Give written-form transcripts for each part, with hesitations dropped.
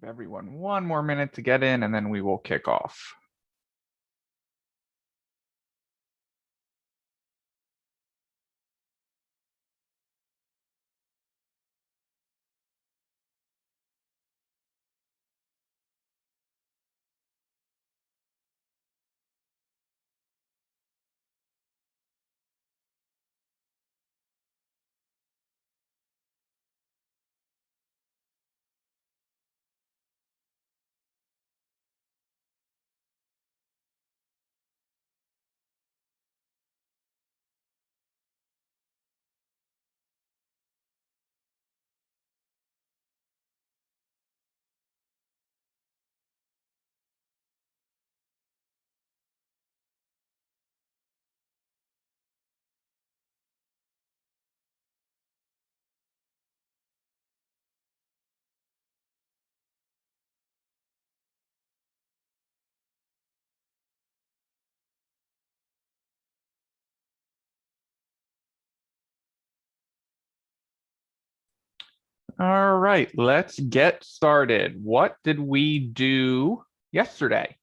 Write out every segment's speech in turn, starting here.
Give everyone one more minute to get in, and then we will kick off. All right, let's get started. What did we do yesterday?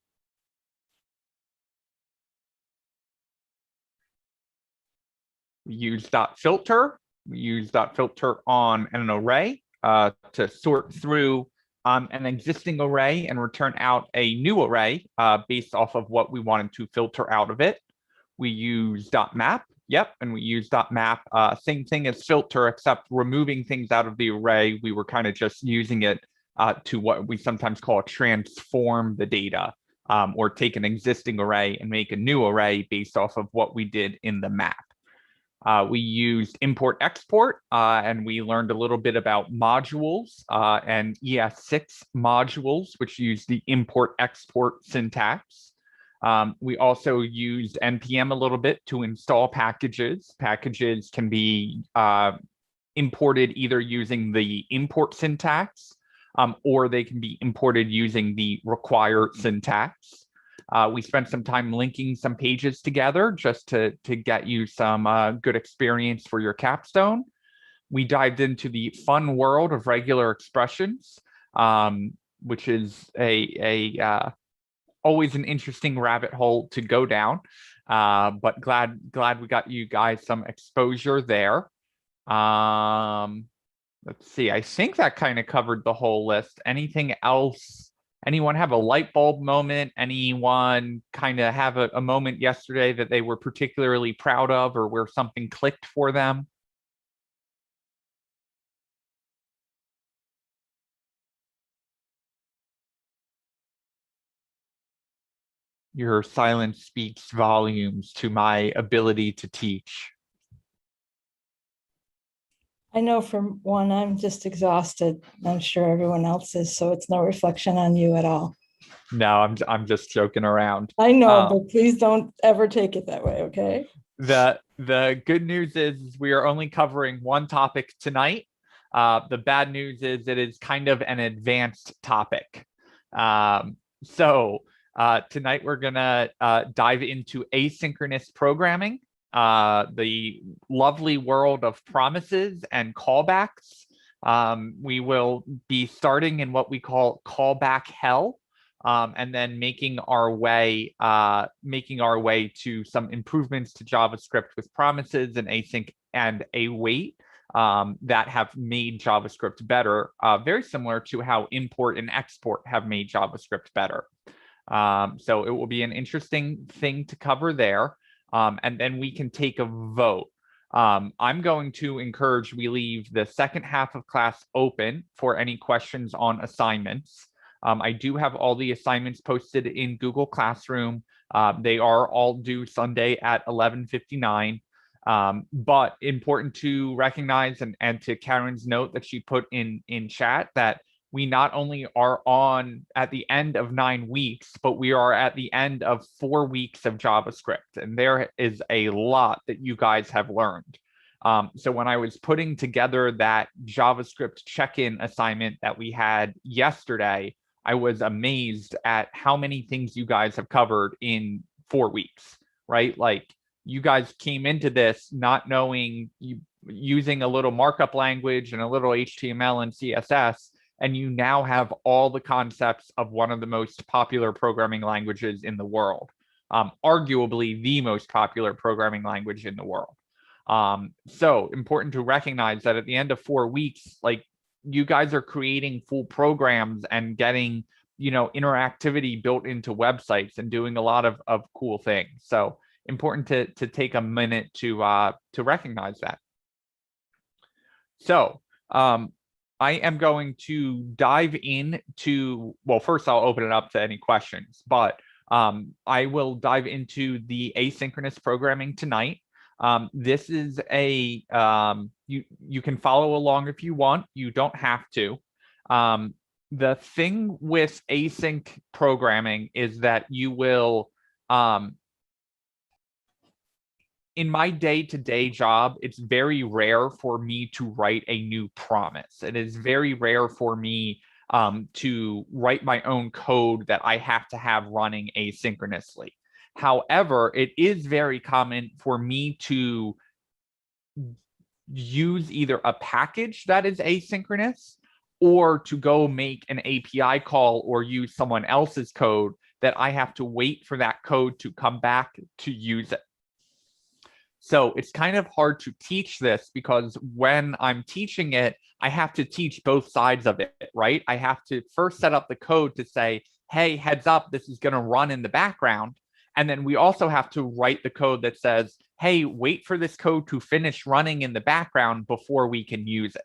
We used .filter. We used .filter on an array to sort through an existing array and return out a new array based off of what we wanted to filter out of it. We used .map. Yep, and we use .map, same thing as filter, except removing things out of the array. We were kind of just using it to what we sometimes call transform the data, or take an existing array and make a new array based off of what we did in the map. We used import export, and we learned a little bit about modules and ES6 modules, which use the import export syntax. We also used npm a little bit to install packages. Packages can be imported either using the import syntax, or they can be imported using the require syntax. We spent some time linking some pages together just to get you some good experience for your capstone. We dived into the fun world of regular expressions, which is always an interesting rabbit hole to go down, but glad we got you guys some exposure there. Let's see, I think that kind of covered the whole list. Anything else? Anyone have a light bulb moment? Anyone kind of have a moment yesterday that they were particularly proud of, or where something clicked for them? Your silence speaks volumes to my ability to teach. I know from one, I'm just exhausted. I'm sure everyone else is, so it's no reflection on you at all. No, I'm just joking around. I know, but please don't ever take it that way, okay? The good news is we are only covering one topic tonight. The bad news is it is kind of an advanced topic. So tonight we're gonna dive into asynchronous programming, the lovely world of promises and callbacks. We will be starting in what we call callback hell, and then making our way to some improvements to JavaScript with promises and async and await that have made JavaScript better, very similar to how import and export have made JavaScript better. So it will be an interesting thing to cover there. And then we can take a vote. I'm going to encourage we leave the second half of class open for any questions on assignments. I do have all the assignments posted in Google Classroom. They are all due Sunday at 11:59. But important to recognize, and to Karen's note that she put in chat, that we not only are on at the end of 9 weeks, but we are at the end of 4 weeks of JavaScript. And there is a lot that you guys have learned. So when I was putting together that JavaScript check-in assignment that we had yesterday, I was amazed at how many things you guys have covered in 4 weeks, right? Like, you guys came into this not knowing, using a little markup language and a little HTML and CSS, and you now have all the concepts of one of the most popular programming languages in the world, arguably the most popular programming language in the world. So important to recognize that at the end of 4 weeks, like, you guys are creating full programs and getting, interactivity built into websites and doing a lot of cool things. So important to take a minute to recognize that. So I am going to dive into, well, first I'll open it up to any questions, but I will dive into the asynchronous programming tonight. This is a, you can follow along if you want, you don't have to. The thing with async programming is that you will, in my day-to-day job, it's very rare for me to write a new promise. It is very rare for me to write my own code that I have to have running asynchronously. However, it is very common for me to use either a package that is asynchronous or to go make an API call or use someone else's code that I have to wait for that code to come back to use it. So it's kind of hard to teach this because when I'm teaching it, I have to teach both sides of it, right? I have to first set up the code to say, hey, heads up, this is going to run in the background. And then we also have to write the code that says, hey, wait for this code to finish running in the background before we can use it.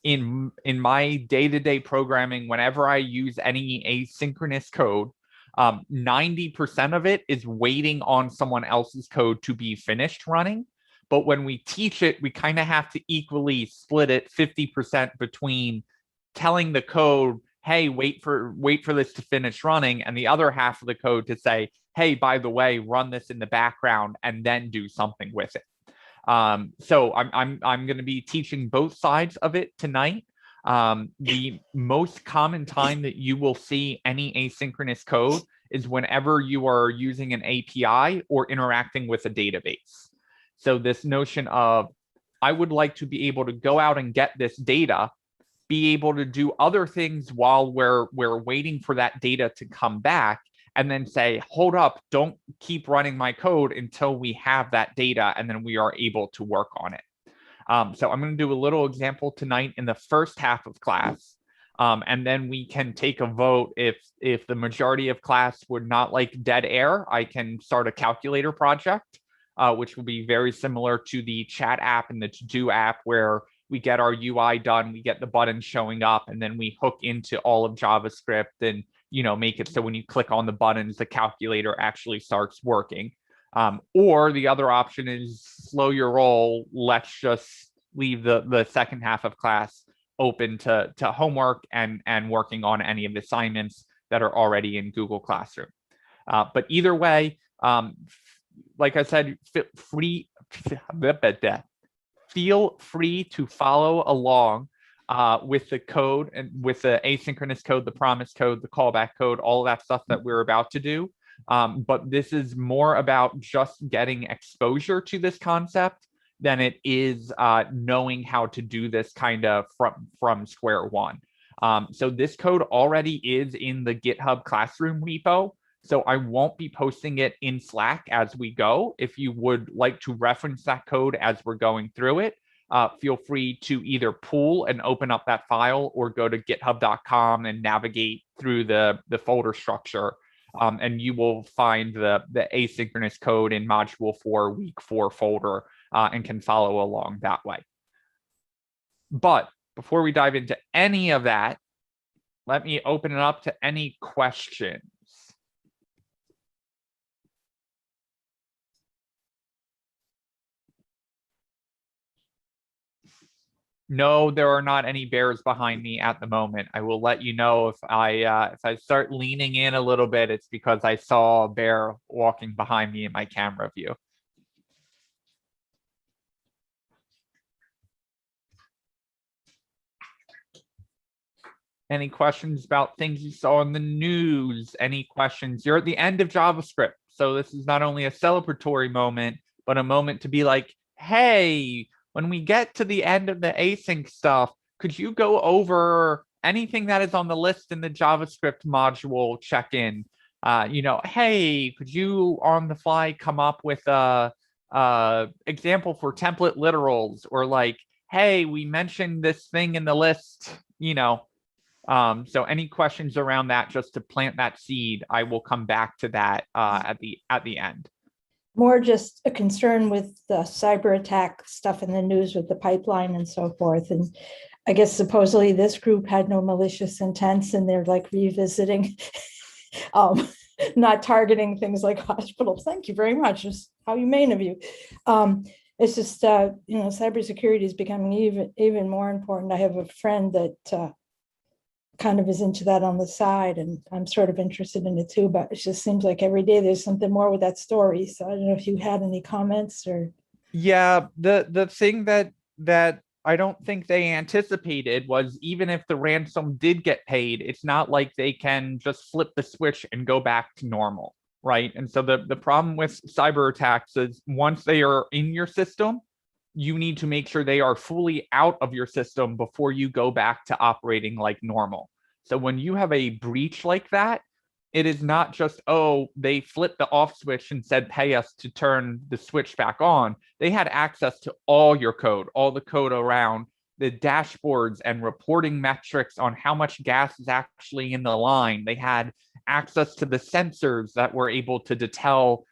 In my day-to-day programming, whenever I use any asynchronous code, 90% of it is waiting on someone else's code to be finished running. But when we teach it, we kind of have to equally split it 50% between telling the code, hey, wait for this to finish running, and the other half of the code to say, hey, by the way, run this in the background and then do something with it. So I'm going to be teaching both sides of it tonight. The most common time that you will see any asynchronous code is whenever you are using an API or interacting with a database. So this notion of, I would like to be able to go out and get this data, be able to do other things while we're waiting for that data to come back, and then say, hold up, don't keep running my code until we have that data, and then we are able to work on it. So I'm going to do a little example tonight in the first half of class, and then we can take a vote. If the majority of class would not like dead air, I can start a calculator project, which will be very similar to the chat app and the to-do app, where we get our UI done, we get the buttons showing up, and then we hook into all of JavaScript and make it so when you click on the buttons, the calculator actually starts working. Or the other option is slow your roll. Let's just leave the second half of class open to homework and working on any of the assignments that are already in Google Classroom. But either way, like I said, feel free to follow along with the code and with the asynchronous code, the promise code, the callback code, all of that stuff that we're about to do. But this is more about just getting exposure to this concept than it is knowing how to do this kind of from square one. So this code already is in the GitHub Classroom repo. So I won't be posting it in Slack as we go. If you would like to reference that code as we're going through it, feel free to either pull and open up that file or go to github.com and navigate through the folder structure. And you will find the asynchronous code in module 4, week 4 folder, and can follow along that way. But before we dive into any of that, let me open it up to any questions. No, there are not any bears behind me at the moment. I will let you know if I start leaning in a little bit, it's because I saw a bear walking behind me in my camera view. Any questions about things you saw in the news? Any questions? You're at the end of JavaScript. So this is not only a celebratory moment, but a moment to be like, hey, when we get to the end of the async stuff, could you go over anything that is on the list in the JavaScript module check-in, hey, could you on the fly come up with a example for template literals, or like, hey, we mentioned this thing in the list, so any questions around that, just to plant that seed. I will come back to that at the end. More just a concern with the cyber attack stuff in the news with the pipeline and so forth. And I guess supposedly this group had no malicious intents, and they're like revisiting, not targeting things like hospitals. Thank you very much. Just how humane of you. It's just, cybersecurity is becoming even more important. I have a friend that kind of is into that on the side, and I'm sort of interested in it too, but it just seems like every day there's something more with that story. So I don't know if you had any comments or. Yeah, the thing that I don't think they anticipated was, even if the ransom did get paid, it's not like they can just flip the switch and go back to normal, right? And so the problem with cyber attacks is, once they are in your system, you need to make sure they are fully out of your system before you go back to operating like normal. So when you have a breach like that, it is not just, oh, they flipped the off switch and said, pay us to turn the switch back on. They had access to all your code, all the code around the dashboards and reporting metrics on how much gas is actually in the line. They had access to the sensors that were able to tell,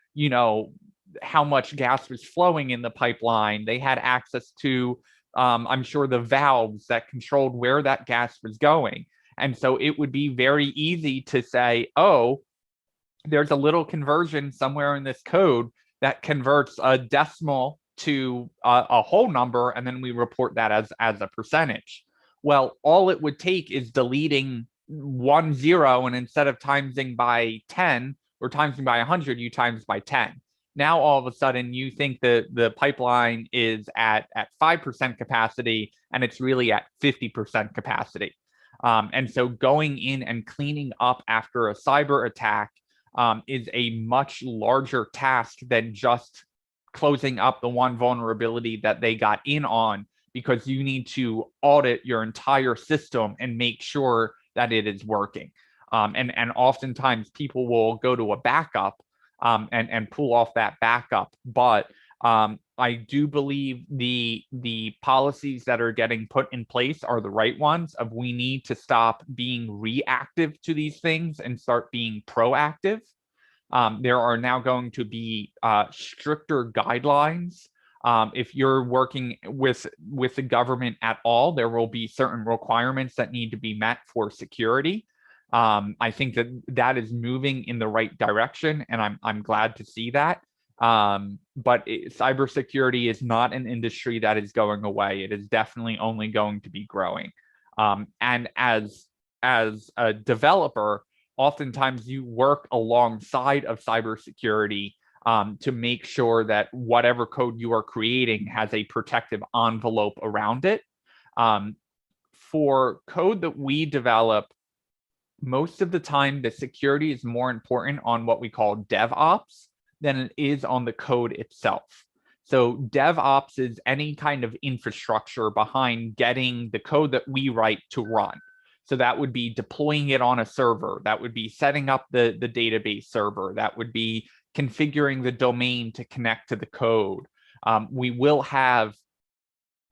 how much gas was flowing in the pipeline. They had access to, I'm sure, the valves that controlled where that gas was going. And so it would be very easy to say, oh, there's a little conversion somewhere in this code that converts a decimal to a whole number, and then we report that as a percentage. Well, all it would take is deleting 1 0, and instead of timesing by 10 or timesing by 100, you times by 10. Now, all of a sudden, you think the pipeline is at 5% capacity, and it's really at 50% capacity. And so going in and cleaning up after a cyber attack is a much larger task than just closing up the one vulnerability that they got in on, because you need to audit your entire system and make sure that it is working. And oftentimes people will go to a backup and pull off that backup. But I do believe the policies that are getting put in place are the right ones. Of, we need to stop being reactive to these things and start being proactive. There are now going to be stricter guidelines. If you're working with the government at all, there will be certain requirements that need to be met for security. I think that is moving in the right direction, and I'm glad to see that. But cybersecurity is not an industry that is going away. It is definitely only going to be growing. And as a developer, oftentimes you work alongside of cybersecurity to make sure that whatever code you are creating has a protective envelope around it. For code that we develop, most of the time, the security is more important on what we call DevOps than it is on the code itself. So DevOps is any kind of infrastructure behind getting the code that we write to run. So that would be deploying it on a server. That would be setting up the database server. That would be configuring the domain to connect to the code. We will have,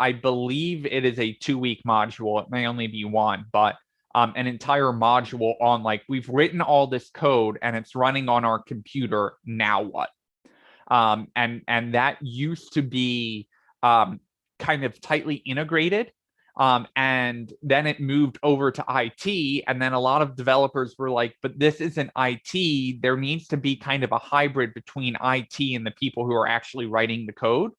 I believe it is a 2-week module. It may only be 1, but an entire module on, like, we've written all this code and it's running on our computer. Now what? And that used to be kind of tightly integrated. And then it moved over to IT. And then a lot of developers were like, but this isn't IT. There needs to be kind of a hybrid between IT and the people who are actually writing the code.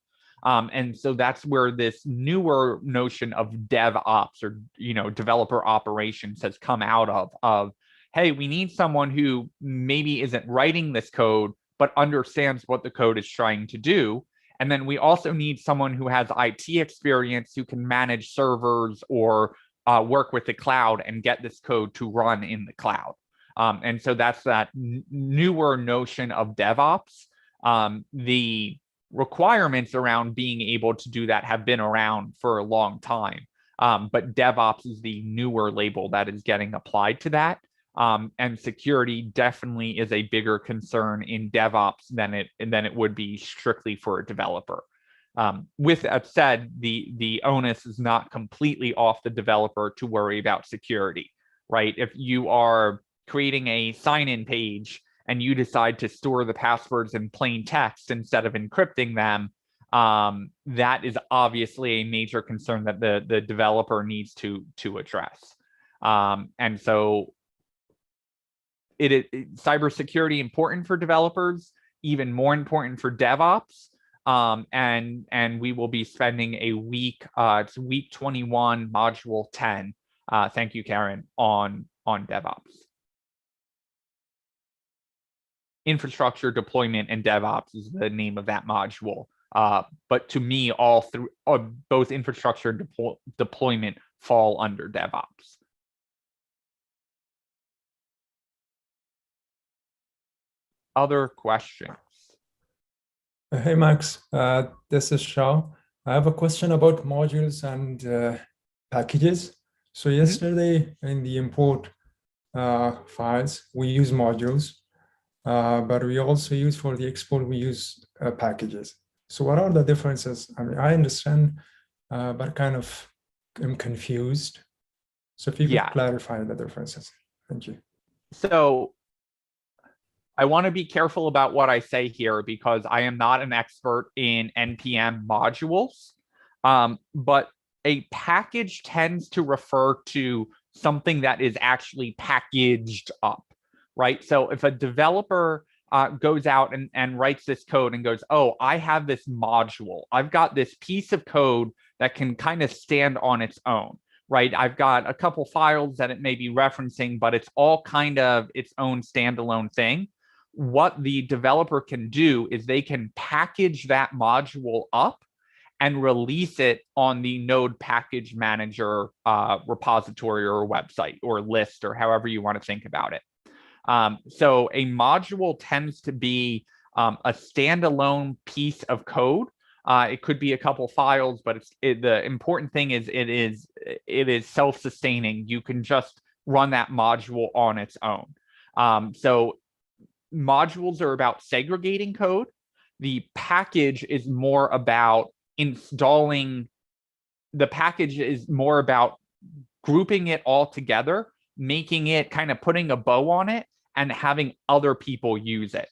And so that's where this newer notion of DevOps, or developer operations, has come out of, hey, we need someone who maybe isn't writing this code, but understands what the code is trying to do. And then we also need someone who has IT experience, who can manage servers or work with the cloud and get this code to run in the cloud. And so that's that newer notion of DevOps. The requirements around being able to do that have been around for a long time. but DevOps is the newer label that is getting applied to that. And security definitely is a bigger concern in DevOps than it would be strictly for a developer. With that said, the onus is not completely off the developer to worry about security, right? If you are creating a sign-in page and you decide to store the passwords in plain text instead of encrypting them, that is obviously a major concern that the developer needs to address. And so cybersecurity important for developers, even more important for DevOps. And we will be spending a week, it's week 21, module 10. Thank you, Karen, on DevOps. Infrastructure deployment and DevOps is the name of that module. But to me, both infrastructure and deployment fall under DevOps. Other questions? Hey, Max, this is Shah. I have a question about modules and packages. So yesterday in the import files, we use modules, but we also use for the export, we use packages. So what are the differences? I mean, I understand, but kind of am confused. So if you could clarify the differences. Thank you. So I want to be careful about what I say here because I am not an expert in NPM modules, but a package tends to refer to something that is actually packaged up, right? So if a developer goes out and writes this code and goes, oh, I have this module. I've got this piece of code that can kind of stand on its own, right? I've got a couple files that it may be referencing, but it's all kind of its own standalone thing. What the developer can do is they can package that module up and release it on the Node Package Manager repository or website or list or however you want to think about it. So a module tends to be a standalone piece of code. It could be a couple files, but the important thing is it is self-sustaining. You can just run that module on its own. So modules are about segregating code. The package is more about installing. The package is more about grouping it all together, making it kind of putting a bow on it and having other people use it.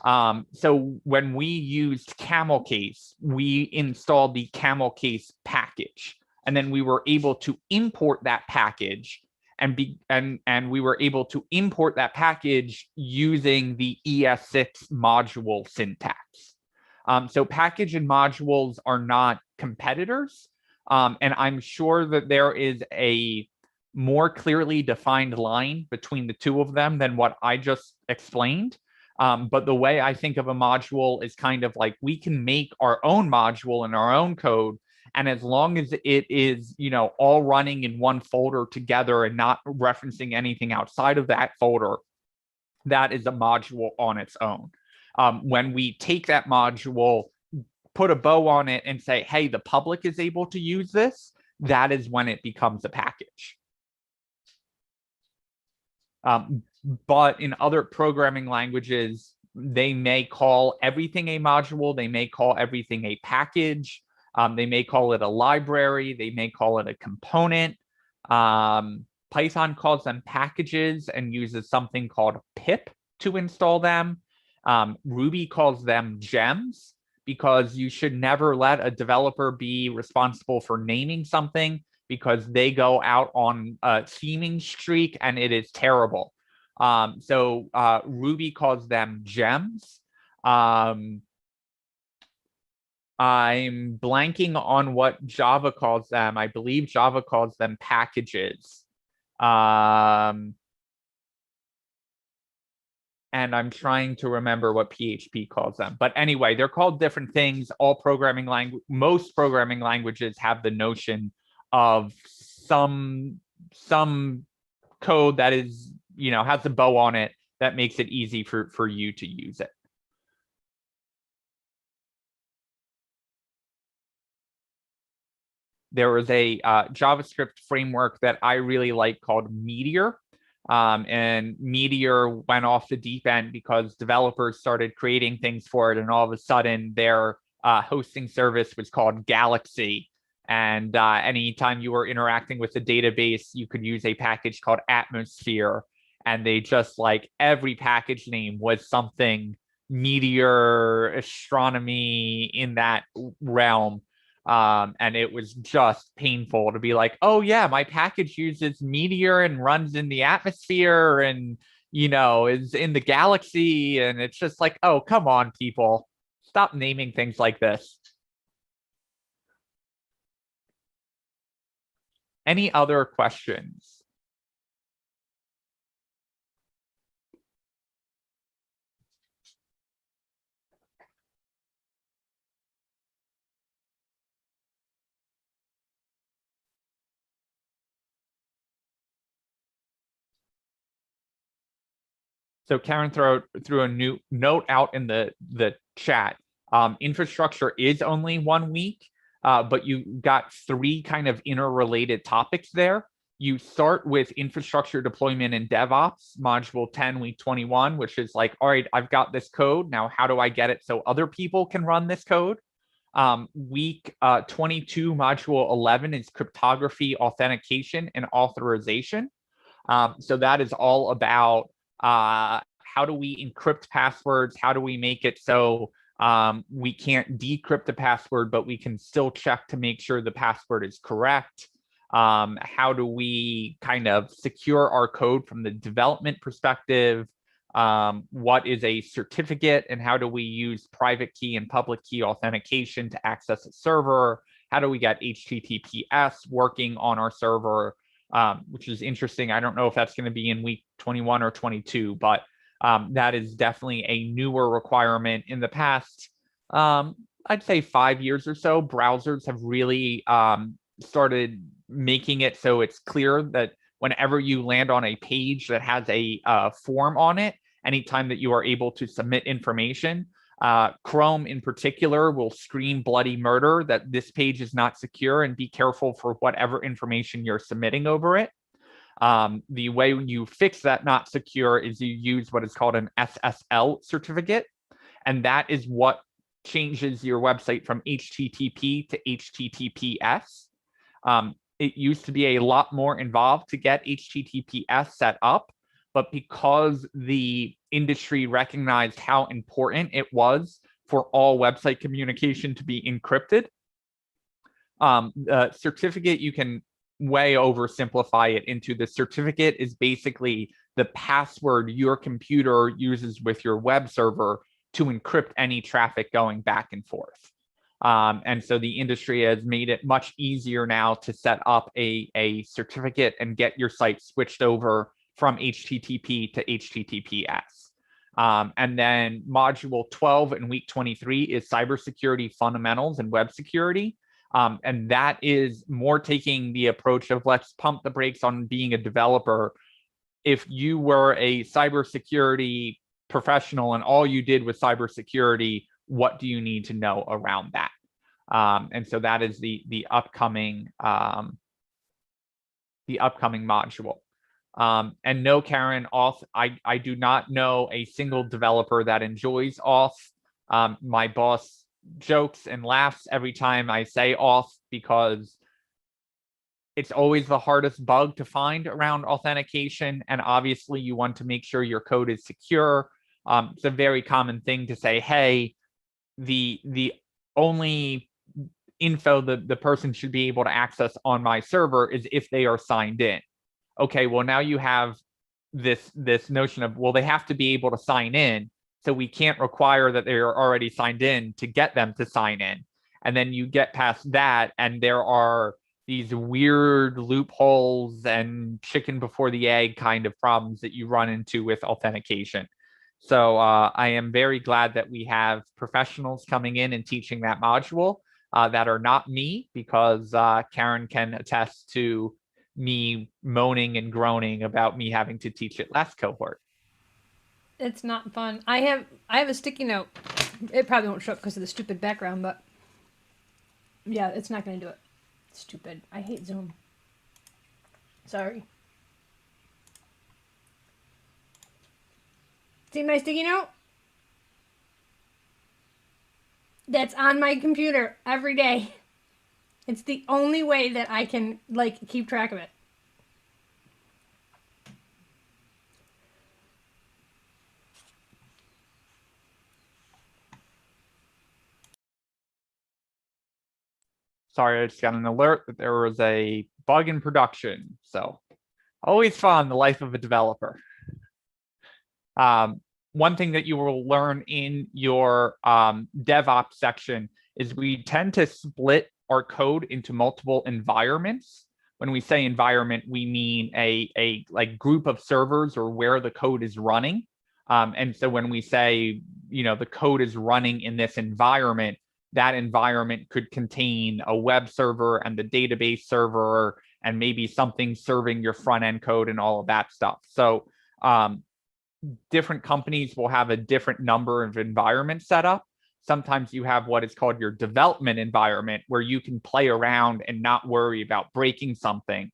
So when we used Camel Case, we installed the Camel Case package, and then we were able to import that package and we were able to import that package using the ES6 module syntax. So package and modules are not competitors. And I'm sure that there is a more clearly defined line between the two of them than what I just explained. But the way I think of a module is kind of like we can make our own module in our own code. And as long as it is, all running in one folder together and not referencing anything outside of that folder, that is a module on its own. When we take that module, put a bow on it and say, hey, the public is able to use this, that is when it becomes a package. But in other programming languages, they may call everything a module. They may call everything a package. They may call it a library. They may call it a component. Python calls them packages and uses something called pip to install them. Ruby calls them gems because you should never let a developer be responsible for naming something because they go out on a theming streak and it is terrible. So Ruby calls them gems. I'm blanking on what Java calls them. I believe Java calls them packages. And I'm trying to remember what PHP calls them. But anyway, they're called different things. Most programming languages have the notion of some code that is, has a bow on it that makes it easy for you to use it. there was a JavaScript framework that I really like called Meteor. And Meteor went off the deep end because developers started creating things for it. And all of a sudden, their hosting service was called Galaxy. And anytime you were interacting with the database, you could use a package called Atmosphere. And they just like every package name was something meteor, astronomy in that realm. And it was just painful to be like, oh yeah, my package uses Meteor and runs in the atmosphere and, is in the galaxy. And it's just like, oh, come on, people. Stop naming things like this. Any other questions? So Karen threw a new note out in the chat. Infrastructure is only 1 week, but you got 3 kind of interrelated topics there. You start with infrastructure deployment and DevOps, module 10, week 21, which is like, all right, I've got this code. Now, how do I get it so other people can run this code? Week 22, module 11 is cryptography, authentication, and authorization. So that is all about how do we encrypt passwords? How do we make it so we can't decrypt the password, but we can still check to make sure the password is correct? How do we kind of secure our code from the development perspective? What is a certificate and how do we use private key and public key authentication to access a server? How do we get HTTPS working on our server? Which is interesting. I don't know if that's going to be in week 21 or 22, but that is definitely a newer requirement. In the past, I'd say 5 years or so, browsers have really started making it so it's clear that whenever you land on a page that has a form on it, anytime that you are able to submit information, Chrome in particular will scream bloody murder that this page is not secure and be careful for whatever information you're submitting over it. The way you fix that not secure is you use what is called an Ssl certificate. And that is what changes your website from HTTP to HTTPS. It used to be a lot more involved to get HTTPS set up, but because the industry recognized how important it was for all website communication to be encrypted, the certificate, you can way oversimplify it into the certificate is basically the password your computer uses with your web server to encrypt any traffic going back and forth. And so the industry has made it much easier now to set up a certificate and get your site switched over from HTTP to HTTPS. And then module 12 in week 23 is cybersecurity fundamentals and web security. And that is more taking the approach of let's pump the brakes on being a developer. If you were a cybersecurity professional and all you did was cybersecurity, what do you need to know around that? And so that is the upcoming module. And no, Karen, Auth, I do not know a single developer that enjoys Auth. My boss jokes and laughs every time I say Auth because it's always the hardest bug to find around authentication. And obviously you want to make sure your code is secure. It's a very common thing to say, hey, the only info the person should be able to access on my server is if they are signed in. Okay, well, now you have this notion of, well, they have to be able to sign in. So we can't require that they are already signed in to get them to sign in. And then you get past that, and there are these weird loopholes and chicken before the egg kind of problems that you run into with authentication. So I am very glad that we have professionals coming in and teaching that module that are not me, because Karen can attest to me moaning and groaning about me having to teach it last cohort. It's not fun. I have a sticky note. It probably won't show up because of the stupid background, but yeah, it's not going to do it. Stupid. I hate Zoom. Sorry. See my sticky note? That's on my computer every day. It's the only way that I can, like, keep track of it. Sorry, I just got an alert that there was a bug in production. So always fun, the life of a developer. One thing that you will learn in your DevOps section is we tend to split our code into multiple environments. When we say environment, we mean a like group of servers or where the code is running. And so when we say, the code is running in this environment, that environment could contain a web server and the database server and maybe something serving your front end code and all of that stuff. So different companies will have a different number of environments set up. Sometimes you have what is called your development environment, where you can play around and not worry about breaking something.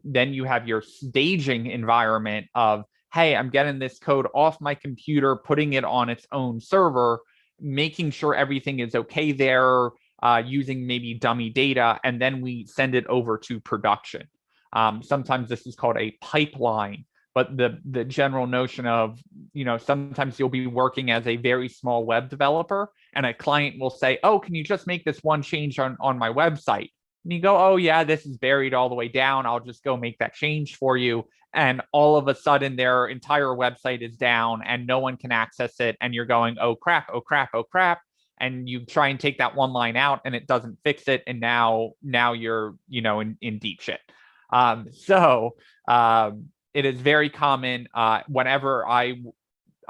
Then you have your staging environment of, hey, I'm getting this code off my computer, putting it on its own server, making sure everything is okay there, using maybe dummy data, and then we send it over to production. Sometimes this is called a pipeline. But the general notion of, sometimes you'll be working as a very small web developer and a client will say, oh, can you just make this one change on my website? And you go, oh, yeah, this is buried all the way down. I'll just go make that change for you. And all of a sudden, their entire website is down and no one can access it. And you're going, oh, crap, oh, crap, oh, crap. And you try and take that one line out and it doesn't fix it. And now you're, in deep shit. It is very common whenever I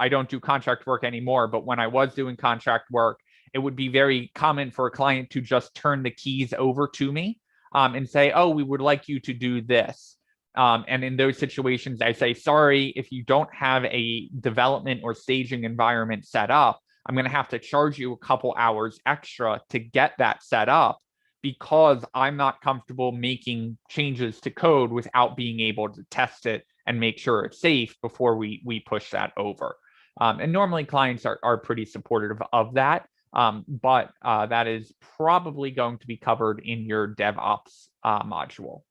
don't do contract work anymore, but when I was doing contract work, it would be very common for a client to just turn the keys over to me and say, oh, we would like you to do this. And in those situations, I say, sorry, if you don't have a development or staging environment set up, I'm going to have to charge you a couple hours extra to get that set up, because I'm not comfortable making changes to code without being able to test it and make sure it's safe before we push that over. And normally clients are pretty supportive of that, but that is probably going to be covered in your DevOps module.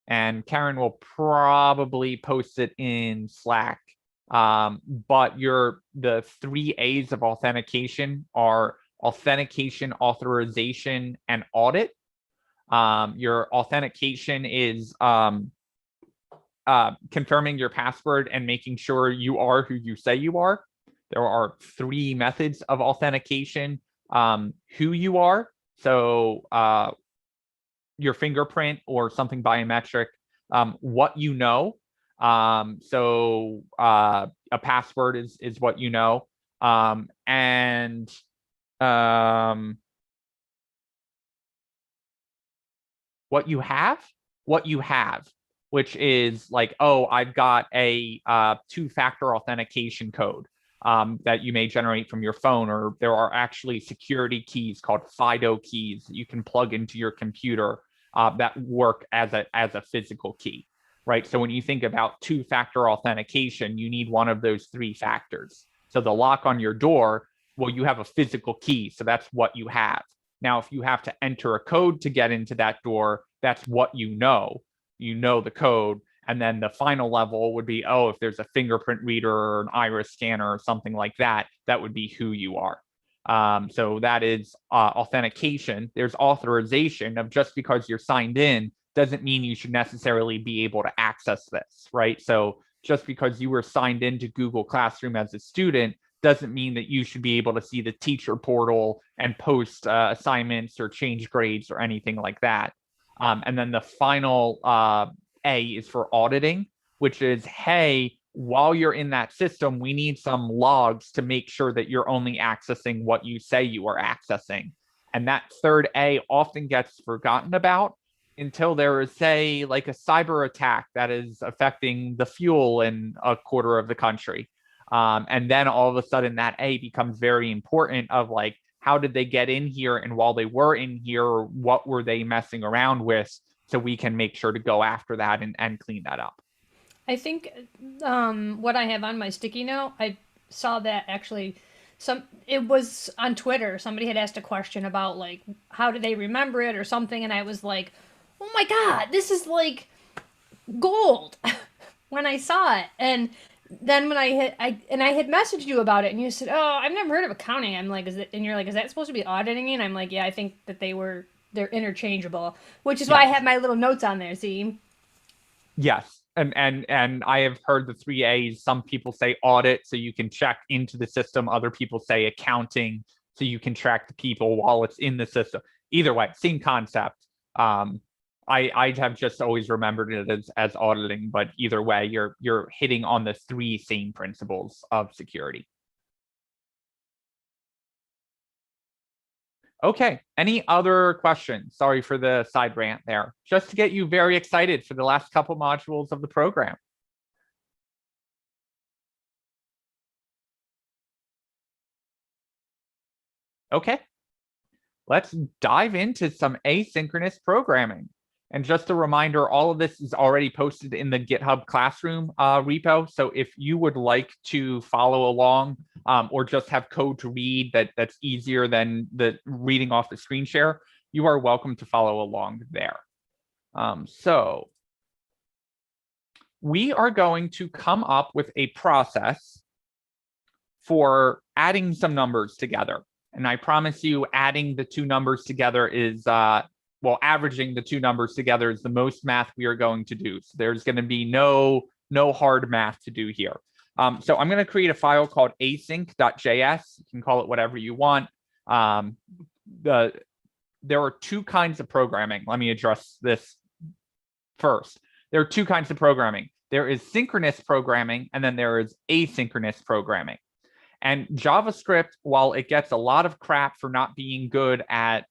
And Karen will probably post it in Slack. But the 3 A's of authentication are authentication, authorization, and audit. Your authentication is confirming your password and making sure you are who you say you are. There are 3 methods of authentication. Who you are, so your fingerprint or something biometric. What you know, so a password is what you know, and what you have, which is like, oh, I've got a 2-factor authentication code that you may generate from your phone, or there are actually security keys called FIDO keys that you can plug into your computer that work as a physical key, right? So when you think about 2-factor authentication, you need one of those 3 factors. So the lock on your door, well, you have a physical key, so that's what you have. Now, if you have to enter a code to get into that door, that's what you know the code. And then the final level would be, oh, if there's a fingerprint reader or an iris scanner or something like that, that would be who you are. So that is authentication. There's authorization of, just because you're signed in doesn't mean you should necessarily be able to access this, right? So just because you were signed into Google Classroom as a student doesn't mean that you should be able to see the teacher portal and post assignments or change grades or anything like that. And then the final A is for auditing, which is, hey, while you're in that system, we need some logs to make sure that you're only accessing what you say you are accessing. And that third A often gets forgotten about until there is, say, like a cyber attack that is affecting the fuel in a quarter of the country. And then all of a sudden that A becomes very important of like, how did they get in here? And while they were in here, what were they messing around with? So we can make sure to go after that and clean that up. I think what I have on my sticky note, I saw that actually it was on Twitter. Somebody had asked a question about like how do they remember it or something, and I was like, oh my god, this is like gold when I saw it. And then when I had messaged you about it, and you said, oh, I've never heard of accounting. I'm like, and you're like, is that supposed to be auditing? And I'm like, yeah, I think that they're interchangeable, which is why I have my little notes on there. See. Yes. And I have heard the 3 A's. Some people say audit, so you can check into the system. Other people say accounting, so you can track the people while it's in the system. Either way, same concept. I have just always remembered it as auditing, but either way, you're hitting on the 3 same principles of security. Okay, any other questions? Sorry for the side rant there. Just to get you very excited for the last couple modules of the program. Okay, let's dive into some asynchronous programming. And just a reminder, all of this is already posted in the GitHub Classroom repo. So if you would like to follow along or just have code to read that's easier than the reading off the screen share, you are welcome to follow along there. So we are going to come up with a process for adding some numbers together. And I promise you, adding the 2 numbers together is well, averaging the 2 numbers together is the most math we are going to do. So there's going to be no hard math to do here. So I'm going to create a file called async.js. You can call it whatever you want. There are 2 kinds of programming. Let me address this first. There are 2 kinds of programming. There is synchronous programming, and then there is asynchronous programming. And JavaScript, while it gets a lot of crap for not being good at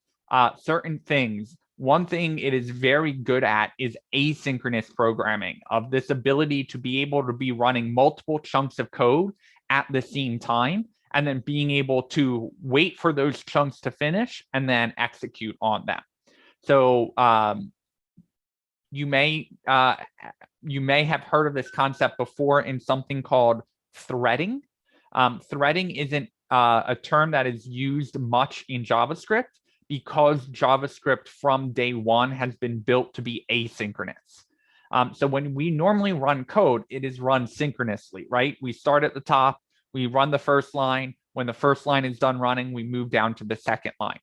certain things, one thing it is very good at is asynchronous programming, of this ability to be able to be running multiple chunks of code at the same time, and then being able to wait for those chunks to finish and then execute on them. So you may have heard of this concept before in something called threading. Threading isn't a term that is used much in JavaScript, because JavaScript from day one has been built to be asynchronous. So when we normally run code, it is run synchronously, right? We start at the top, we run the first line. When the first line is done running, we move down to the second line.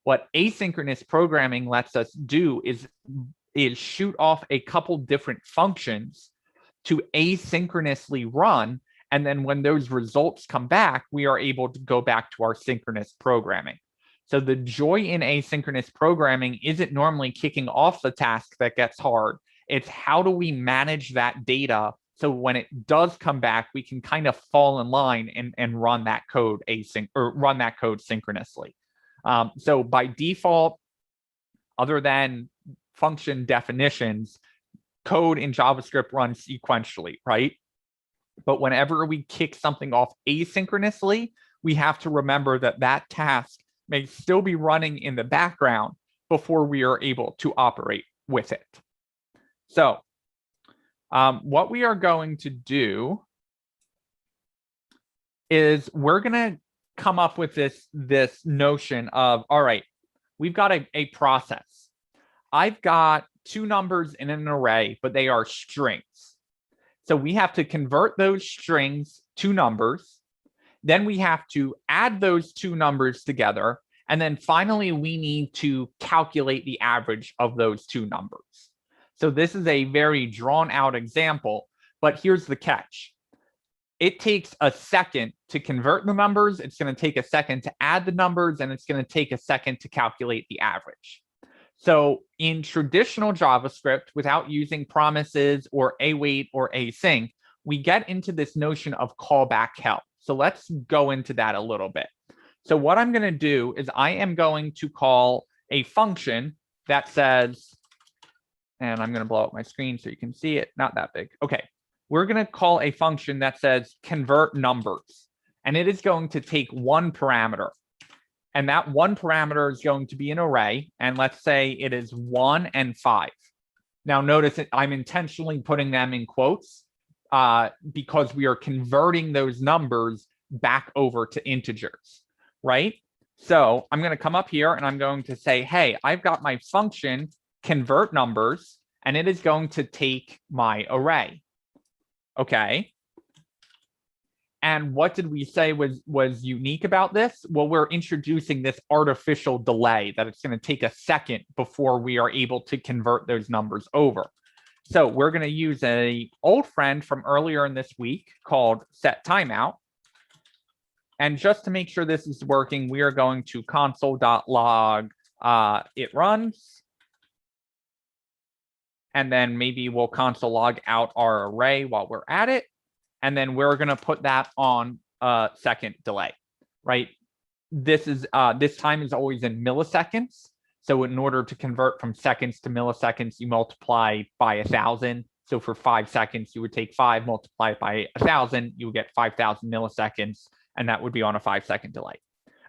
What asynchronous programming lets us do is shoot off a couple different functions to asynchronously run. And then when those results come back, we are able to go back to our synchronous programming. So the joy in asynchronous programming isn't normally kicking off the task that gets hard. It's how do we manage that data so when it does come back, we can kind of fall in line and run that code synchronously. So by default, other than function definitions, code in JavaScript runs sequentially, right? But whenever we kick something off asynchronously, we have to remember that that task may still be running in the background before we are able to operate with it. So what we are going to do is we're going to come up with this notion of, all right, we've got a process. I've got 2 numbers in an array, but they are strings. So we have to convert those strings to numbers. Then we have to add those 2 numbers together. And then finally, we need to calculate the average of those 2 numbers. So this is a very drawn out example, but here's the catch. It takes a second to convert the numbers. It's going to take a second to add the numbers, and it's going to take a second to calculate the average. So in traditional JavaScript, without using promises or await or async, we get into this notion of callback help. So let's go into that a little bit. So what I'm going to do is I am going to call a function that says, and I'm going to blow up my screen so you can see it, not that big. Okay, we're going to call a function that says convert numbers. And it is going to take one parameter. And that one parameter is going to be an array. And let's say it is 1 and 5. Now notice that I'm intentionally putting them in quotes because we are converting those numbers back over to integers, right? So I'm going to come up here and I'm going to say, hey, I've got my function convert numbers, and it is going to take my array. Okay. And what did we say was unique about this? Well, we're introducing this artificial delay that it's going to take a second before we are able to convert those numbers over. So we're going to use an old friend from earlier in this week called set timeout. And just to make sure this is working, we are going to console.log it runs. And then maybe we'll console log out our array while we're at it. And then we're going to put that on a second delay, right? This time is always in milliseconds. So in order to convert from seconds to milliseconds, you multiply by 1,000. So for 5 seconds, you would take 5, multiply it by 1,000, you would get 5,000 milliseconds, and that would be on a 5-second delay.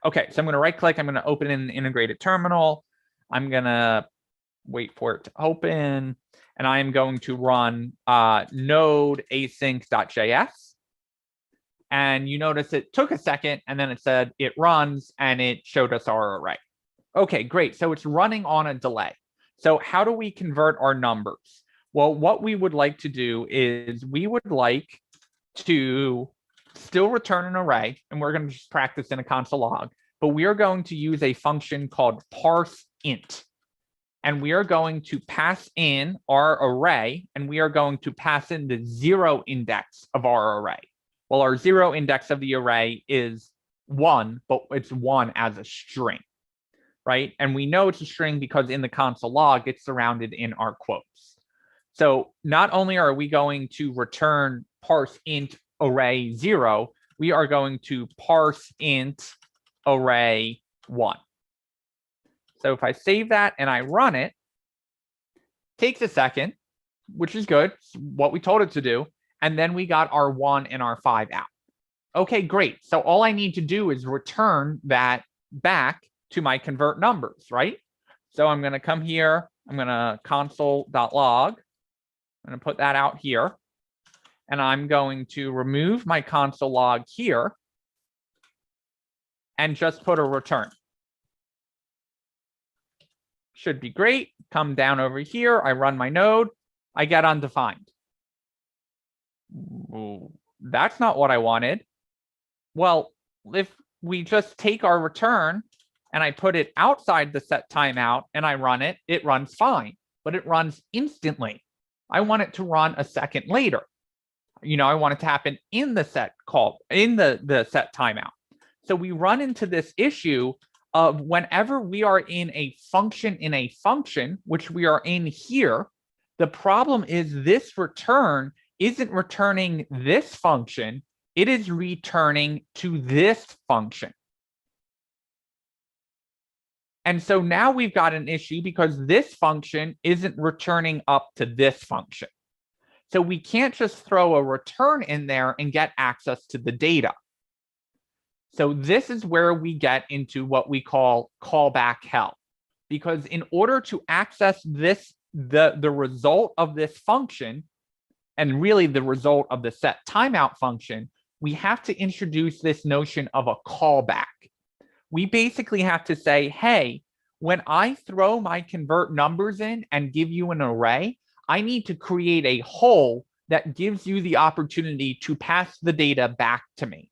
Okay, so I'm going to right click. I'm going to open in an integrated terminal. I'm going to wait for it to open. And I am going to run node async.js. And you notice it took a second, and then it said it runs, and it showed us our array. Okay, great. So it's running on a delay. So how do we convert our numbers? Well, what we would like to do is we would like to still return an array, and we're going to just practice in a console log, but we are going to use a function called parseInt. And we are going to pass in our array, and we are going to pass in the 0 index of our array. Well, our 0 index of the array is 1, but it's 1 as a string, right? And we know it's a string because in the console log, it's surrounded in our quotes. So not only are we going to return parseInt array 0, we are going to parseInt array 1. So if I save that and I run it, takes a second, which is good, it's what we told it to do. And then we got our 1 and our 5 out. Okay, great. So all I need to do is return that back to my convert numbers, right? So I'm going to come here. I'm going to console.log. I'm going to put that out here. And I'm going to remove my console log here and just put a return. Should be great. Come down over here. I run my node. I get undefined. Ooh, that's not what I wanted. Well, if we just take our return and I put it outside the set timeout and I run it, it runs fine, but it runs instantly. I want it to run a second later. You know, I want it to happen in the set call, in the set timeout. So we run into this issue of whenever we are in a function, which we are in here, the problem is this return isn't returning this function, it is returning to this function. And so now we've got an issue because this function isn't returning up to this function. So we can't just throw a return in there and get access to the data. So this is where we get into what we call callback hell, because in order to access this, the result of this function, and really the result of the set timeout function, we have to introduce this notion of a callback. We basically have to say, hey, when I throw my convert numbers in and give you an array, I need to create a hole that gives you the opportunity to pass the data back to me.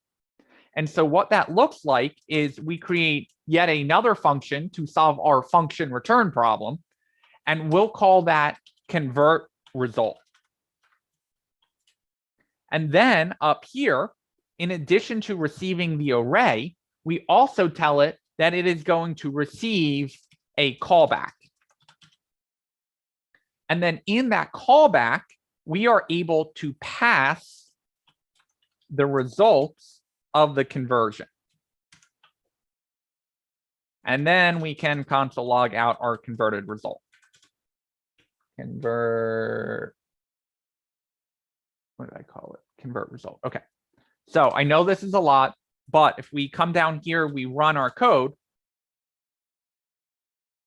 And so what that looks like is we create yet another function to solve our function return problem, and we'll call that convert result. And then up here, in addition to receiving the array, we also tell it that it is going to receive a callback. And then in that callback, we are able to pass the results of the conversion. And then we can console log out our converted result. Convert what did I call it? Convert result. Okay. So I know this is a lot, but if we come down here, we run our code.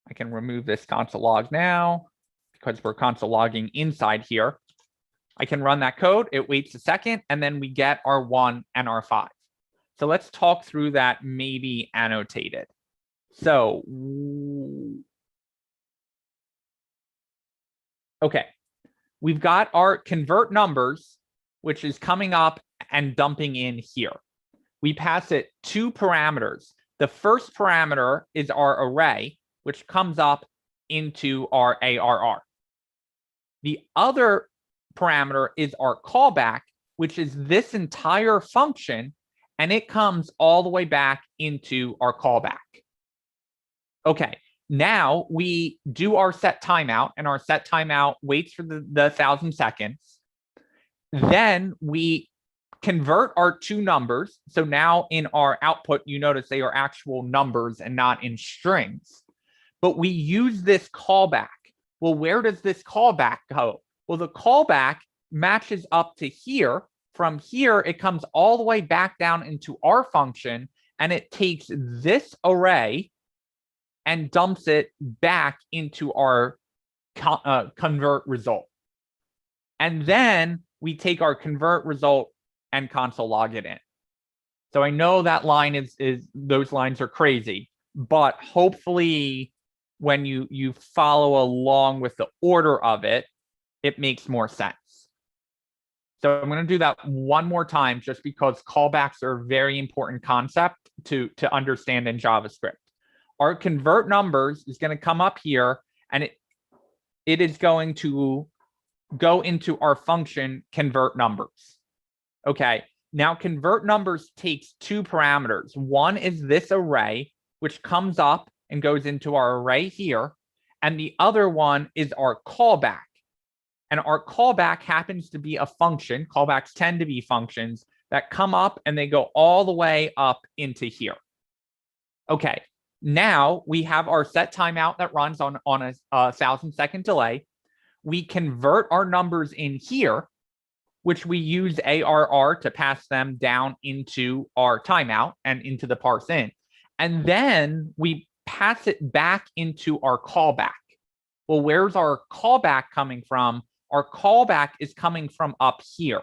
I can remove this console log now because we're console logging inside here. I can run that code. It waits a second, and then we get our 1 and our 5. So let's talk through that, maybe annotated. So, okay, we've got our convert numbers, which is coming up and dumping in here. We pass it 2 parameters. The first parameter is our array, which comes up into our ARR. The other parameter is our callback, which is this entire function, and it comes all the way back into our callback. Okay, now we do our set timeout, and our set timeout waits for the 1,000 seconds. Then we convert our 2 numbers. So now in our output, you notice they are actual numbers and not in strings. But we use this callback. Well, where does this callback go? Well, the callback matches up to here. From here, it comes all the way back down into our function, and it takes this array and dumps it back into our convert result. And then we take our convert result and console log it in. So I know that line is those lines are crazy, but hopefully when you follow along with the order of it, it makes more sense. So I'm going to do that one more time just because callbacks are a very important concept to understand in JavaScript. Our convert numbers is going to come up here, and it is going to go into our function convert numbers. Okay, now convert numbers takes 2 parameters. One is this array, which comes up and goes into our array here, and the other one is our callback. And our callback happens to be a function. Callbacks tend to be functions that come up and they go all the way up into here. Okay, now we have our set timeout that runs on a 1,000-second delay. We convert our numbers in here, which we use ARR to pass them down into our timeout and into the parse in. And then we pass it back into our callback. Well, where's our callback coming from? Our callback is coming from up here.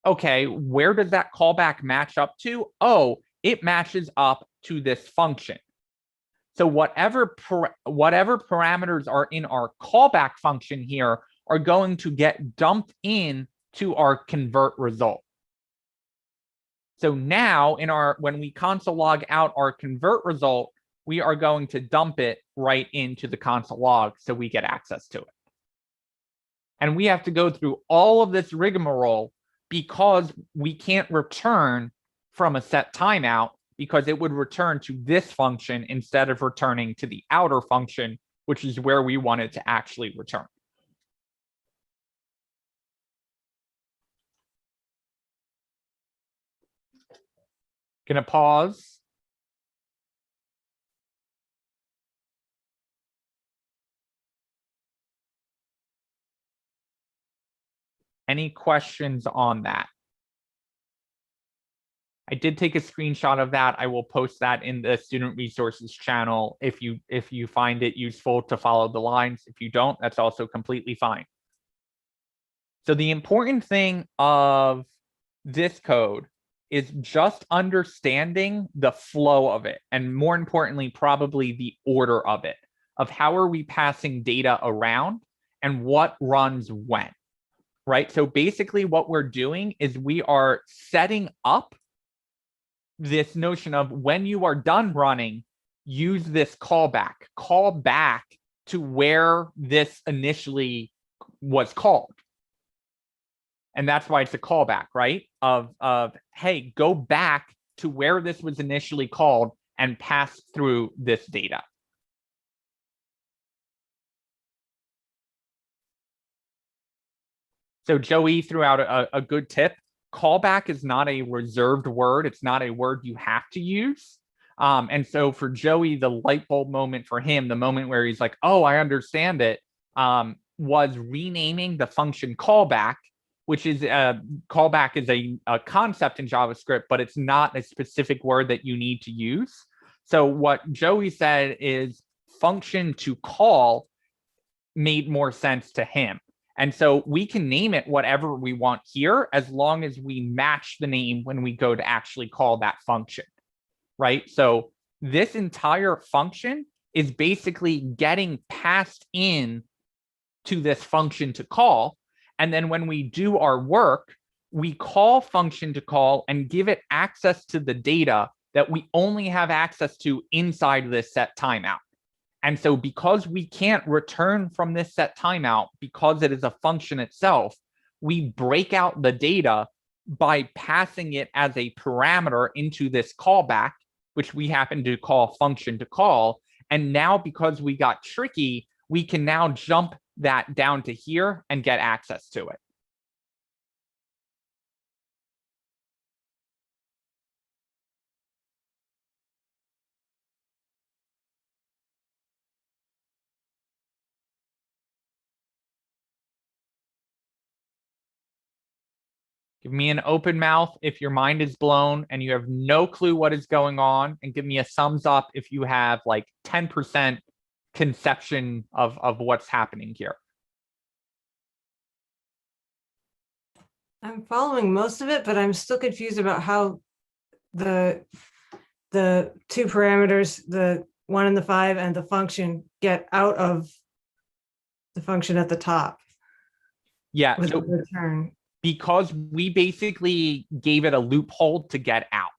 Okay, where does that callback match up to? Oh, it matches up to this function. So whatever parameters are in our callback function here are going to get dumped in to our convert result. So now when we console log out our convert result, we are going to dump it right into the console log so we get access to it. And we have to go through all of this rigmarole because we can't return from a set timeout because it would return to this function instead of returning to the outer function, which is where we want it to actually return. Gonna pause. Any questions on that? I did take a screenshot of that. I will post that in the student resources channel if you find it useful to follow the lines. If you don't, that's also completely fine. So the important thing of this code is just understanding the flow of it, and more importantly, probably the order of it, of how are we passing data around and what runs when, right? So basically what we're doing is we are setting up this notion of when you are done running, use this callback, call back to where this initially was called. And that's why it's a callback, right? Of hey, go back to where this was initially called and pass through this data. So Joey threw out a good tip. Callback is not a reserved word. It's not a word you have to use. And so for Joey, the light bulb moment for him, the moment where he's like, oh, I understand it, was renaming the function callback, which is callback is a concept in JavaScript, but it's not a specific word that you need to use. So what Joey said is function to call made more sense to him. And so we can name it whatever we want here, as long as we match the name when we go to actually call that function, right? So this entire function is basically getting passed in to this function to call. And then when we do our work, we call function to call and give it access to the data that we only have access to inside this set timeout. And so because we can't return from this set timeout, because it is a function itself, we break out the data by passing it as a parameter into this callback, which we happen to call function to call. And now because we got tricky, we can now jump that down to here and get access to it. Give me an open mouth if your mind is blown and you have no clue what is going on, and give me a thumbs up if you have like 10% conception of what's happening here. I'm following most of it, but I'm still confused about how the two parameters, the 1 and the 5 and the function, get out of the function at the top. Yeah, with so the return. Because we basically gave it a loophole to get out,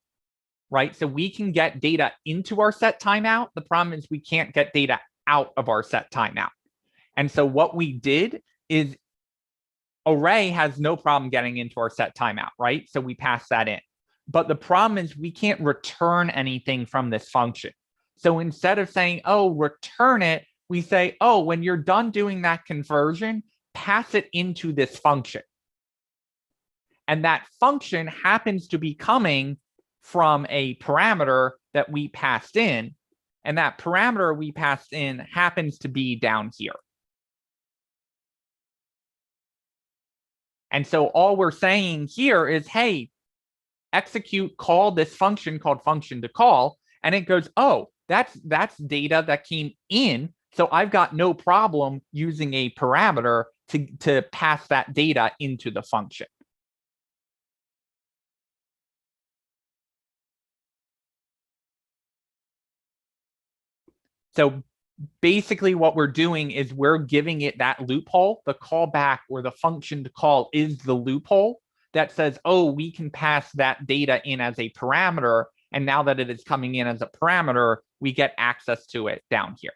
right? So we can get data into our set timeout. The problem is we can't get data out of our set timeout. And so what we did is array has no problem getting into our set timeout, right? So we pass that in. But the problem is we can't return anything from this function. So instead of saying, oh, return it, we say, oh, when you're done doing that conversion, pass it into this function. And that function happens to be coming from a parameter that we passed in. And that parameter we passed in happens to be down here. And so all we're saying here is, hey, execute call this function called function to call. And it goes, oh, that's data that came in. So I've got no problem using a parameter to pass that data into the function. So basically what we're doing is we're giving it that loophole. The callback or the function to call is the loophole that says, oh, we can pass that data in as a parameter. And now that it is coming in as a parameter, we get access to it down here.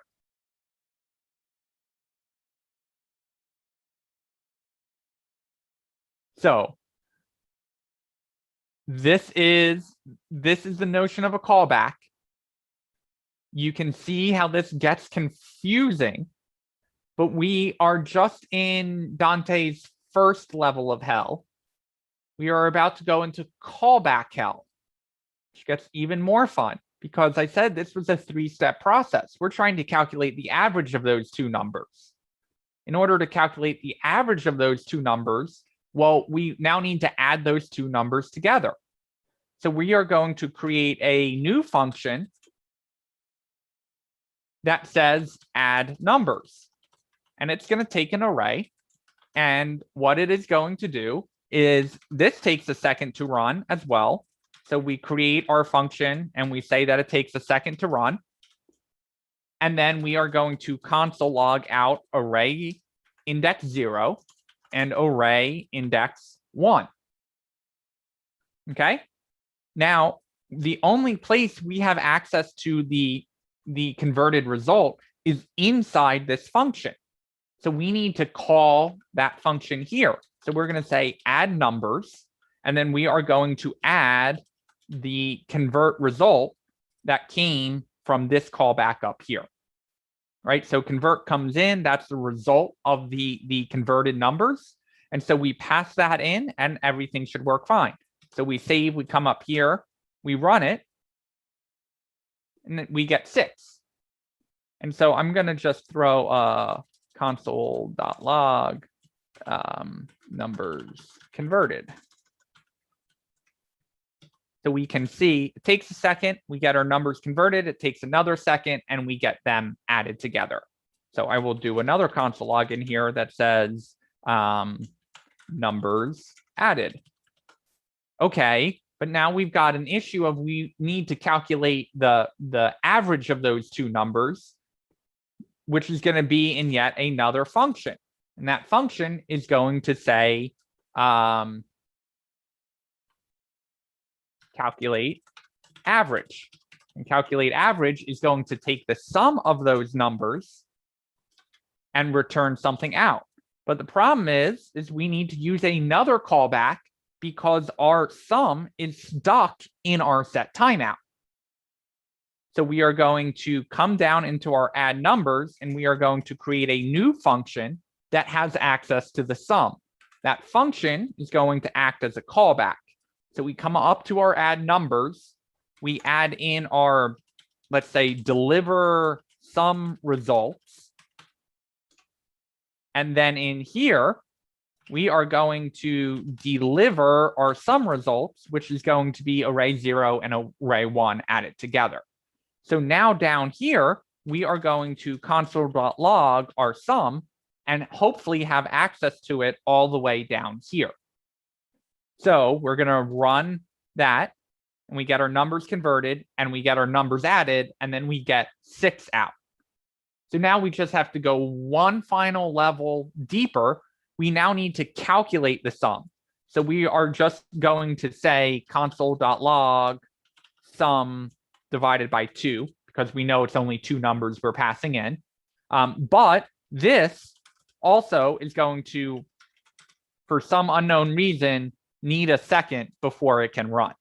So this is the notion of a callback. You can see how this gets confusing, but we are just in Dante's first level of hell. We are about to go into callback hell, which gets even more fun because I said this was a 3-step process. We're trying to calculate the average of those two numbers. In order to calculate the average of those two numbers, well, we now need to add those two numbers together. So we are going to create a new function that says add numbers. And it's going to take an array. And what it is going to do is this takes a second to run as well. So we create our function and we say that it takes a second to run. And then we are going to console log out array index 0 and array index 1. Okay. Now, the only place we have access to the converted result is inside this function. So we need to call that function here. So we're going to say add numbers, and then we are going to add the convert result that came from this callback up here. Right? So convert comes in, that's the result of the converted numbers. And so we pass that in and everything should work fine. So we save, we come up here, we run it, and then we get 6. And so I'm going to just throw console.log numbers converted. So we can see it takes a second, we get our numbers converted, it takes another second, and we get them added together. So I will do another console login here that says numbers added. Okay, but now we've got an issue of we need to calculate the average of those two numbers, which is going to be in yet another function. And that function is going to say calculate average. And calculate average is going to take the sum of those numbers and return something out. But the problem is we need to use another callback because our sum is stuck in our set timeout. So we are going to come down into our add numbers, and we are going to create a new function that has access to the sum. That function is going to act as a callback. So we come up to our add numbers, we add in our, let's say, deliver sum results. And then in here, we are going to deliver our sum results, which is going to be array 0 and array 1 added together. So now down here, we are going to console.log our sum and hopefully have access to it all the way down here. So we're going to run that, and we get our numbers converted, and we get our numbers added, and then we get 6 out. So now we just have to go one final level deeper. We now need to calculate the sum. So we are just going to say console.log sum divided by 2, because we know it's only 2 numbers we're passing in. But this also is going to, for some unknown reason, need a second before it can run.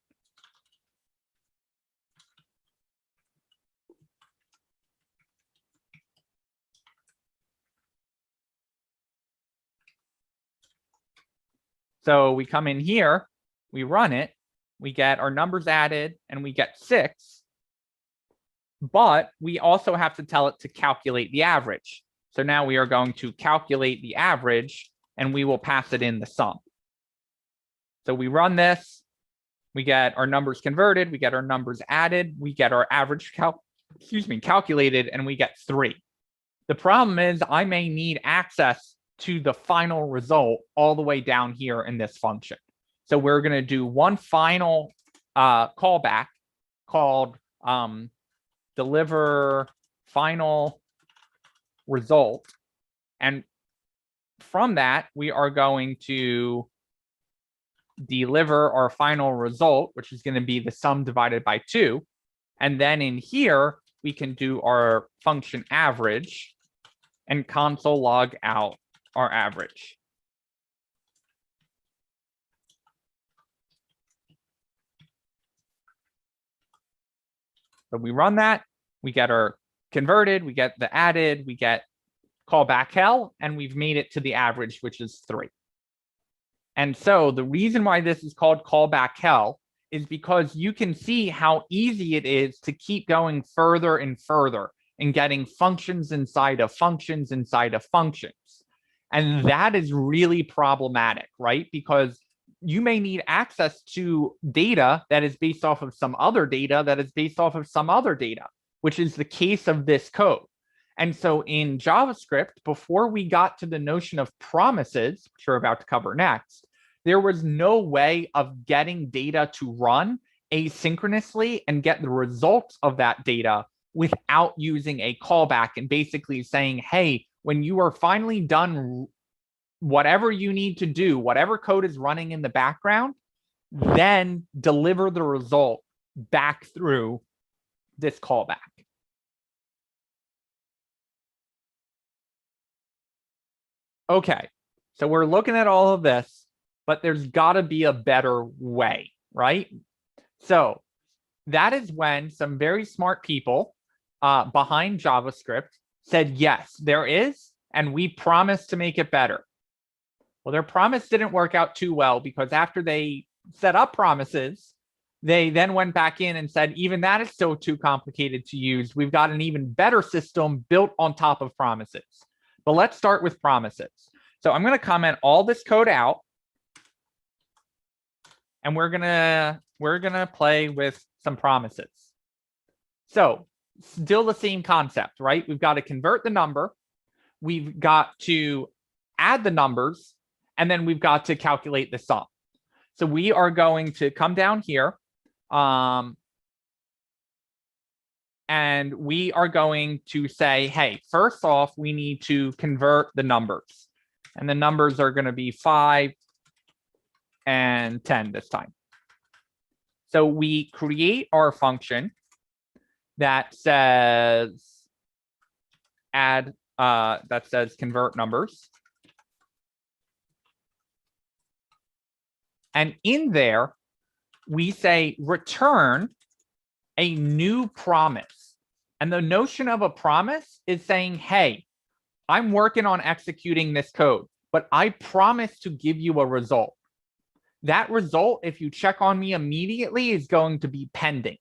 So we come in here, we run it, we get our numbers added, and we get 6. But we also have to tell it to calculate the average. So now we are going to calculate the average, and we will pass it in the sum. So we run this, we get our numbers converted, we get our numbers added, we get our average calculated, and we get 3. The problem is I may need access to the final result all the way down here in this function. So we're going to do one final callback called deliver final result. And from that, we are going to deliver our final result, which is going to be the sum divided by 2. And then in here, we can do our function average and console log out our average. So we run that, we get our converted, we get the added, we get callback hell, and we've made it to the average, which is 3. And so the reason why this is called callback hell is because you can see how easy it is to keep going further and further and getting functions inside of functions inside of functions. And that is really problematic, right? Because you may need access to data that is based off of some other data that is based off of some other data, which is the case of this code. And so in JavaScript, before we got to the notion of promises, which we're about to cover next, there was no way of getting data to run asynchronously and get the results of that data without using a callback and basically saying, hey, when you are finally done whatever you need to do, whatever code is running in the background, then deliver the result back through this callback. Okay, so we're looking at all of this, but there's got to be a better way, right? So that is when some very smart people behind JavaScript said, yes, there is, and we promise to make it better. Well, their promise didn't work out too well because after they set up promises, they then went back in and said, even that is still too complicated to use. We've got an even better system built on top of promises. But let's start with promises. So I'm going to comment all this code out. And we're gonna play with some promises. So still the same concept, right? We've got to convert the number. We've got to add the numbers, and then we've got to calculate the sum. So we are going to come down here. And we are going to say, hey, first off, we need to convert the numbers. And the numbers are going to be 5 and 10 this time. So we create our function that says convert numbers. And in there, we say return a new promise. And the notion of a promise is saying, hey, I'm working on executing this code, but I promise to give you a result. That result, if you check on me immediately, is going to be pending.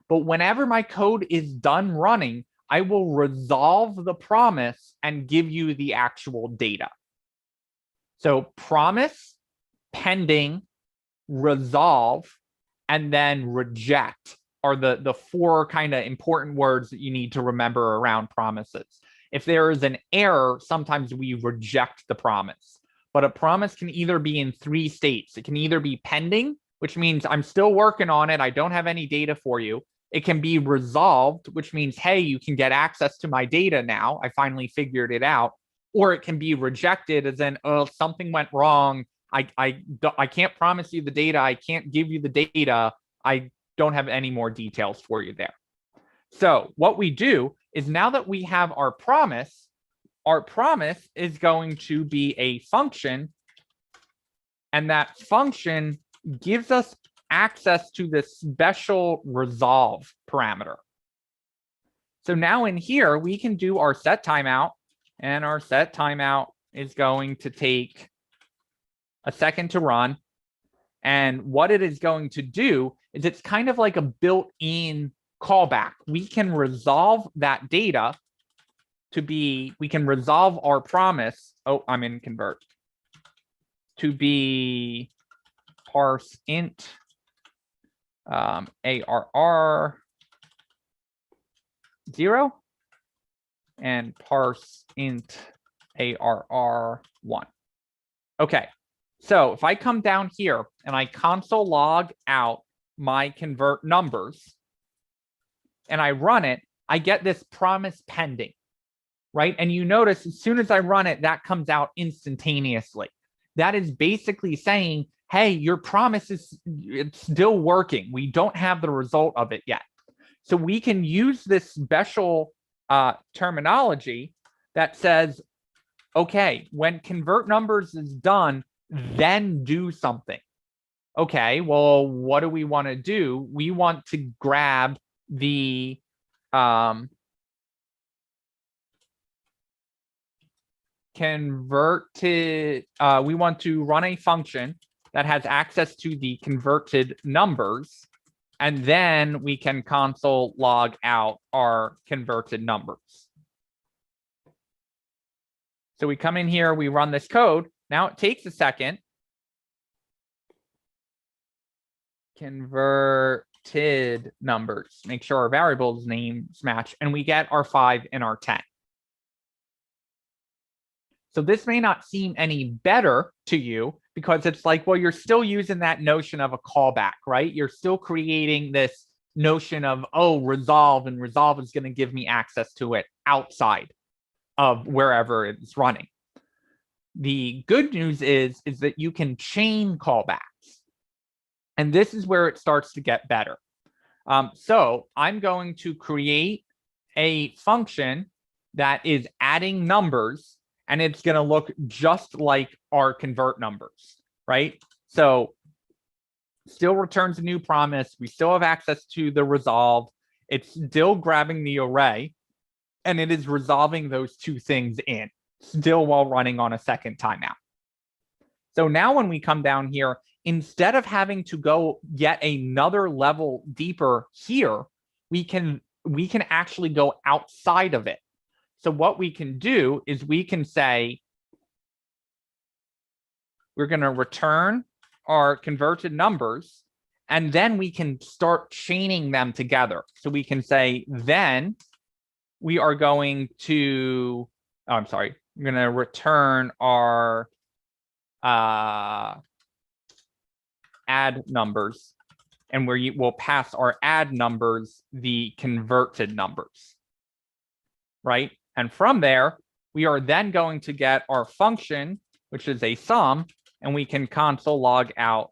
But whenever my code is done running, I will resolve the promise and give you the actual data. So promise, pending, resolve, and then reject are the four kind of important words that you need to remember around promises. If there is an error, sometimes we reject the promise. But a promise can either be in 3 states. It can either be pending, which means I'm still working on it. I don't have any data for you. It can be resolved, which means, hey, you can get access to my data now. I finally figured it out. Or it can be rejected as in, oh, something went wrong. I can't promise you the data. I can't give you the data. I don't have any more details for you there. So what we do is now that we have our promise is going to be a function, and that function gives us access to this special resolve parameter. So now in here, we can do our set timeout, and our set timeout is going to take a second to run. And what it is going to do is it's kind of like a built-in callback. We can resolve that data we can resolve our promise. Oh, I'm in convert to be parse int ARR 0 and parse int ARR 1. Okay, so if I come down here and I console log out my convert numbers and I run it, I get this promise pending. Right? And you notice as soon as I run it, that comes out instantaneously. That is basically saying, hey, your promise it's still working. We don't have the result of it yet. So we can use this special terminology that says, okay, when convert numbers is done, then do something. Okay, well, what do we want to do? We want to grab the converted, we want to run a function that has access to the converted numbers, and then we can console log out our converted numbers. So we come in here, we run this code. Now it takes a second. Converted numbers, make sure our variables names match, and we get our 5 and our 10. So this may not seem any better to you because it's like, well, you're still using that notion of a callback, right? You're still creating this notion of, oh, resolve, and resolve is going to give me access to it outside of wherever it's running. The good news is that you can chain callbacks. And this is where it starts to get better. So I'm going to create a function that is adding numbers, and it's going to look just like our convert numbers, right? So still returns a new promise. We still have access to the resolve. It's still grabbing the array, and it is resolving those two things in, still while running on a second timeout. So now when we come down here, instead of having to go yet another level deeper here, we can actually go outside of it. So what we can do is we can say we're going to return our converted numbers, and then we can start chaining them together. So we can say, then we are going to, oh, I'm sorry, I'm going to return our add numbers, and where we'll pass our add numbers the converted numbers, right? And from there, we are then going to get our function, which is a sum, and we can console log out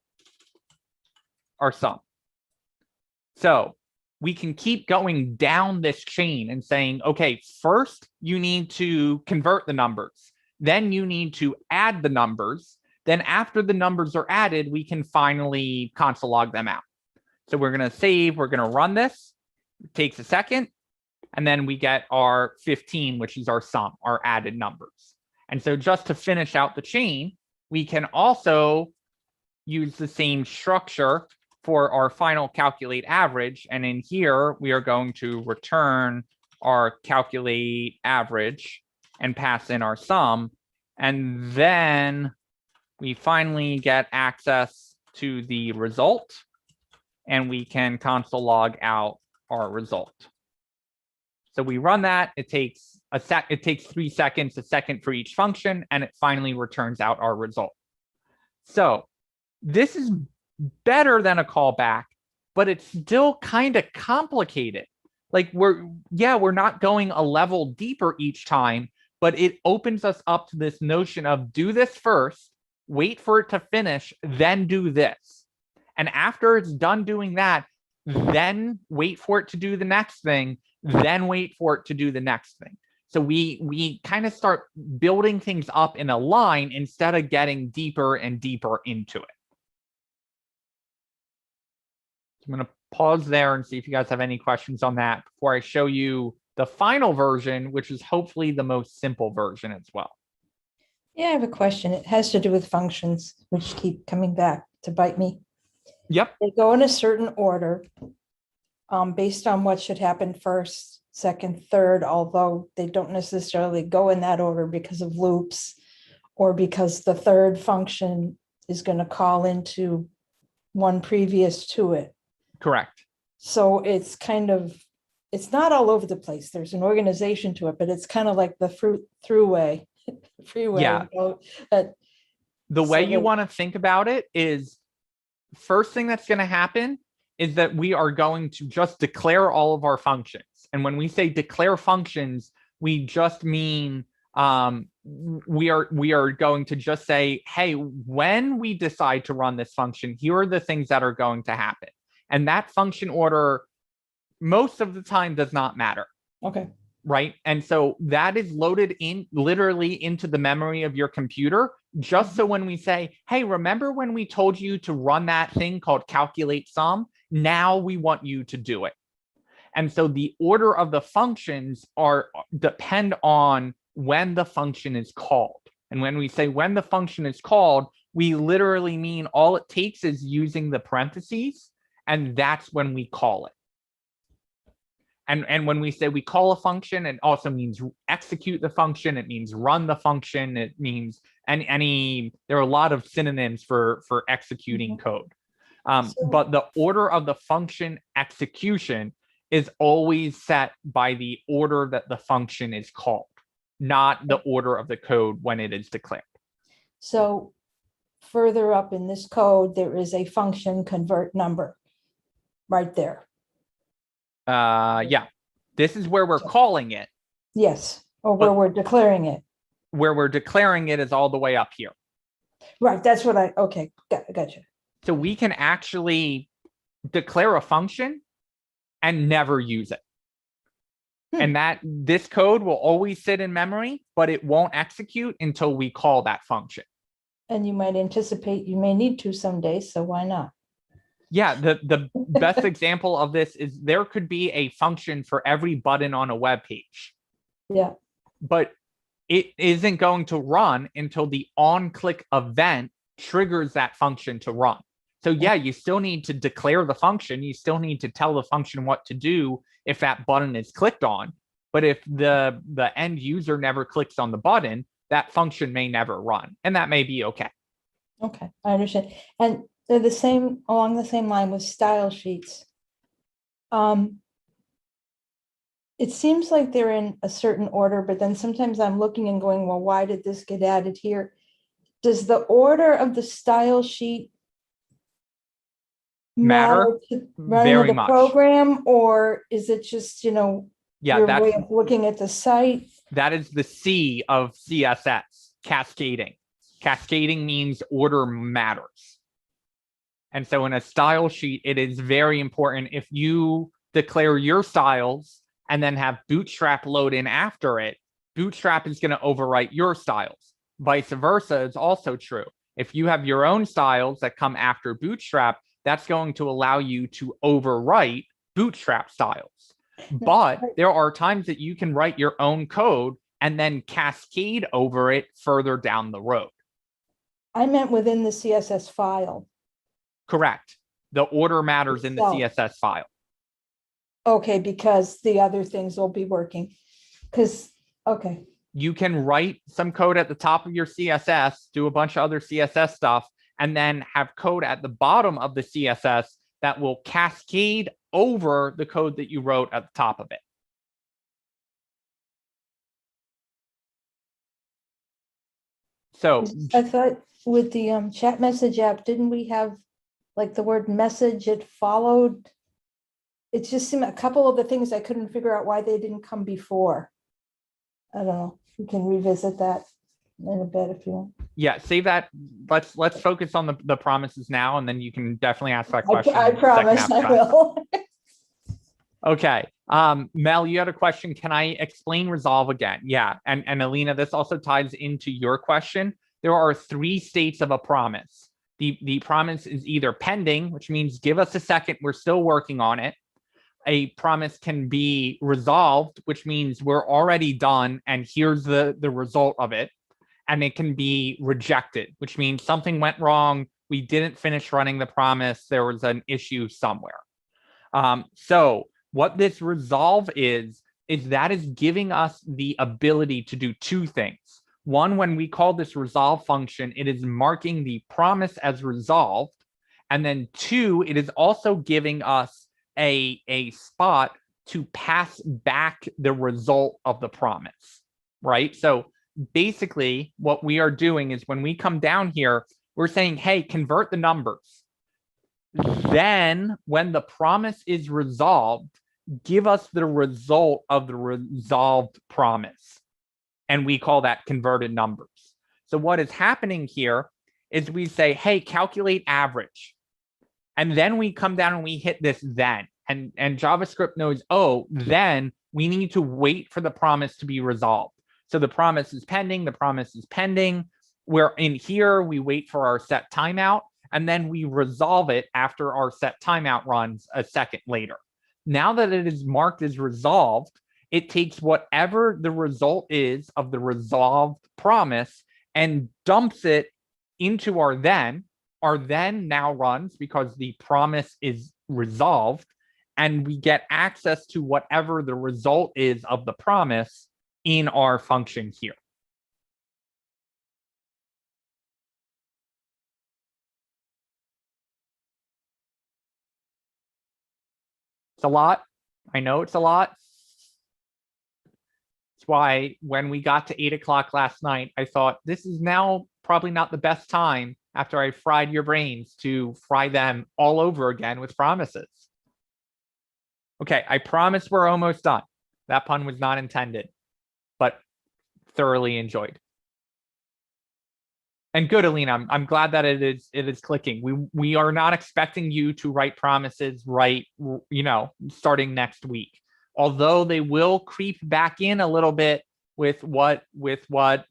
our sum. So we can keep going down this chain and saying, okay, first you need to convert the numbers, then you need to add the numbers, then after the numbers are added, we can finally console log them out. So we're going to save, we're going to run this, it takes a second, and then we get our 15, which is our sum, our added numbers. And so just to finish out the chain, we can also use the same structure for our final calculate average. And in here, we are going to return our calculate average and pass in our sum. And then we finally get access to the result, and we can console log out our result. So we run that, it takes 3 seconds, a second for each function, and it finally returns out our result. So this is better than a callback, but it's still kind of complicated. Like we're not going a level deeper each time, but it opens us up to this notion of do this first, wait for it to finish, then do this. And after it's done doing that, then wait for it to do the next thing, then wait for it to do the next thing. So we kind of start building things up in a line instead of getting deeper and deeper into it. I'm going to pause there and see if you guys have any questions on that before I show you the final version, which is hopefully the most simple version as well. Yeah, I have a question. It has to do with functions, which keep coming back to bite me. Yep. They go in a certain order based on what should happen first, second, third, although they don't necessarily go in that order because of loops or because the third function is going to call into one previous to it. Correct. So it's it's not all over the place. There's an organization to it, but it's kind of like the freeway. Yeah. The way you want to think about it is, first thing that's going to happen is that we are going to just declare all of our functions. And when we say declare functions, we just mean we are going to just say, hey, when we decide to run this function, here are the things that are going to happen. And that function order most of the time does not matter. Okay. Right. And so that is loaded in literally into the memory of your computer, just so when we say, hey, remember when we told you to run that thing called calculate sum? Now we want you to do it. And so the order of the functions depend on when the function is called. And when we say when the function is called, we literally mean all it takes is using the parentheses, and that's when we call it. And when we say we call a function, it also means execute the function. It means run the function. It means there are a lot of synonyms for executing code. But the order of the function execution is always set by the order that the function is called, not the order of the code when it is declared. So further up in this code, there is a function convert number right there. Yeah, this is where we're calling it. Yes, or where we're declaring it. Where we're declaring it is all the way up here. Right, that's what okay, gotcha. So we can actually declare a function and never use it. And this code will always sit in memory, but it won't execute until we call that function. And you might anticipate you may need to someday, so why not? Yeah, the best example of this is there could be a function for every button on a web page. Yeah. But it isn't going to run until the on-click event triggers that function to run. So yeah, you still need to declare the function. You still need to tell the function what to do if that button is clicked on. But if the end user never clicks on the button, that function may never run. And that may be okay. Okay, I understand. And they're the same, along the same line with style sheets. It seems like they're in a certain order, but then sometimes I'm looking and going, well, why did this get added here? Does the order of the style sheet matter to running very the much. program, or is it just, Yeah, your way of looking at the site? that is the C of CSS, cascading. Cascading means order matters. And so in a style sheet, it is very important if you declare your styles and then have Bootstrap load in after it, Bootstrap is going to overwrite your styles. Vice versa is also true. If you have your own styles that come after Bootstrap, that's going to allow you to overwrite Bootstrap styles. But there are times that you can write your own code and then cascade over it further down the road. I meant within the CSS file. Correct. The order matters in the CSS file. Okay, because the other things will be working. Because, okay. You can write some code at the top of your CSS, do a bunch of other CSS stuff, and then have code at the bottom of the CSS that will cascade over the code that you wrote at the top of it. So I thought with the chat message app, didn't we have like the word message, it followed? It just seemed a couple of the things I couldn't figure out why they didn't come before. I don't know. We can revisit that in a bit if you want. Yeah, save that. Let's focus on the promises now, and then you can definitely ask that question. I promise I will. Okay. Mel, you had a question. Can I explain resolve again? Yeah. And Alina, this also ties into your question. There are 3 states of a promise. The promise is either pending, which means give us a second, we're still working on it. A promise can be resolved, which means we're already done and here's the result of it. And it can be rejected, which means something went wrong. We didn't finish running the promise. There was an issue somewhere. So what this resolve is that is giving us the ability to do 2 things. One, when we call this resolve function, it is marking the promise as resolved. And then 2, it is also giving us a spot to pass back the result of the promise, right? So basically what we are doing is when we come down here, we're saying, hey, convert the numbers. Then when the promise is resolved, give us the result of the resolved promise. And we call that converted numbers. So what is happening here is we say, hey, calculate average. And then we come down and we hit this then. And JavaScript knows, oh, then we need to wait for the promise to be resolved. So the promise is pending, the promise is pending. We're in here, we wait for our set timeout, and then we resolve it after our set timeout runs a second later. Now that it is marked as resolved, it takes whatever the result is of the resolved promise and dumps it into our then. Our then now runs because the promise is resolved, and we get access to whatever the result is of the promise in our function here. It's a lot. I know it's a lot. That's why when we got to 8 o'clock last night, I thought this is now probably not the best time after I fried your brains to fry them all over again with promises. Okay, I promise we're almost done. That pun was not intended, but thoroughly enjoyed. And good, Alina. I'm glad that it is clicking. We are not expecting you to write promises right, starting next week. Although they will creep back in a little bit with what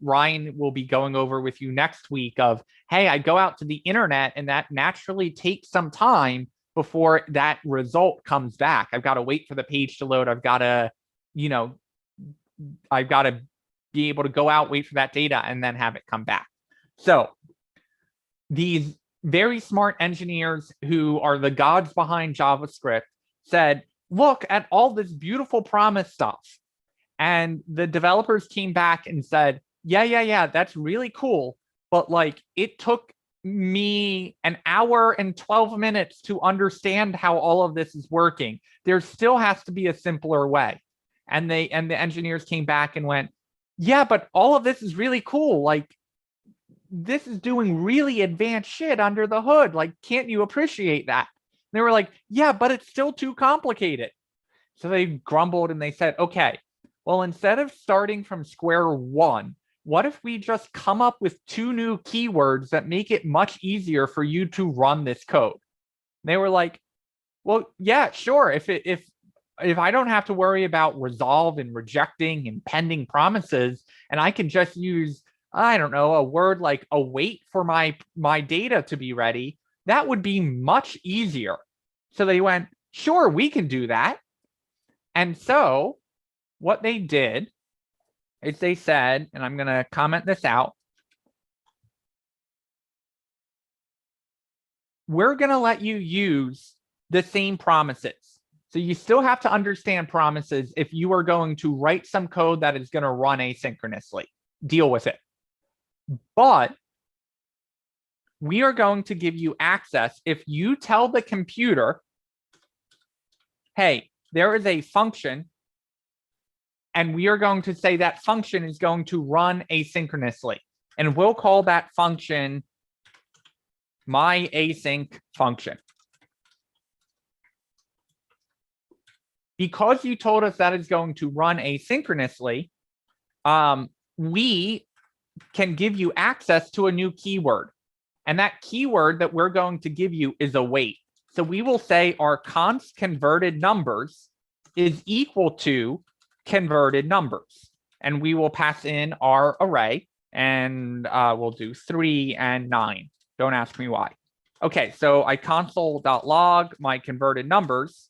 Ryan will be going over with you next week of, hey, I go out to the internet and that naturally takes some time before that result comes back. I've got to wait for the page to load. I've got to be able to go out, wait for that data, and then have it come back. So these very smart engineers who are the gods behind JavaScript said, look at all this beautiful promise stuff. And the developers came back and said, yeah, that's really cool. But like it took me an hour and 12 minutes to understand how all of this is working. There still has to be a simpler way. And the engineers came back and went, yeah, but all of this is really cool. Like, this is doing really advanced shit under the hood. Like, can't you appreciate that? And they were like, yeah, but it's still too complicated. So they grumbled and they said, okay, well, instead of starting from square one, what if we just come up with 2 new keywords that make it much easier for you to run this code? And they were like, well, yeah, sure. If I don't have to worry about resolve and rejecting and pending promises, and I can just use, I don't know, a word like await for my data to be ready, that would be much easier. So they went, sure, we can do that. And so what they did is they said, and I'm going to comment this out, we're going to let you use the same promises. So you still have to understand promises if you are going to write some code that is going to run asynchronously. Deal with it. But we are going to give you access if you tell the computer, hey, there is a function, and we are going to say that function is going to run asynchronously. And we'll call that function my async function. Because you told us that is going to run asynchronously, we can give you access to a new keyword. And that keyword that we're going to give you is await. So we will say our const converted numbers is equal to converted numbers. And we will pass in our array, and we'll do 3 and 9. Don't ask me why. Okay, so I console.log my converted numbers,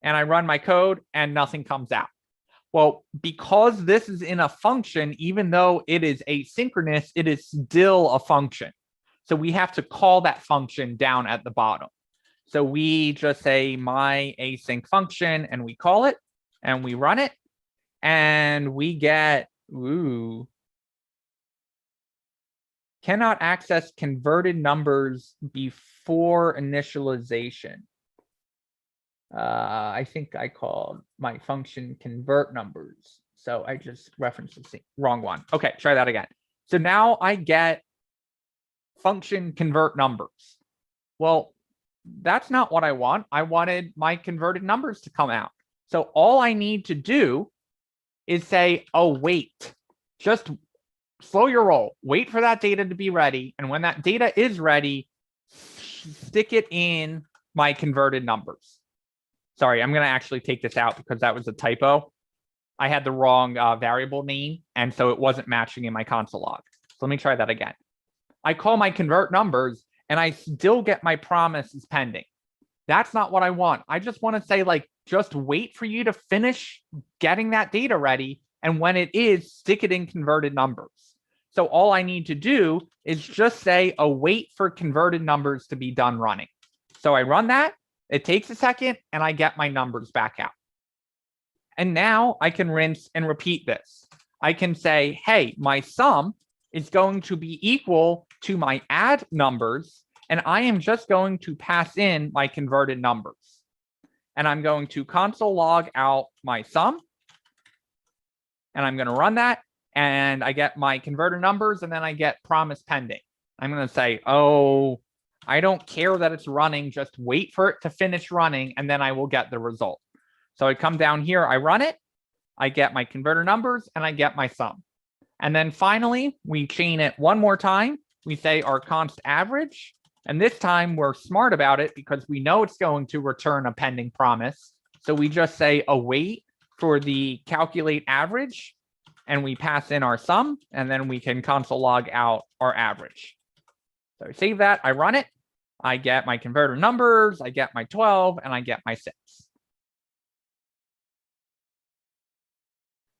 and I run my code, and nothing comes out. Well, because this is in a function, even though it is asynchronous, it is still a function. So we have to call that function down at the bottom. So we just say my async function, and we call it, and we run it, and we get, cannot access converted numbers before initialization. I think I called my function convert numbers. So I just referenced the wrong one. Okay, try that again. So now I get function convert numbers. Well, that's not what I want. I wanted my converted numbers to come out. So all I need to do is say, oh, wait, just slow your roll. Wait for that data to be ready. And when that data is ready, stick it in my converted numbers. Sorry, I'm going to actually take this out because that was a typo. I had the wrong variable name, and so it wasn't matching in my console log. So let me try that again. I call my convert numbers, and I still get my promise is pending. That's not what I want. I just want to say, like, just wait for you to finish getting that data ready, and when it is, stick it in converted numbers. So all I need to do is just say await for converted numbers to be done running. So I run that. It takes a second, and I get my numbers back out. And now I can rinse and repeat this. I can say, hey, my sum is going to be equal to my add numbers, and I am just going to pass in my converted numbers. And I'm going to console log out my sum, and I'm going to run that, and I get my converted numbers, and then I get promise pending. I'm going to say, oh, I don't care that it's running, just wait for it to finish running, and then I will get the result. So I come down here, I run it, I get my converter numbers, and I get my sum. And then finally, we chain it one more time. We say our const average, and this time we're smart about it because we know it's going to return a pending promise. So we just say await for the calculate average, and we pass in our sum, and then we can console log out our average. So I save that, I run it, I get my converter numbers, I get my 12, and I get my 6.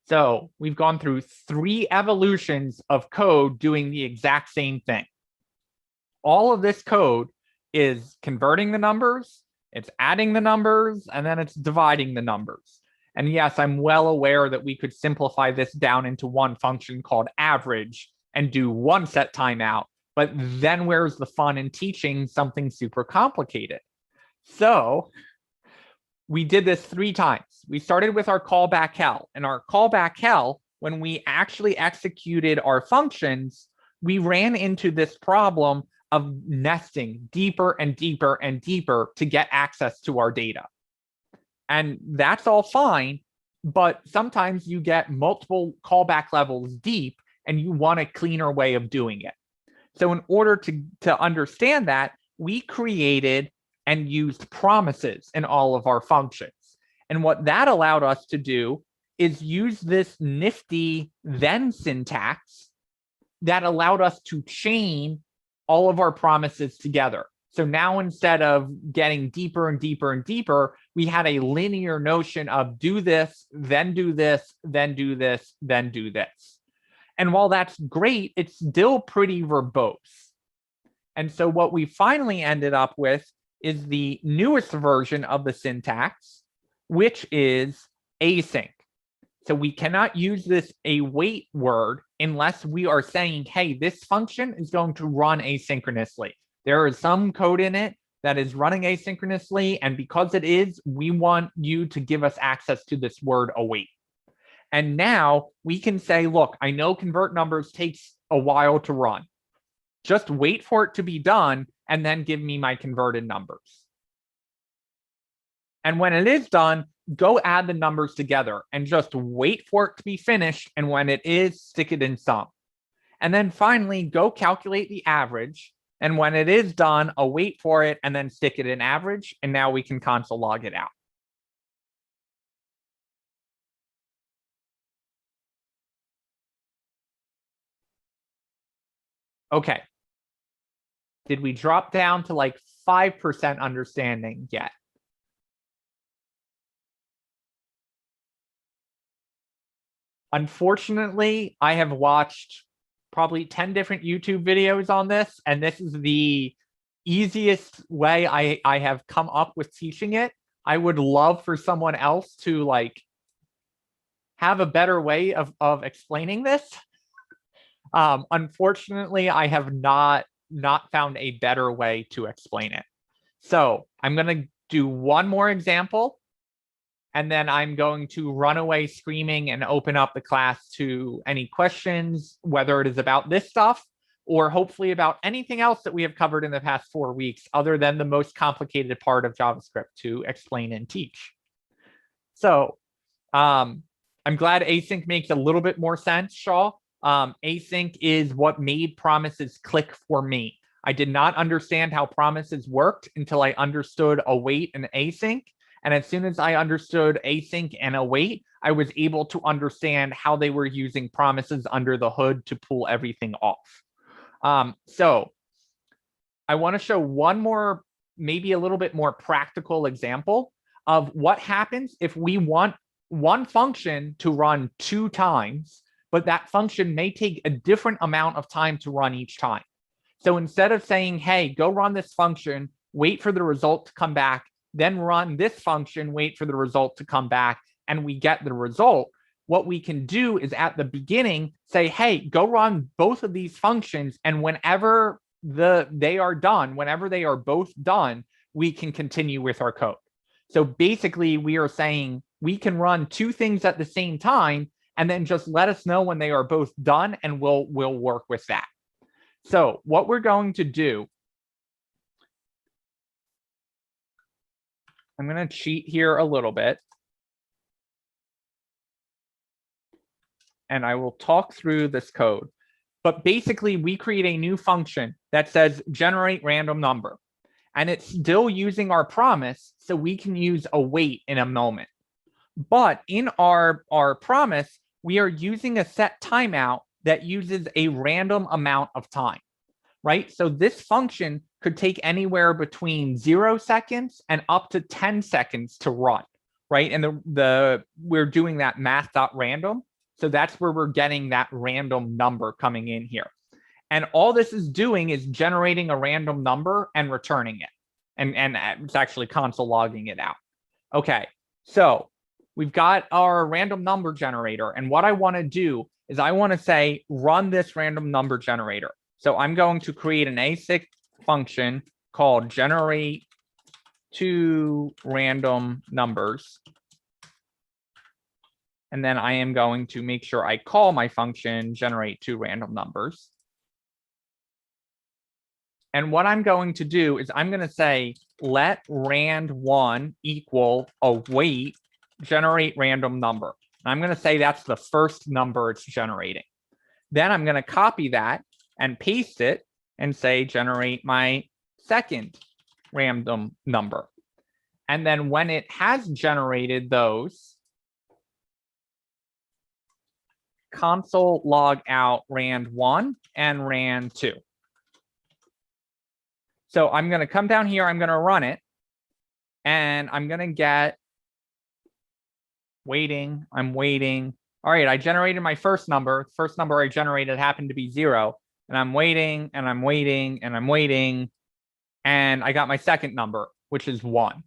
So we've gone through 3 evolutions of code doing the exact same thing. All of this code is converting the numbers, it's adding the numbers, and then it's dividing the numbers. And yes, I'm well aware that we could simplify this down into one function called average and do one set timeout. But then where's the fun in teaching something super complicated? So we did this 3 times. We started with our callback hell, and our callback hell, when we actually executed our functions, we ran into this problem of nesting deeper and deeper and deeper to get access to our data. And that's all fine, but sometimes you get multiple callback levels deep and you want a cleaner way of doing it. So in order to understand that, we created and used promises in all of our functions. And what that allowed us to do is use this nifty then syntax that allowed us to chain all of our promises together. So now instead of getting deeper and deeper and deeper, we had a linear notion of do this, then do this, then do this, then do this. And while that's great, it's still pretty verbose. And so what we finally ended up with is the newest version of the syntax, which is async. So we cannot use this await word unless we are saying, hey, this function is going to run asynchronously. There is some code in it that is running asynchronously, and because it is, we want you to give us access to this word await. And now we can say, look, I know convert numbers takes a while to run. Just wait for it to be done and then give me my converted numbers. And when it is done, go add the numbers together and just wait for it to be finished. And when it is, stick it in sum. And then finally, go calculate the average. And when it is done, await for it and then stick it in average. And now we can console log it out. Okay. Did we drop down to like 5% understanding yet? Unfortunately, I have watched probably 10 different YouTube videos on this, and this is the easiest way I have come up with teaching it. I would love for someone else to like have a better way of explaining this. Unfortunately, I have not found a better way to explain it. So I'm going to do one more example, and then I'm going to run away screaming and open up the class to any questions, whether it is about this stuff or hopefully about anything else that we have covered in the past 4 weeks, other than the most complicated part of JavaScript to explain and teach. So I'm glad async makes a little bit more sense, Shaw. Async is what made promises click for me. I did not understand how promises worked until I understood await and async. And as soon as I understood async and await, I was able to understand how they were using promises under the hood to pull everything off. So I want to show one more, maybe a little bit more practical example of what happens if we want one function to run 2 times, but that function may take a different amount of time to run each time. So instead of saying, hey, go run this function, wait for the result to come back, then run this function, wait for the result to come back, and we get the result, what we can do is at the beginning say, hey, go run both of these functions, and whenever they are done, whenever they are both done, we can continue with our code. So basically, we are saying we can run 2 things at the same time, and then just let us know when they are both done, and we'll work with that. So what we're going to do, I'm going to cheat here a little bit. And I will talk through this code. But basically, we create a new function that says generate random number. And it's still using our promise, so we can use await in a moment. But in our promise, we are using a set timeout that uses a random amount of time, right? So this function could take anywhere between 0 seconds and up to 10 seconds to run, right? And we're doing that math.random. So that's where we're getting that random number coming in here. And all this is doing is generating a random number and returning it. And it's actually console logging it out. Okay, so we've got our random number generator. And what I want to do is I want to say, run this random number generator. So I'm going to create an async function called generate two random numbers. And then I am going to make sure I call my function generate two random numbers. And what I'm going to do is I'm going to say, let rand1 equal await generate random number. And I'm going to say that's the first number it's generating. Then I'm going to copy that and paste it and say generate my second random number. And then when it has generated those, console log out rand1 and rand2. So I'm going to come down here, I'm going to run it, and I'm going to get waiting. I'm waiting. All right, I generated my first number. First number I generated happened to be 0. And I'm waiting, and I'm waiting, and I'm waiting. And I got my second number, which is 1.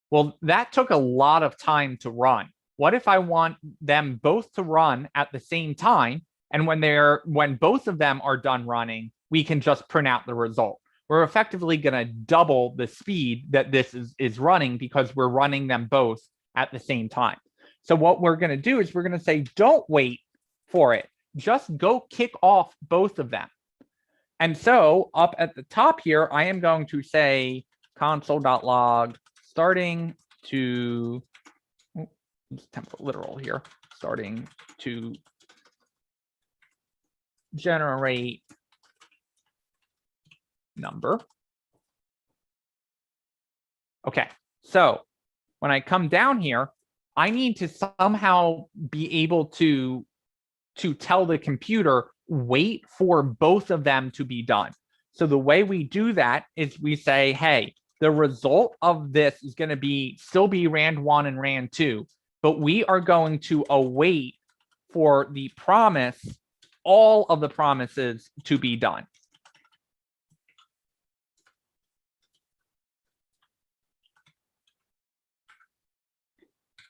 Well, that took a lot of time to run. What if I want them both to run at the same time? And when both of them are done running, we can just print out the result. We're effectively going to double the speed that this is running because we're running them both at the same time. So what we're going to do is we're going to say, don't wait for it. Just go kick off both of them. And so up at the top here, I am going to say console.log starting to, template literal here, starting to generate number. Okay, so when I come down here, I need to somehow be able to tell the computer, wait for both of them to be done. So the way we do that is we say, hey, the result of this is going to still be rand1 and rand2, but we are going to await for the promise, all of the promises to be done.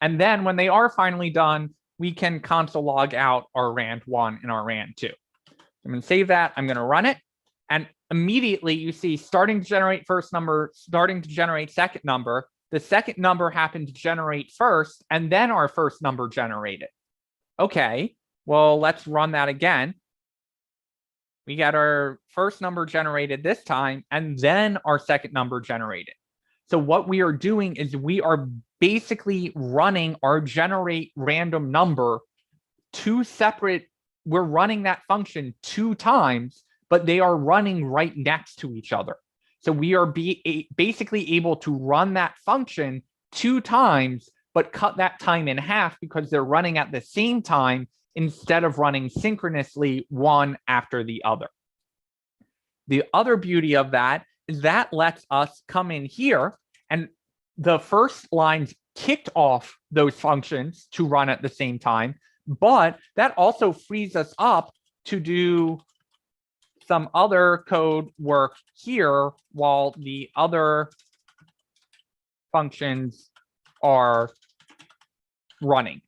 And then when they are finally done, we can console log out our rand1 and our rand2. I'm going to save that. I'm going to run it. And immediately you see starting to generate first number, starting to generate second number. The second number happened to generate first, and then our first number generated. Okay, well, let's run that again. We got our first number generated this time, and then our second number generated. So what we are doing is we are basically running our generate random number we're running that function 2 times, but they are running right next to each other. So we are basically able to run that function 2 times, but cut that time in half because they're running at the same time instead of running synchronously one after the other. The other beauty of that is that lets us come in here, and the first lines kicked off those functions to run at the same time, but that also frees us up to do some other code work here while the other functions are running,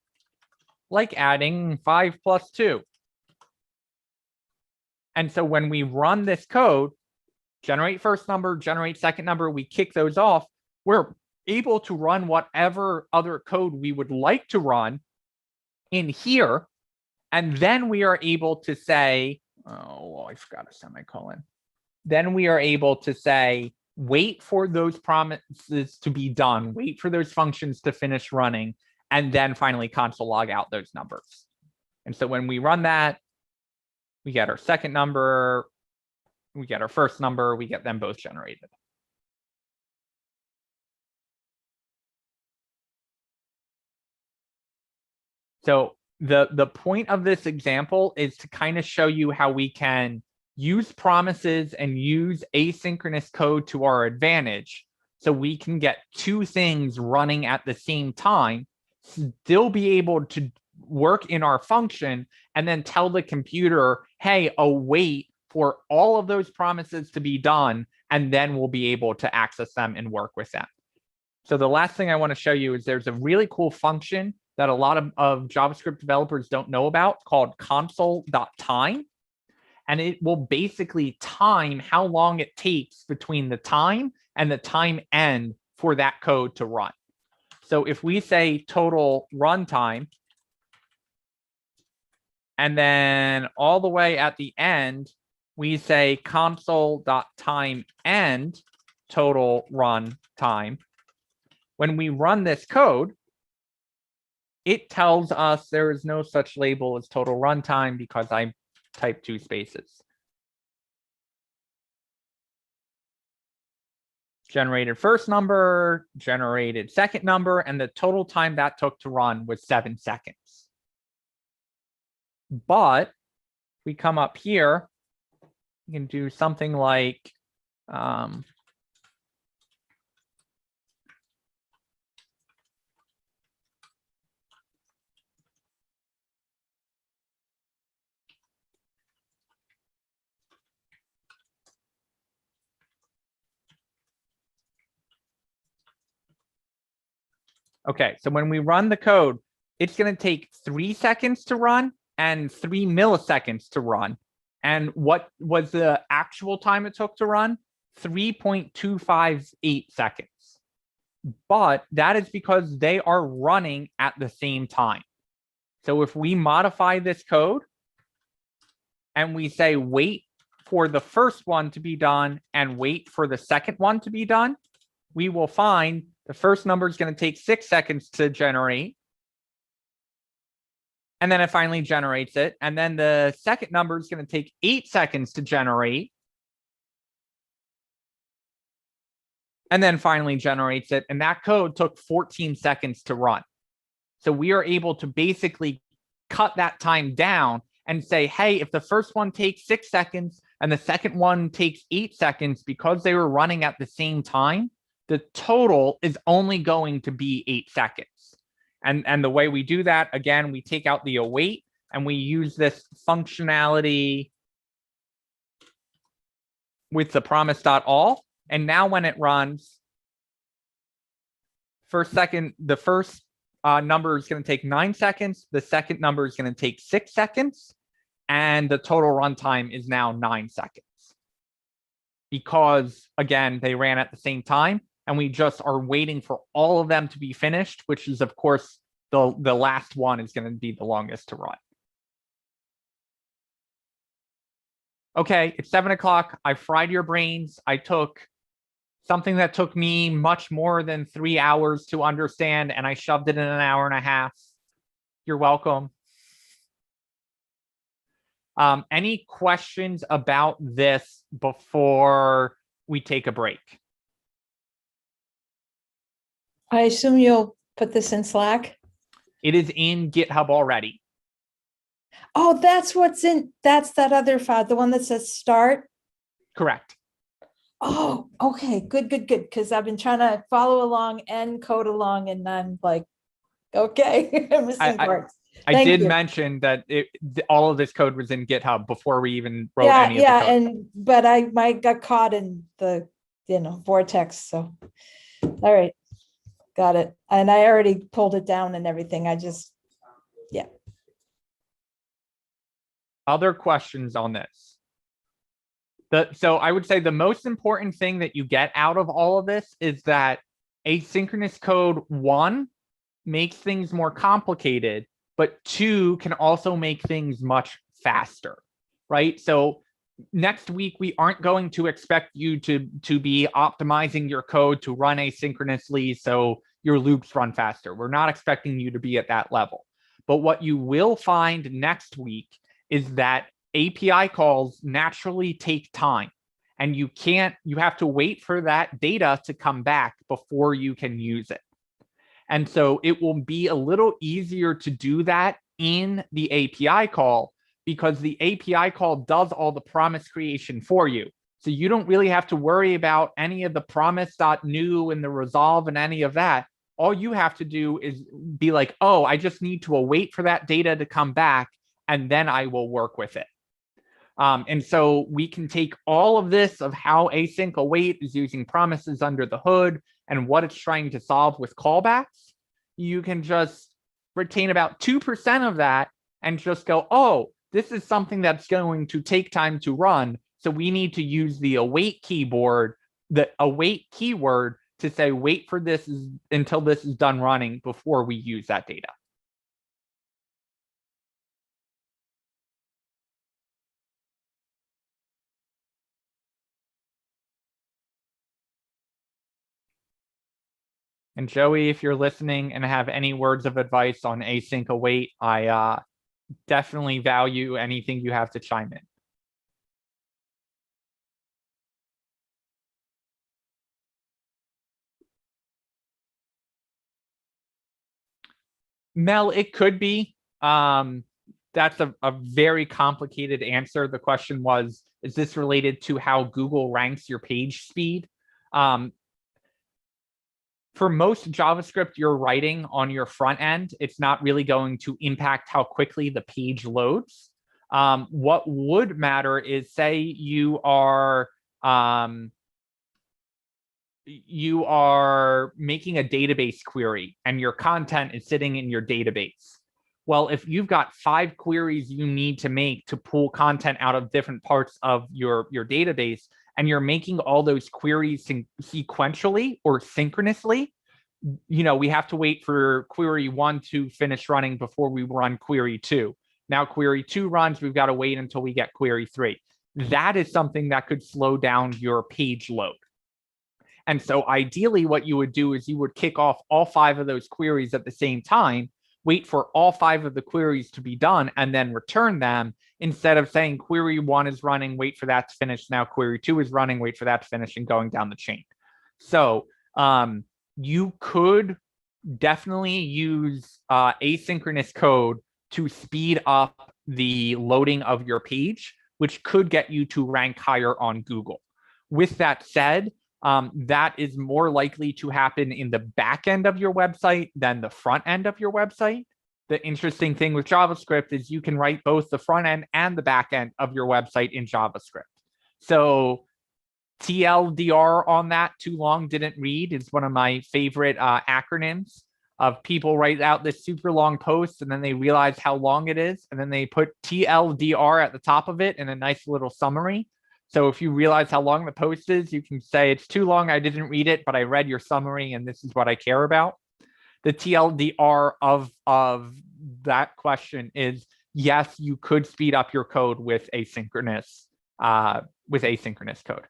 like adding 5 plus 2. And so when we run this code, generate first number, generate second number, we kick those off, we're able to run whatever other code we would like to run in here. And then we are able to say, oh, I forgot a semicolon. Then we are able to say, wait for those promises to be done, wait for those functions to finish running, and then finally console log out those numbers. And so when we run that, we get our second number, we get our first number, we get them both generated. So the point of this example is to kind of show you how we can use promises and use asynchronous code to our advantage. So we can get 2 things running at the same time, still be able to work in our function, and then tell the computer, hey, await for all of those promises to be done, and then we'll be able to access them and work with them. So the last thing I want to show you is there's a really cool function that a lot of JavaScript developers don't know about called console.time. and it will basically time how long it takes between the time and the time end for that code to run. So if we say total runtime, and then all the way at the end, we say console.timeEnd total run time. When we run this code, it tells us there is no such label as total runtime because I typed 2 spaces. Generated first number, generated second number, and the total time that took to run was 7 seconds. But we come up here, we can do something like okay, so when we run the code, it's going to take 3 seconds to run and 3 milliseconds to run. And what was the actual time it took to run? 3.258 seconds. But that is because they are running at the same time. So if we modify this code and we say wait for the first one to be done and wait for the second one to be done, we will find the first number is going to take 6 seconds to generate. And then it finally generates it. And then the second number is going to take 8 seconds to generate. And then finally generates it. And that code took 14 seconds to run. So we are able to basically cut that time down and say, hey, if the first one takes 6 seconds and the second one takes 8 seconds because they were running at the same time, the total is only going to be 8 seconds. And the way we do that, again, we take out the await and we use this functionality with the promise.all. And now when it runs, the first number is going to take 9 seconds. The second number is going to take 6 seconds. And the total runtime is now 9 seconds. Because, again, they ran at the same time. And we just are waiting for all of them to be finished, which is, of course, the last one is going to be the longest to run. Okay, it's 7 o'clock. I fried your brains. I took something that took me much more than 3 hours to understand, and I shoved it in an hour and a half. You're welcome. Any questions about this before we take a break? I assume you'll put this in Slack? It is in GitHub already. Oh, that's that other file, the one that says start? Correct. Oh, okay, good. Because I've been trying to follow along and code along, and I'm like, okay, I'm missing parts. I did mention that all of this code was in GitHub before we even wrote any of the code. But I got caught in the vortex. So, all right, got it. And I already pulled it down and everything. Yeah. Other questions on this? So I would say the most important thing that you get out of all of this is that asynchronous code, 1, makes things more complicated, but 2 can also make things much faster, right? So next week, we aren't going to expect you to be optimizing your code to run asynchronously so your loops run faster. We're not expecting you to be at that level. But what you will find next week is that API calls naturally take time, and you have to wait for that data to come back before you can use it. And so it will be a little easier to do that in the API call because the API call does all the promise creation for you. So you don't really have to worry about any of the promise.new and the resolve and any of that. All you have to do is be like, oh, I just need to await for that data to come back, and then I will work with it. And so we can take all of this of how async await is using promises under the hood and what it's trying to solve with callbacks. You can just retain about 2% of that and just go, oh, this is something that's going to take time to run. So we need to use the await keyboard, the await keyword, to say, wait for this until this is done running before we use that data. And Joey, if you're listening and have any words of advice on async await, I definitely value anything you have to chime in. Mel, it could be. That's a very complicated answer. The question was, is this related to how Google ranks your page speed? For most JavaScript you're writing on your front end, it's not really going to impact how quickly the page loads. What would matter is, say you are making a database query and your content is sitting in your database. Well, if you've got 5 queries you need to make to pull content out of different parts of your database, and you're making all those queries sequentially or synchronously, we have to wait for query 1 to finish running before we run query 2. Now query 2 runs, we've got to wait until we get query 3. That is something that could slow down your page load. And so ideally what you would do is you would kick off all 5 of those queries at the same time, wait for all 5 of the queries to be done, and then return them, instead of saying query 1 is running, wait for that to finish, now query 2 is running, wait for that to finish, and going down the chain. So you could definitely use asynchronous code to speed up the loading of your page, which could get you to rank higher on Google. With that said, that is more likely to happen in the back end of your website than the front end of your website. The interesting thing with JavaScript is you can write both the front end and the back end of your website in JavaScript. So TLDR on that, too long didn't read, is one of my favorite acronyms. Of people write out this super long post and then they realize how long it is, and then they put TLDR at the top of it in a nice little summary. So if you realize how long the post is, you can say, it's too long, I didn't read it, but I read your summary and this is what I care about. The TLDR of that question is, yes, you could speed up your code with asynchronous code.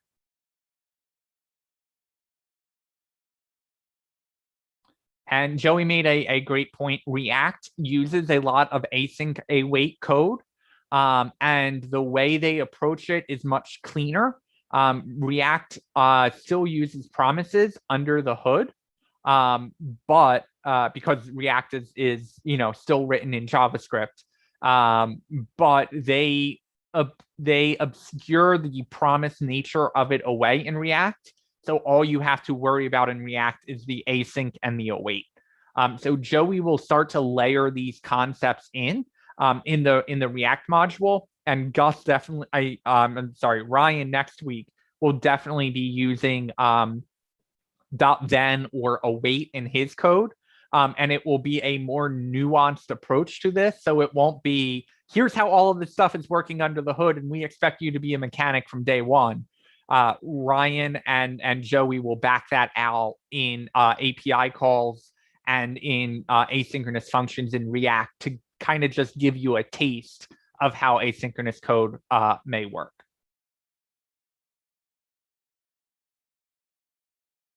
And Joey made a great point. React uses a lot of async await code. And the way they approach it is much cleaner. React still uses promises under the hood, but because React is still written in JavaScript, but they obscure the promise nature of it away in React. So all you have to worry about in React is the async and the await. So Joey will start to layer these concepts in the React module, and Gus definitely, Ryan next week will definitely be using .then or await in his code. And it will be a more nuanced approach to this. So it won't be, here's how all of this stuff is working under the hood, and we expect you to be a mechanic from day one. Ryan and Joey will back that out in API calls and in asynchronous functions in React to kind of just give you a taste of how asynchronous code may work.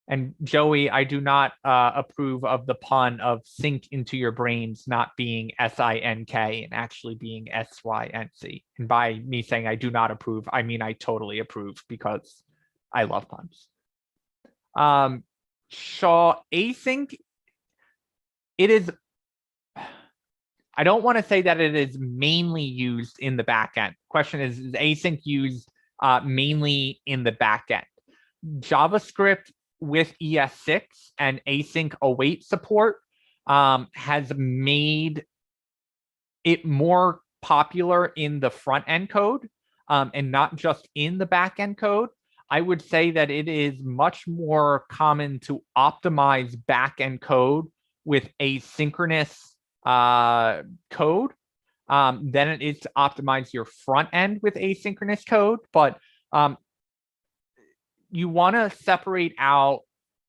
And Joey, I do not approve of the pun of sink into your brains not being SINK and actually being SYNC. And by me saying I do not approve, I mean I totally approve, because I love puns. Shaw, async, it is, I don't want to say that it is mainly used in the backend. Question is async used mainly in the backend? JavaScript with ES6 and async await support has made it more popular in the front end code and not just in the back end code. I would say that it is much more common to optimize back end code with asynchronous code then it is to optimize your front end with asynchronous code. But you want to separate out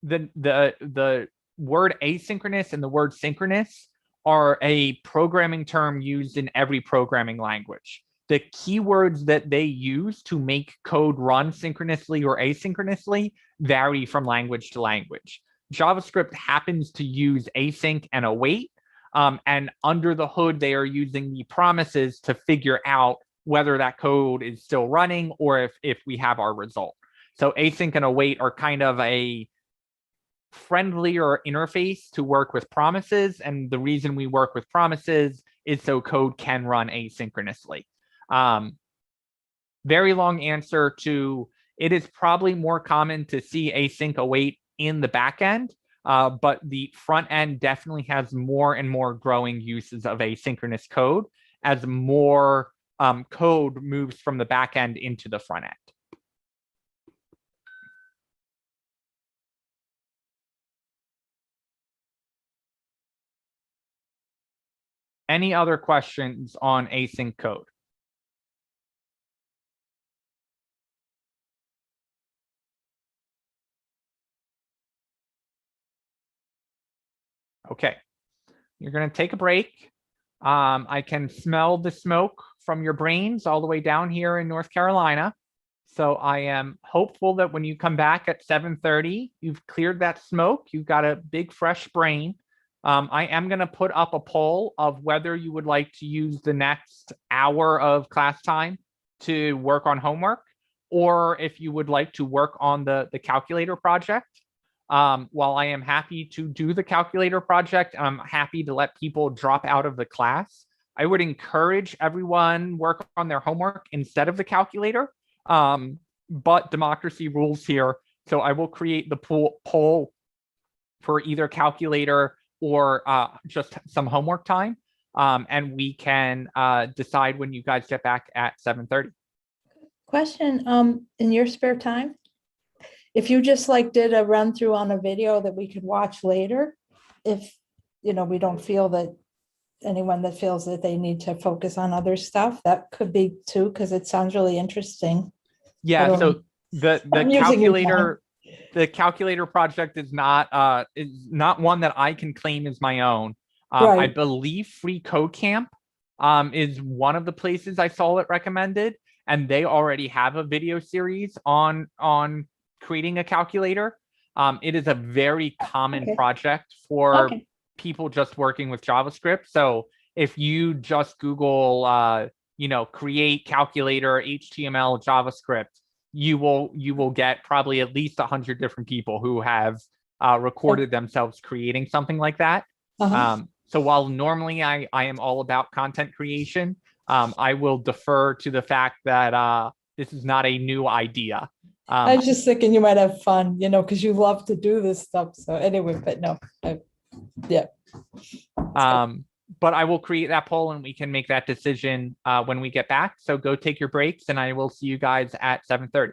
the word asynchronous and the word synchronous are a programming term used in every programming language. The keywords that they use to make code run synchronously or asynchronously vary from language to language. JavaScript happens to use async and await, and under the hood, they are using the promises to figure out whether that code is still running or if we have our result. So async and await are kind of a friendlier interface to work with promises. And the reason we work with promises is so code can run asynchronously. Very long answer to, it is probably more common to see async await in the back end, but the front end definitely has more and more growing uses of asynchronous code as more code moves from the back end into the front end. Any other questions on async code? Okay, you're going to take a break. I can smell the smoke from your brains all the way down here in North Carolina. So I am hopeful that when you come back at 7:30, you've cleared that smoke. You've got a big, fresh brain. I am going to put up a poll of whether you would like to use the next hour of class time to work on homework, or if you would like to work on the calculator project. While I am happy to do the calculator project, I'm happy to let people drop out of the class. I would encourage everyone work on their homework instead of the calculator, but democracy rules here. So I will create the poll for either calculator or just some homework time. And we can decide when you guys get back at 7:30. Question, in your spare time, if you just like did a run through on a video that we could watch later, if, you know, we don't feel that anyone that feels that they need to focus on other stuff, that could be too, because it sounds really interesting. Yeah, so the I'm using your calculator project is not one that I can claim as my own. I Right. believe Free Code Camp is one of the places I saw it recommended, and they already have a video series on creating a calculator. It is a very common Okay. project for Okay. people just working with JavaScript. So if you just Google create calculator HTML JavaScript, you will get probably at least 100 different people who have recorded themselves creating something like that. So while normally I am all about content creation, I will defer to the fact that this is not a new idea. I was just thinking you might have fun, you know, because you love to do this stuff. So anyway, but no, yeah. But I will create that poll and we can make that decision when we get back. So go take your breaks and I will see you guys at 7:30.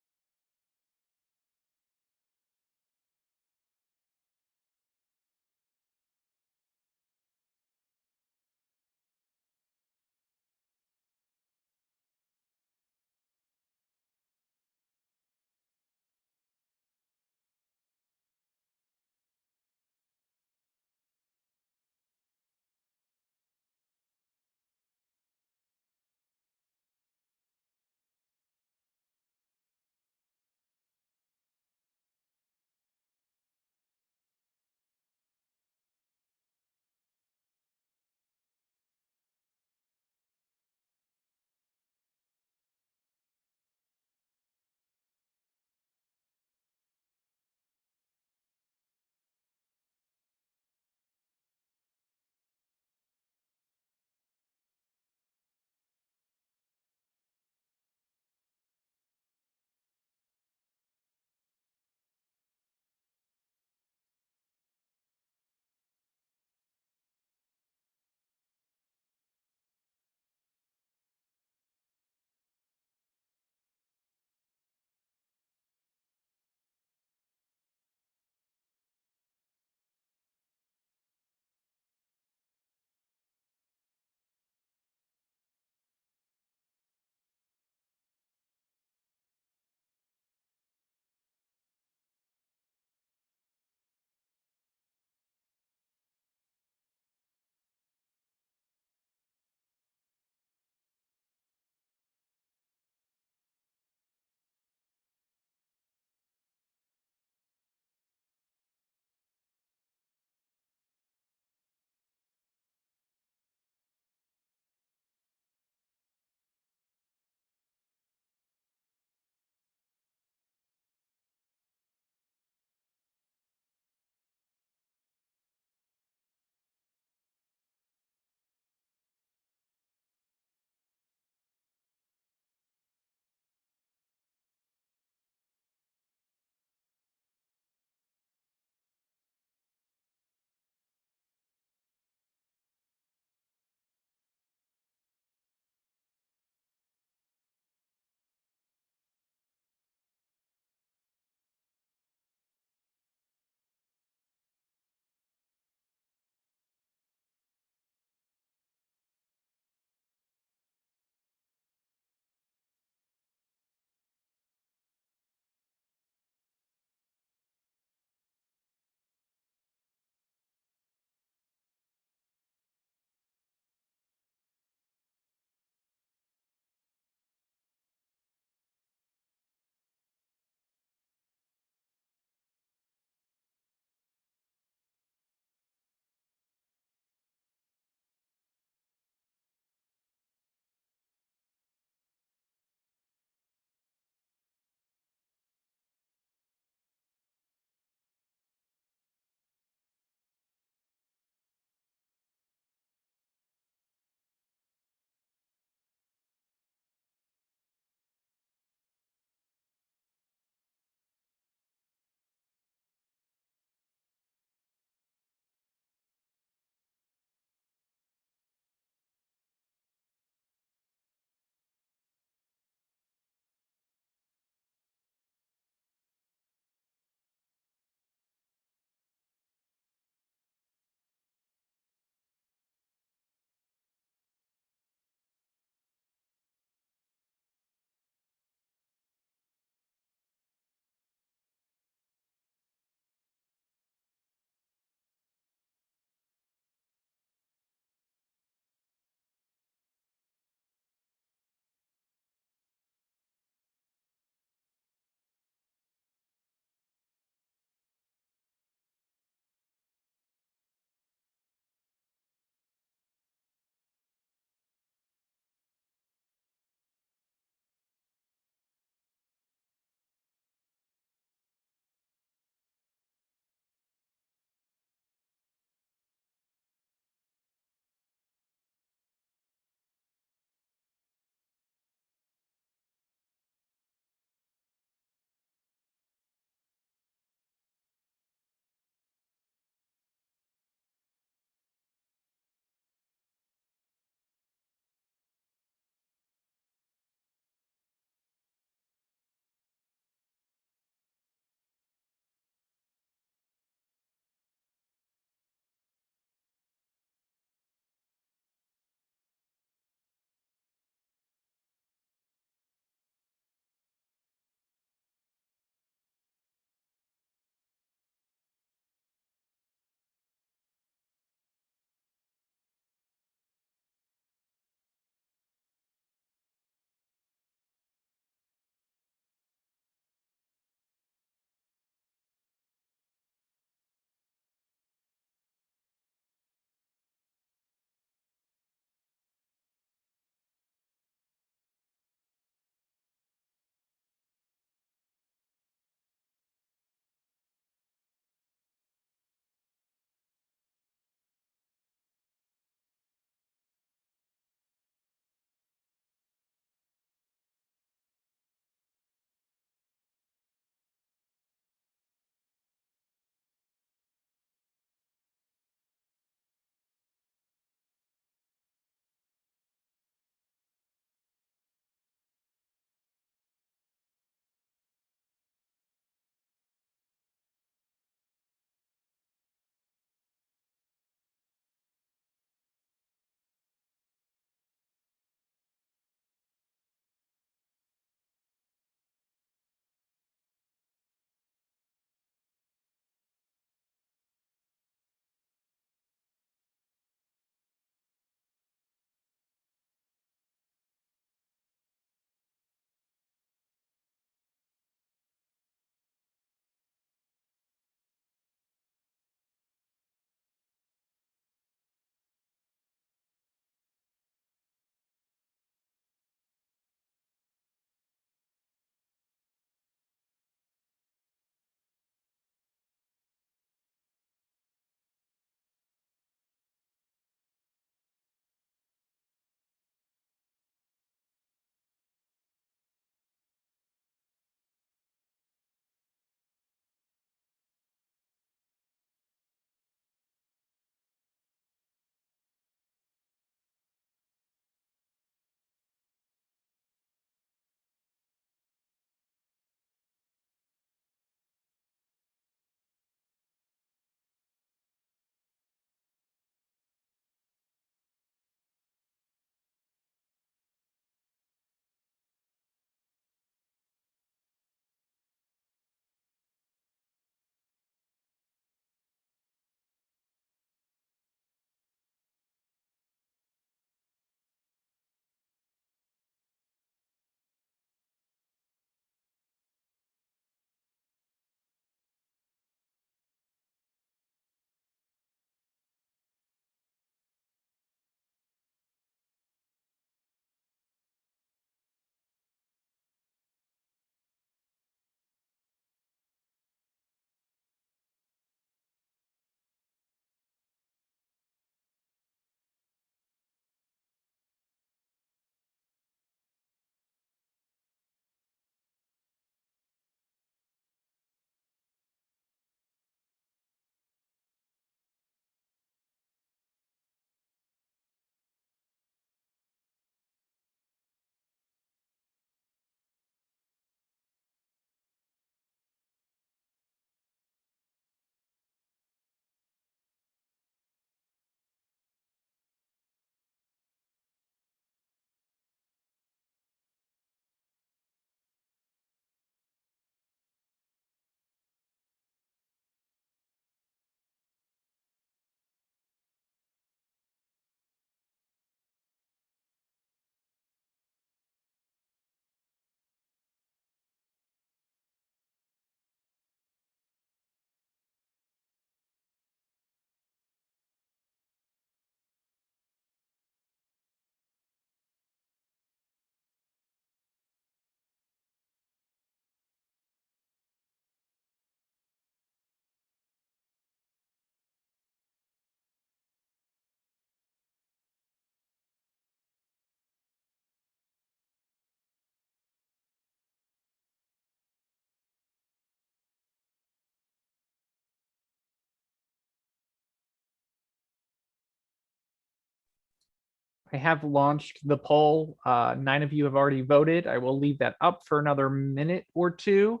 I have launched the poll. 9 of you have already voted. I will leave that up for another minute or two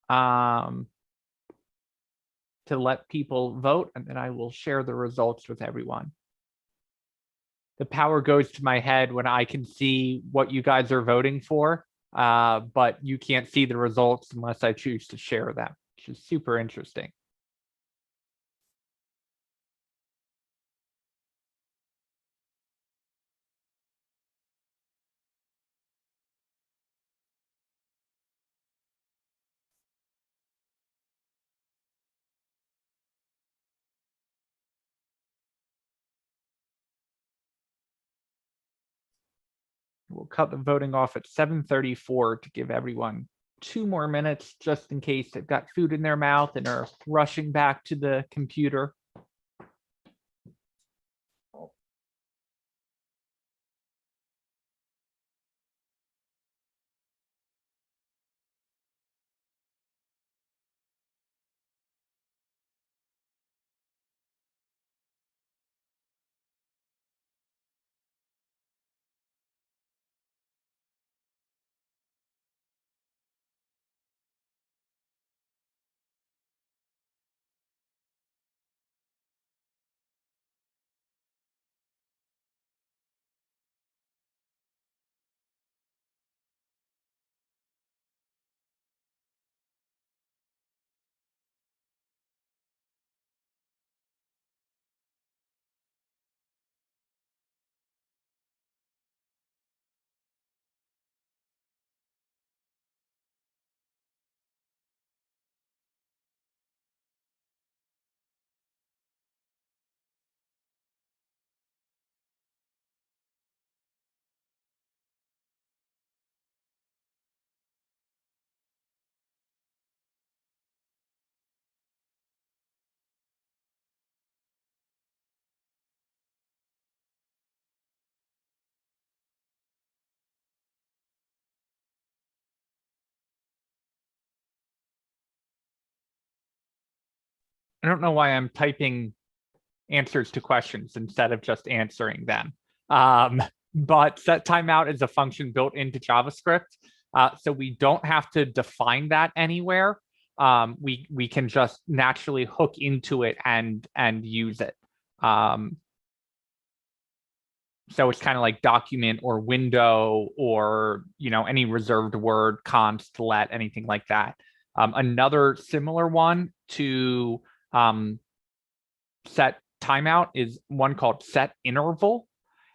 to let people vote, and then I will share the results with everyone. The power goes to my head when I can see what you guys are voting for, but you can't see the results unless I choose to share them, which is super interesting. We'll cut the voting off at 7:34 to give everyone 2 more minutes, just in case they've got food in their mouth and are rushing back to the computer. I don't know why I'm typing answers to questions instead of just answering them. But set timeout is a function built into JavaScript. So we don't have to define that anywhere. We can just naturally hook into it and use it. So it's kind of like document or window or any reserved word, const, let, anything like that. Another similar one to set timeout is one called set interval.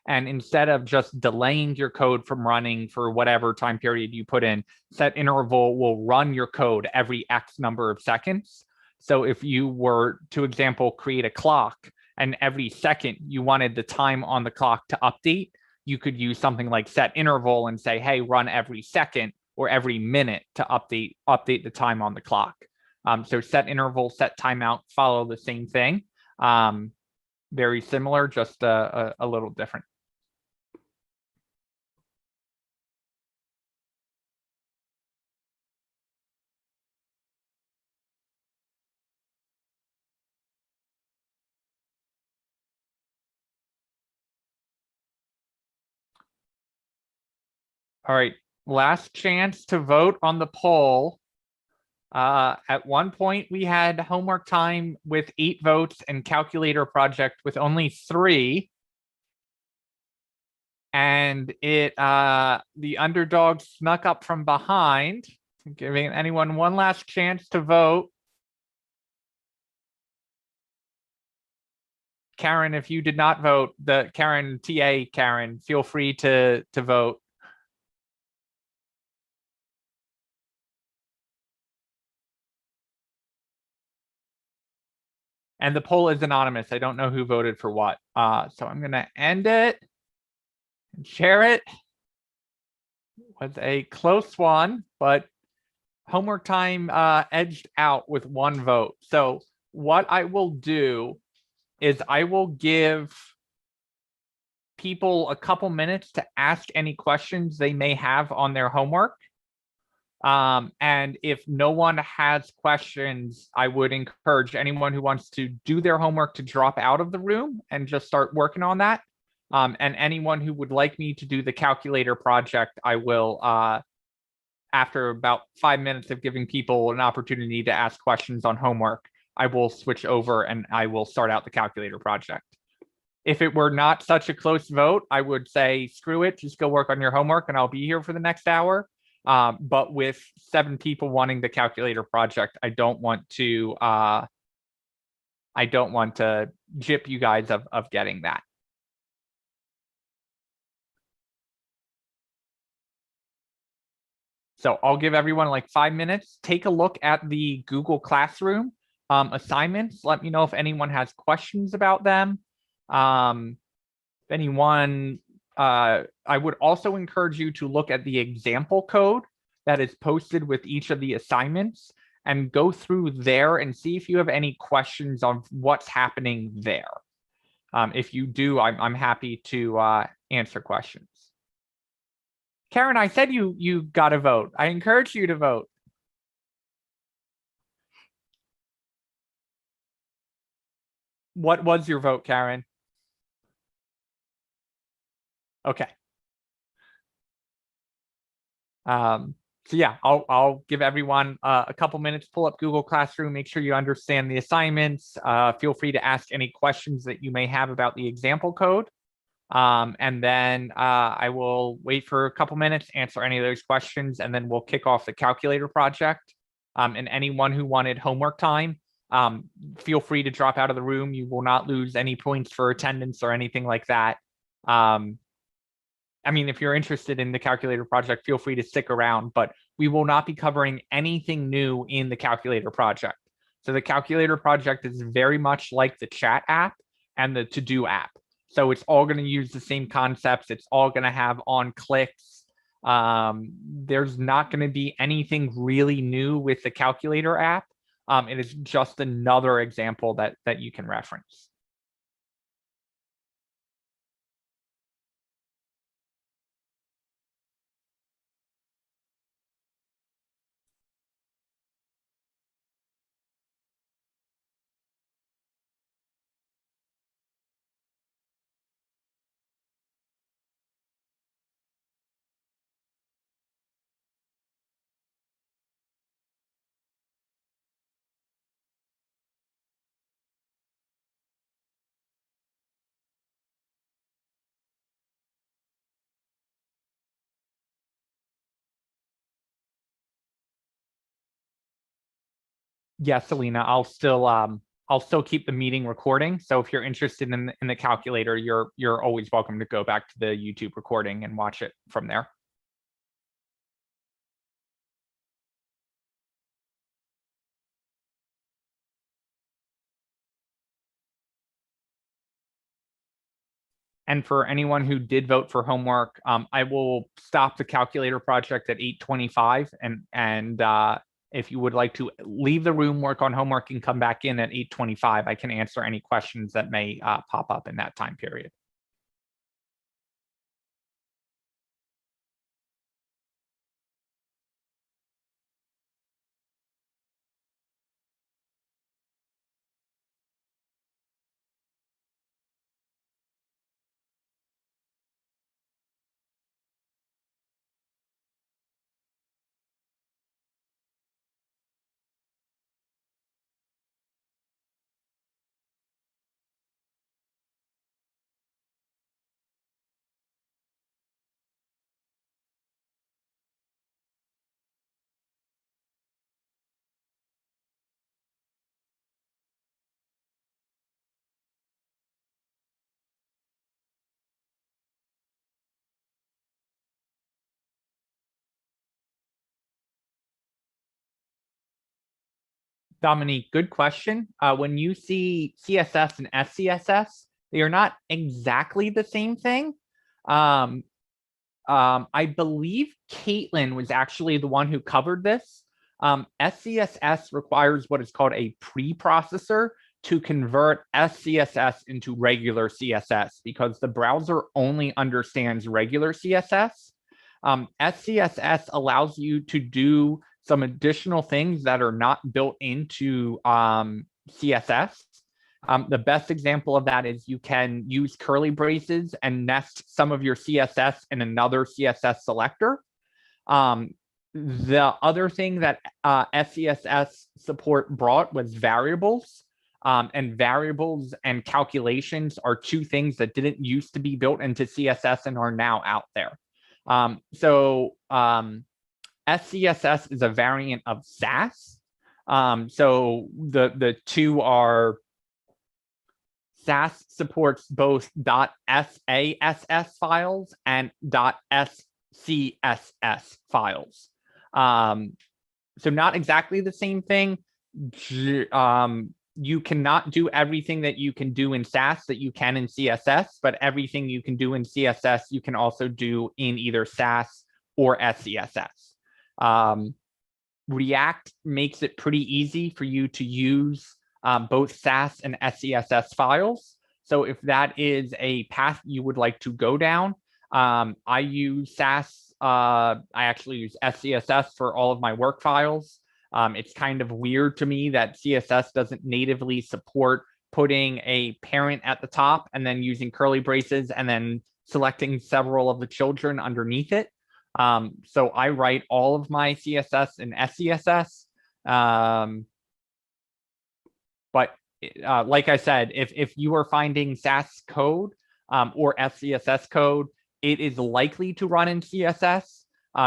And instead of just delaying your code from running for whatever time period you put in, set interval will run your code every X number of seconds. So if you were, to example, create a clock and every second you wanted the time on the clock to update, you could use something like set interval and say, hey, run every second or every minute to update the time on the clock. So set interval, set timeout follow the same thing. Very similar, just a little different. All right, last chance to vote on the poll. At one point, we had homework time with 8 votes and calculator project with only 3. And the underdog snuck up from behind, giving anyone one last chance to vote. Karen, if you did not vote, Karen, feel free to vote. And the poll is anonymous. I don't know who voted for what. So I'm going to end it and share it. It was a close one, but homework time edged out with 1 vote. So what I will do is I will give people a couple minutes to ask any questions they may have on their homework. And if no one has questions, I would encourage anyone who wants to do their homework to drop out of the room and just start working on that. And anyone who would like me to do the calculator project, I will, after about 5 minutes of giving people an opportunity to ask questions on homework, I will switch over and I will start out the calculator project. If it were not such a close vote, I would say, screw it, just go work on your homework and I'll be here for the next hour. But with 7 people wanting the calculator project, I don't want to gyp you guys of getting that. So I'll give everyone like 5 minutes. Take a look at the Google Classroom assignments. Let me know if anyone has questions about them. If anyone, I would also encourage you to look at the example code that is posted with each of the assignments and go through there and see if you have any questions on what's happening there. If you do, I'm happy to answer questions. Karen, I said you got to vote. I encourage you to vote. What was your vote, Karen? Okay. So yeah, I'll give everyone a couple minutes, pull up Google Classroom, make sure you understand the assignments. Feel free to ask any questions that you may have about the example code. And then I will wait for a couple minutes, answer any of those questions, and then we'll kick off the calculator project. And anyone who wanted homework time, feel free to drop out of the room. You will not lose any points for attendance or anything like that. I mean, if you're interested in the calculator project, feel free to stick around, but we will not be covering anything new in the calculator project. So the calculator project is very much like the chat app and the to-do app. So it's all going to use the same concepts. It's all going to have on clicks. There's not going to be anything really new with the calculator app. It is just another example that you can reference. Yeah, Selena, I'll still keep the meeting recording. So if you're interested in the calculator, you're always welcome to go back to the YouTube recording and watch it from there. And for anyone who did vote for homework, I will stop the calculator project at 8:25. And if you would like to leave the room, work on homework, and come back in at 8:25, I can answer any questions that may pop up in that time period. Dominique, good question. When you see CSS and SCSS, they are not exactly the same thing. I believe Caitlin was actually the one who covered this. SCSS requires what is called a preprocessor to convert SCSS into regular CSS because the browser only understands regular CSS. SCSS allows you to do some additional things that are not built into CSS. The best example of that is you can use curly braces and nest some of your CSS in another CSS selector. The other thing that SCSS support brought was variables. And variables and calculations are two things that didn't used to be built into CSS and are now out there. SCSS is a variant of Sass. So the two are, Sass supports both .sass files and .scss files. So not exactly the same thing. You cannot do everything that you can do in Sass that you can in CSS, but everything you can do in CSS, you can also do in either Sass or SCSS. React makes it pretty easy for you to use both Sass and SCSS files. So if that is a path you would like to go down, I use Sass. I actually use SCSS for all of my work files. It's kind of weird to me that CSS doesn't natively support putting a parent at the top and then using curly braces and then selecting several of the children underneath it. So I write all of my CSS in SCSS. But like I said, if you are finding Sass code or SCSS code, it is likely to run in CSS.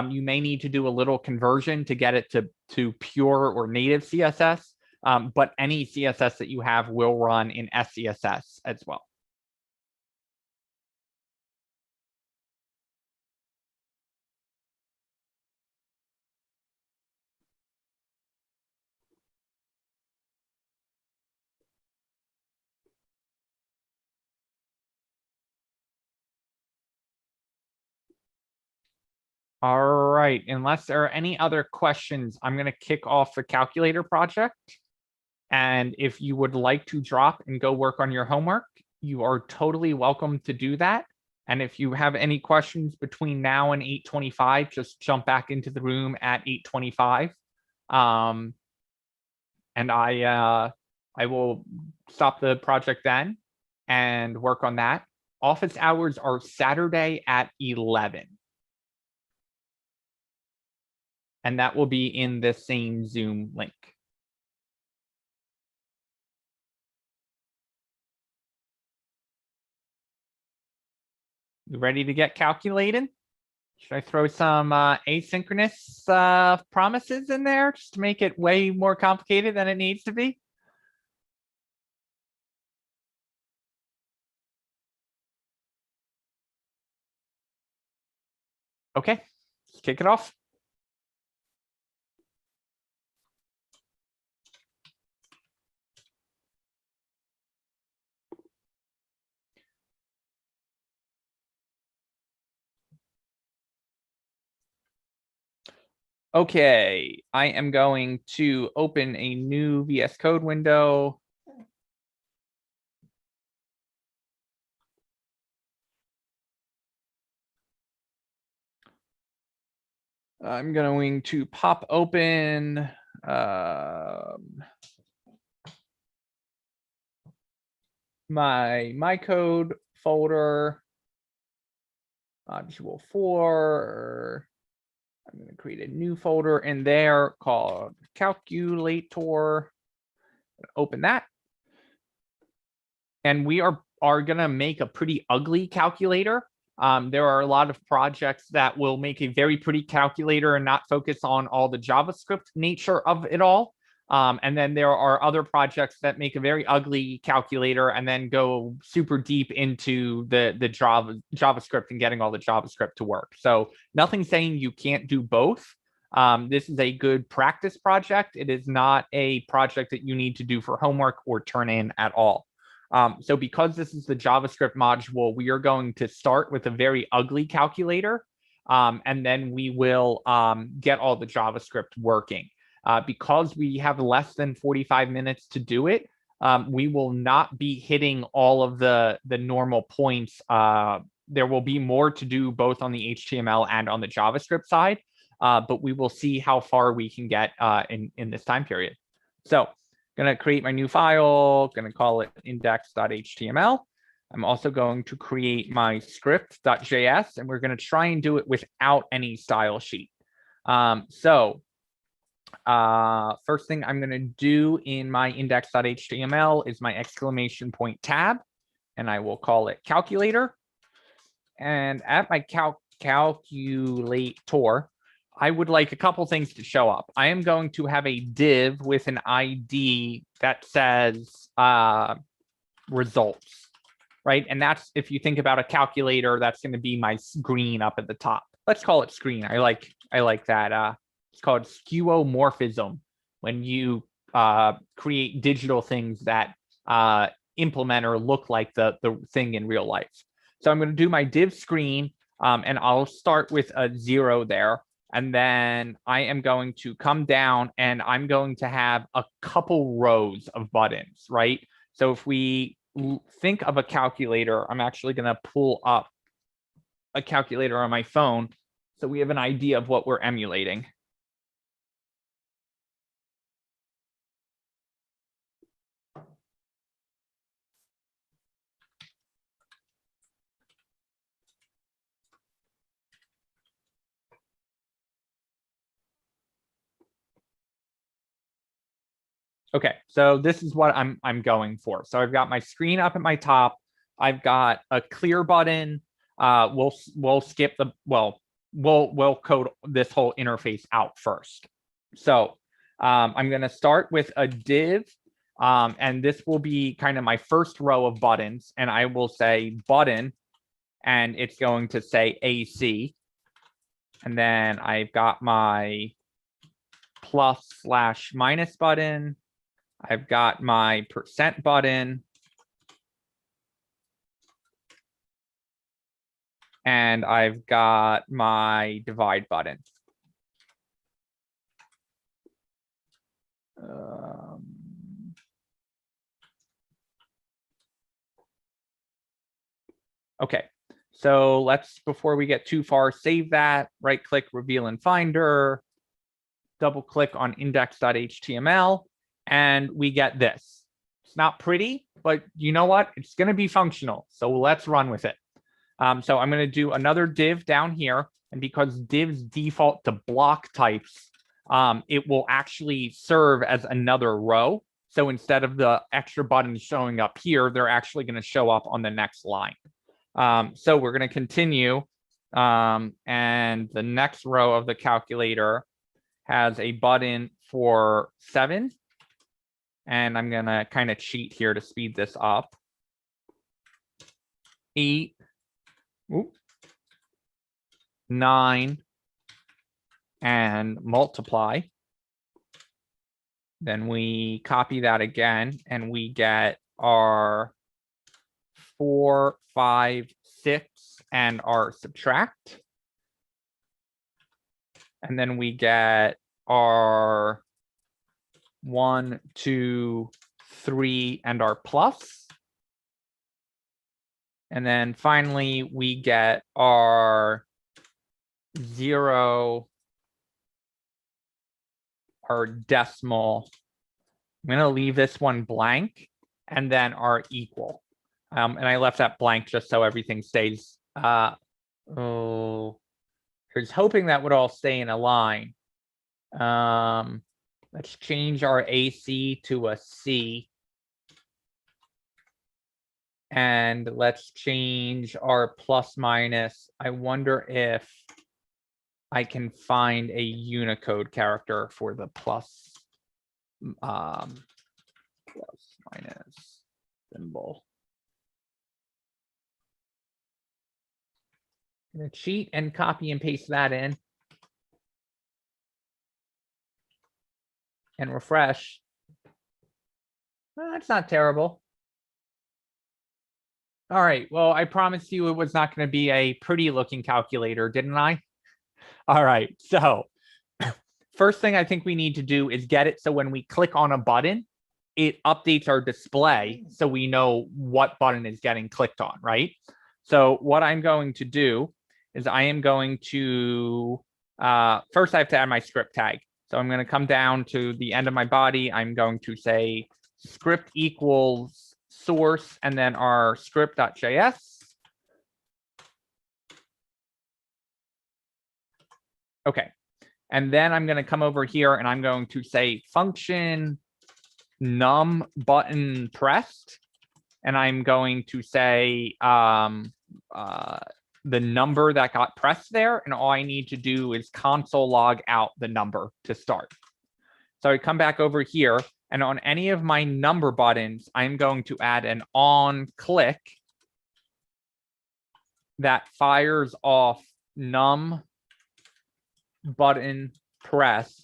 You may need to do a little conversion to get it to pure or native CSS, but any CSS that you have will run in SCSS as well. All right, unless there are any other questions, I'm going to kick off the calculator project. And if you would like to drop and go work on your homework, you are totally welcome to do that. And if you have any questions between now and 8:25, just jump back into the room at 8:25. And I will stop the project then and work on that. Office hours are Saturday at 11. And that will be in the same Zoom link. You ready to get calculated? Should I throw some asynchronous promises in there just to make it way more complicated than it needs to be? Okay, let's kick it off. Okay, I am going to open a new VS Code window. I'm going to pop open my code folder, module 4. I'm going to create a new folder in there called calculator. Open that. And we are going to make a pretty ugly calculator. There are a lot of projects that will make a very pretty calculator and not focus on all the JavaScript nature of it all. And then there are other projects that make a very ugly calculator and then go super deep into the JavaScript and getting all the JavaScript to work. So nothing saying you can't do both. This is a good practice project. It is not a project that you need to do for homework or turn in at all. So because this is the JavaScript module, we are going to start with a very ugly calculator, and then we will get all the JavaScript working. Because we have less than 45 minutes to do it, we will not be hitting all of the normal points. There will be more to do both on the HTML and on the JavaScript side, but we will see how far we can get in this time period. So Going to create my new file, going to call it index.html. I'm also going to create my script.js, and we're going to try and do it without any style sheet. First thing I'm going to do in my index.html is my exclamation point tab, and I will call it calculator. And at my calculator, I would like a couple things to show up. I am going to have a div with an ID that says results, right? And that's, if you think about a calculator, that's going to be my screen up at the top. Let's call it screen. I like that. It's called skeuomorphism, when you create digital things that implement or look like the thing in real life. So I'm going to do my div screen, and I'll start with a 0 there. And then I am going to come down and I'm going to have a couple rows of buttons, right? So if we think of a calculator, I'm actually going to pull up a calculator on my phone so we have an idea of what we're emulating. Okay, so this is what I'm going for. So I've got my screen up at my top. I've got a clear button. We'll skip the we'll code this whole interface out first. So I'm going to start with a div, and this will be kind of my first row of buttons. And I will say button, and it's going to say AC. And then I've got my +/- button. I've got my % button. And I've got my divide button. Okay, so let's, before we get too far, save that, right click, reveal in Finder, double click on index.html, and we get this. It's not pretty, but you know what? It's going to be functional. So let's run with it. So I'm going to do another div down here. And because divs default to block types, it will actually serve as another row. So instead of the extra buttons showing up here, they're actually going to show up on the next line. So we're going to continue. And the next row of the calculator has a button for 7. And I'm going to kind of cheat here to speed this up. 8. 9. And multiply. Then we copy that again, and we get our 4, 5, 6, and our subtract. And then we get our 1, 2, 3, and our plus. And then finally, we get our 0, our decimal. I'm going to leave this one blank, and then our equal. And I left that blank just so everything stays. I was hoping that would all stay in a line. Let's change our AC to a C. And let's change our plus/minus. I wonder if I can find a Unicode character for the plus minus symbol. I'm going to cheat and copy and paste that in. And refresh. Well, that's not terrible. All right, well, I promised you it was not going to be a pretty looking calculator, didn't I? All right, so first thing I think we need to do is get it so when we click on a button, it updates our display so we know what button is getting clicked on, right? So what I'm going to do is I am going to, first I have to add my script tag. So I'm going to come down to the end of my body. I'm going to say script equals source and then our script.js. Okay. And then I'm going to come over here and I'm going to say function num button pressed. And I'm going to say the number that got pressed there. And all I need to do is console log out the number to start. So I come back over here and on any of my number buttons, I'm going to add an on click that fires off num button press.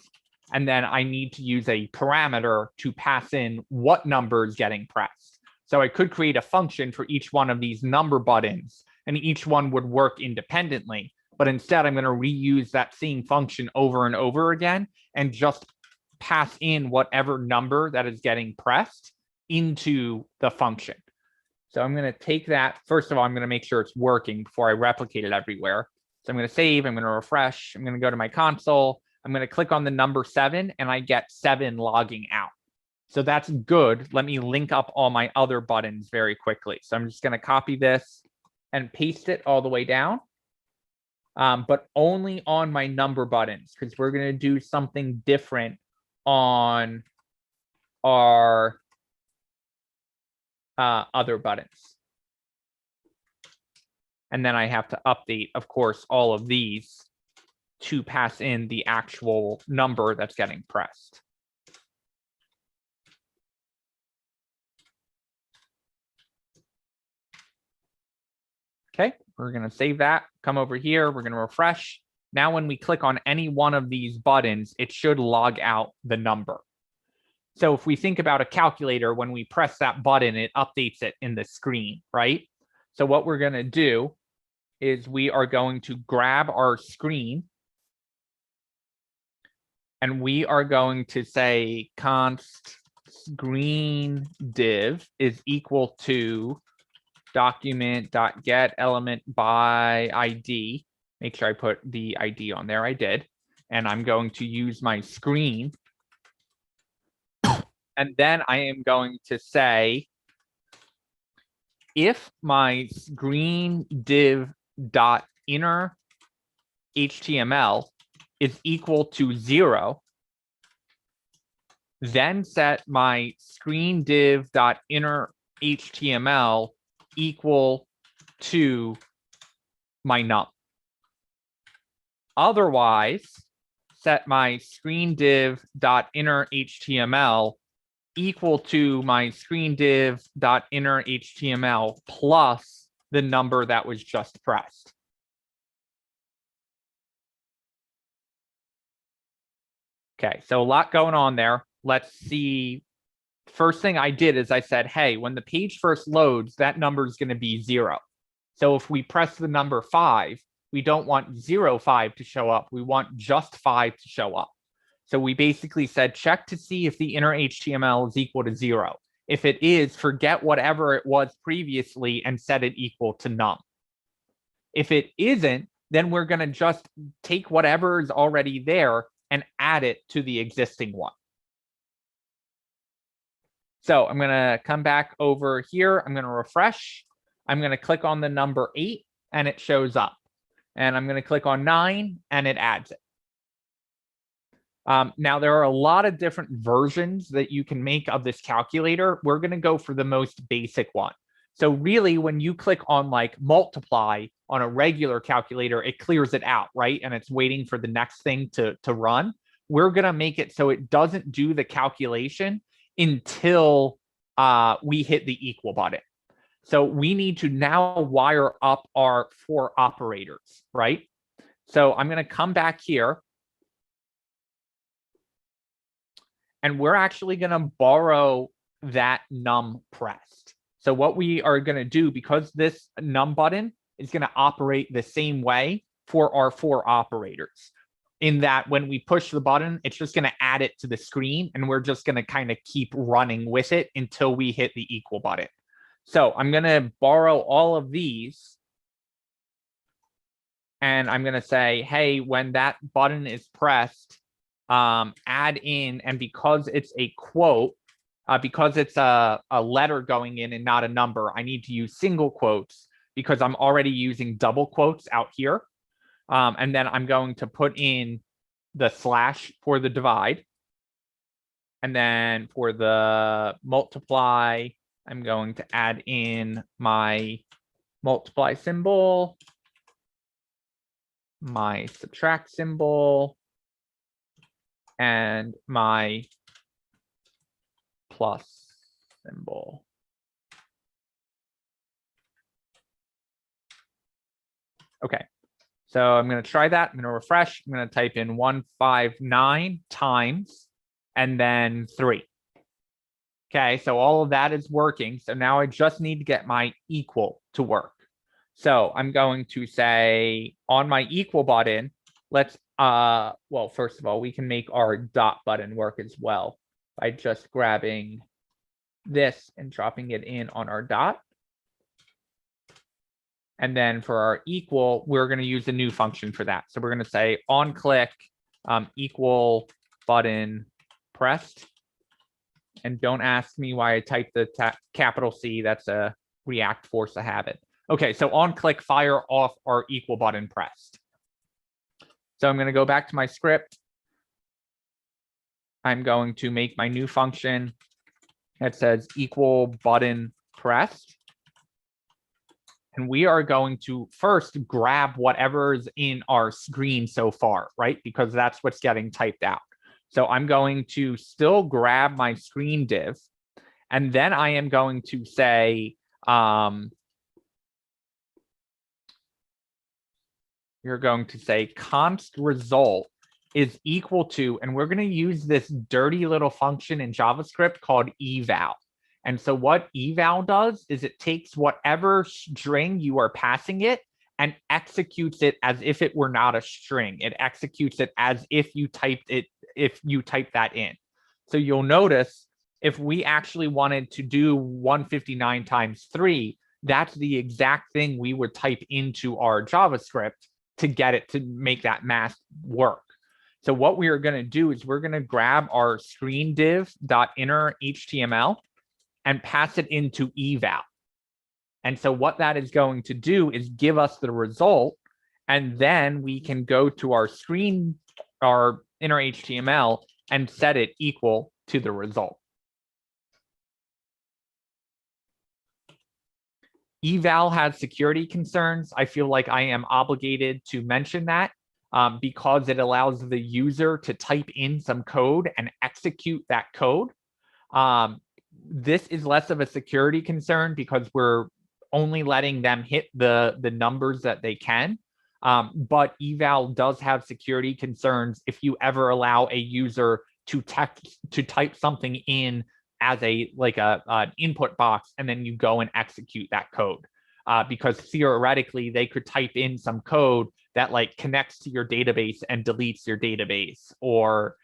And then I need to use a parameter to pass in what number is getting pressed. So I could create a function for each one of these number buttons, and each one would work independently. But instead, I'm going to reuse that same function over and over again and just pass in whatever number that is getting pressed into the function. So I'm going to take that. First of all, I'm going to make sure it's working before I replicate it everywhere. So I'm going to save. I'm going to refresh. I'm going to go to my console. I'm going to click on the number 7 and I get 7 logging out. So that's good. Let me link up all my other buttons very quickly. So I'm just going to copy this and paste it all the way down, but only on my number buttons, because we're going to do something different on our other buttons. And then I have to update, of course, all of these to pass in the actual number that's getting pressed. Okay, we're going to save that, come over here, we're going to refresh. Now, when we click on any one of these buttons, it should log out the number. So if we think about a calculator, when we press that button, it updates it in the screen, right? So what we're going to do is we are going to grab our screen and we are going to say const screen div is equal to document.get element by ID. Make sure I put the ID on there. I did. And I'm going to use my screen. And then I am going to say, if my screen div dot inner HTML is equal to 0, then set my screen div dot inner HTML equal to my num. Otherwise, set my screen div dot inner HTML equal to my screen div dot inner HTML plus the number that was just pressed. Okay, so a lot going on there. Let's see. First thing I did is I said, hey, when the page first loads, that number is going to be 0. So if we press the number 5, we don't want 05 to show up. We want just 5 to show up. So we basically said, check to see if the inner HTML is equal to 0. If it is, forget whatever it was previously and set it equal to num. If it isn't, then we're going to just take whatever is already there and add it to the existing one. So I'm going to come back over here. I'm going to refresh. I'm going to click on the number 8 and it shows up. And I'm going to click on 9 and it adds it. Now, there are a lot of different versions that you can make of this calculator. We're going to go for the most basic one. So really, when you click on like multiply on a regular calculator, it clears it out, right? And it's waiting for the next thing to run. We're going to make it so it doesn't do the calculation until we hit the equal button. So we need to now wire up our 4 operators, right? So I'm going to come back here. And we're actually going to borrow that num pressed. So what we are going to do, because this num button is going to operate the same way for our 4 operators, in that when we push the button, it's just going to add it to the screen, and we're just going to kind of keep running with it until we hit the equal button. So I'm going to borrow all of these, and I'm going to say, hey, when that button is pressed, add in, and because it's a quote, because it's a letter going in and not a number, I need to use single quotes because I'm already using double quotes out here. And then I'm going to put in the slash for the divide. And then for the multiply, I'm going to add in my multiply symbol, my subtract symbol, and my plus symbol. Okay, so I'm going to try that. I'm going to refresh. I'm going to type in 159 times and then 3. Okay, so all of that is working. So now I just need to get my equal to work. So I'm going to say on my equal button, let's, well, first of all, we can make our dot button work as well by just grabbing this and dropping it in on our dot. And then for our equal, we're going to use a new function for that. So we're going to say on click equal button pressed. And don't ask me why I typed the capital C. That's a React force of habit. Okay, so on click fire off our equal button pressed. So I'm going to go back to my script. I'm going to make my new function that says equal button pressed. And we are going to first grab whatever's in our screen so far, right? Because that's what's getting typed out. So I'm going to still grab my screen div, and then I am going to say, you're going to say const result is equal to, and we're going to use this dirty little function in JavaScript called eval. And so what eval does is it takes whatever string you are passing it and executes it as if it were not a string. It executes it as if you typed it, if you type that in. So you'll notice if we actually wanted to do 159 times 3, that's the exact thing we would type into our JavaScript to get it to make that math work. So what we are going to do is we're going to grab our screen div.inner HTML and pass it into eval. And so what that is going to do is give us the result, and then we can go to our screen, our inner HTML, and set it equal to the result. Eval has security concerns. I feel like I am obligated to mention that because it allows the user to type in some code and execute that code. This is less of a security concern because we're only letting them hit the numbers that they can. But eval does have security concerns if you ever allow a user to type something in as an input box, and then you go and execute that code. Because theoretically, they could type in some code that connects to your database and deletes your database, or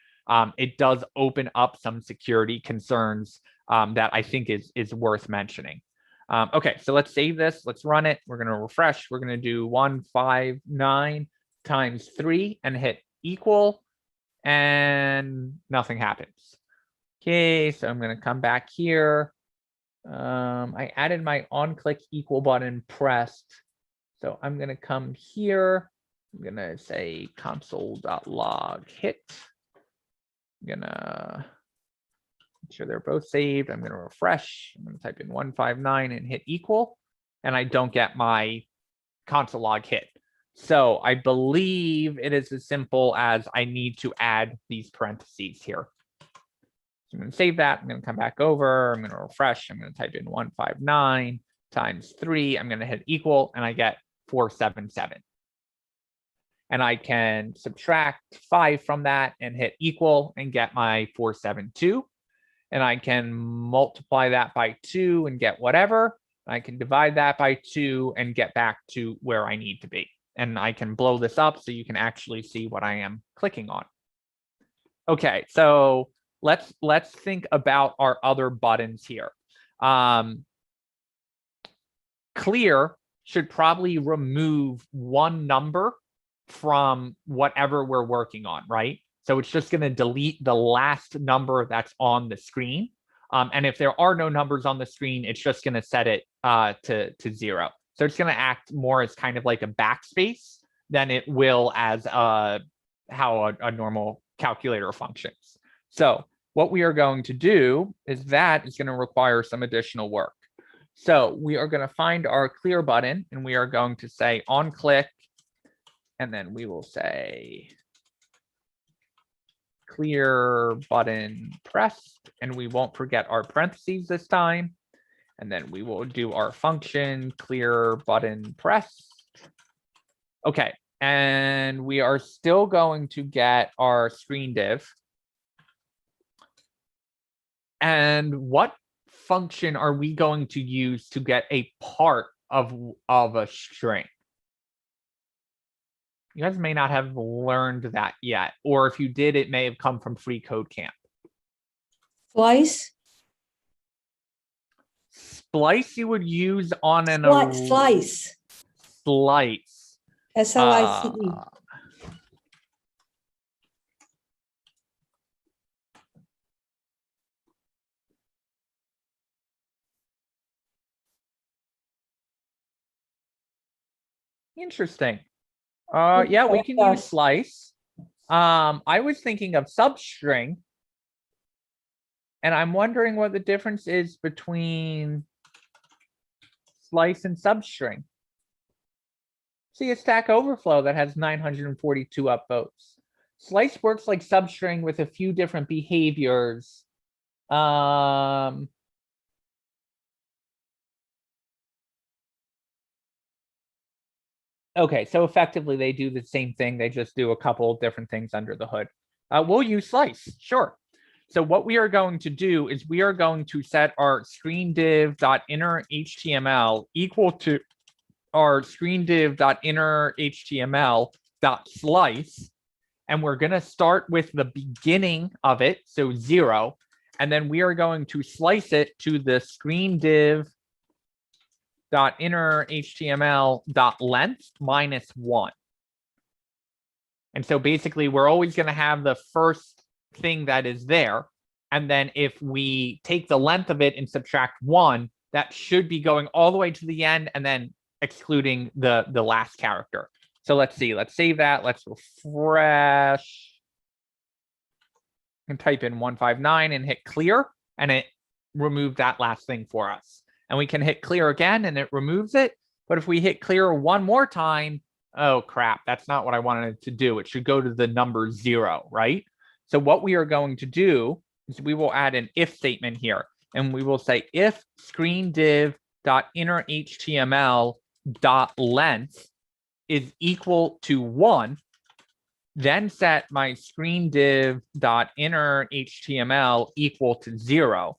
it does open up some security concerns that I think is worth mentioning. Okay, so let's save this. Let's run it. We're going to refresh. We're going to do 159 times 3 and hit equal, and nothing happens. Okay, so I'm going to come back here. I added my on-click equal button pressed. So I'm going to come here. I'm going to say console.log hit. I'm going to make sure they're both saved. I'm going to refresh. I'm going to type in 159 and hit equal, and I don't get my console log hit. So I believe it is as simple as I need to add these parentheses here. So I'm going to save that. I'm going to come back over. I'm going to refresh. I'm going to type in 159 times 3. I'm going to hit equal, and I get 477. And I can subtract 5 from that and hit equal and get my 472. And I can multiply that by 2 and get whatever. I can divide that by 2 and get back to where I need to be. And I can blow this up so you can actually see what I am clicking on. Okay, so let's think about our other buttons here. Clear should probably remove one number from whatever we're working on, right? So it's just going to delete the last number that's on the screen. And if there are no numbers on the screen, it's just going to set it to 0. So it's going to act more as kind of like a backspace than it will as how a normal calculator functions. So what we are going to do is that is going to require some additional work. So we are going to find our clear button, and we are going to say on click, and then we will say clear button pressed, and we won't forget our parentheses this time. And then we will do our function clear button pressed. Okay, and we are still going to get our screen div. And what function are we going to use to get a part of a string? You guys may not have learned that yet, or if you did, it may have come from Free Code Camp. Slice. Splice you would use on an Slice. Slice. S-L-I-C-E. Interesting. Yeah, we can use slice. I was thinking of substring. And I'm wondering what the difference is between slice and substring. See a Stack Overflow that has 942 upvotes. Slice works like substring with a few different behaviors. Okay, so effectively they do the same thing. They just do a couple different things under the hood. We'll use slice, sure. So what we are going to do is we are going to set our screendiv.innerHTML equal to our screendiv.innerHTML.slice. And we're going to start with the beginning of it, so 0. And then we are going to slice it to the screendiv.innerHTML.length -1. And so basically, we're always going to have the first thing that is there. And then if we take the length of it and subtract 1, that should be going all the way to the end and then excluding the last character. So let's see, let's save that. Let's refresh and type in 159 and hit clear, and it removed that last thing for us. And we can hit clear again and it removes it. But if we hit clear one more time, oh crap, that's not what I wanted it to do. It should go to the number 0, right? So what we are going to do is we will add an if statement here, and we will say if screendiv.innerHTML.length is equal to 1, then set my screendiv.innerHTML equal to 0.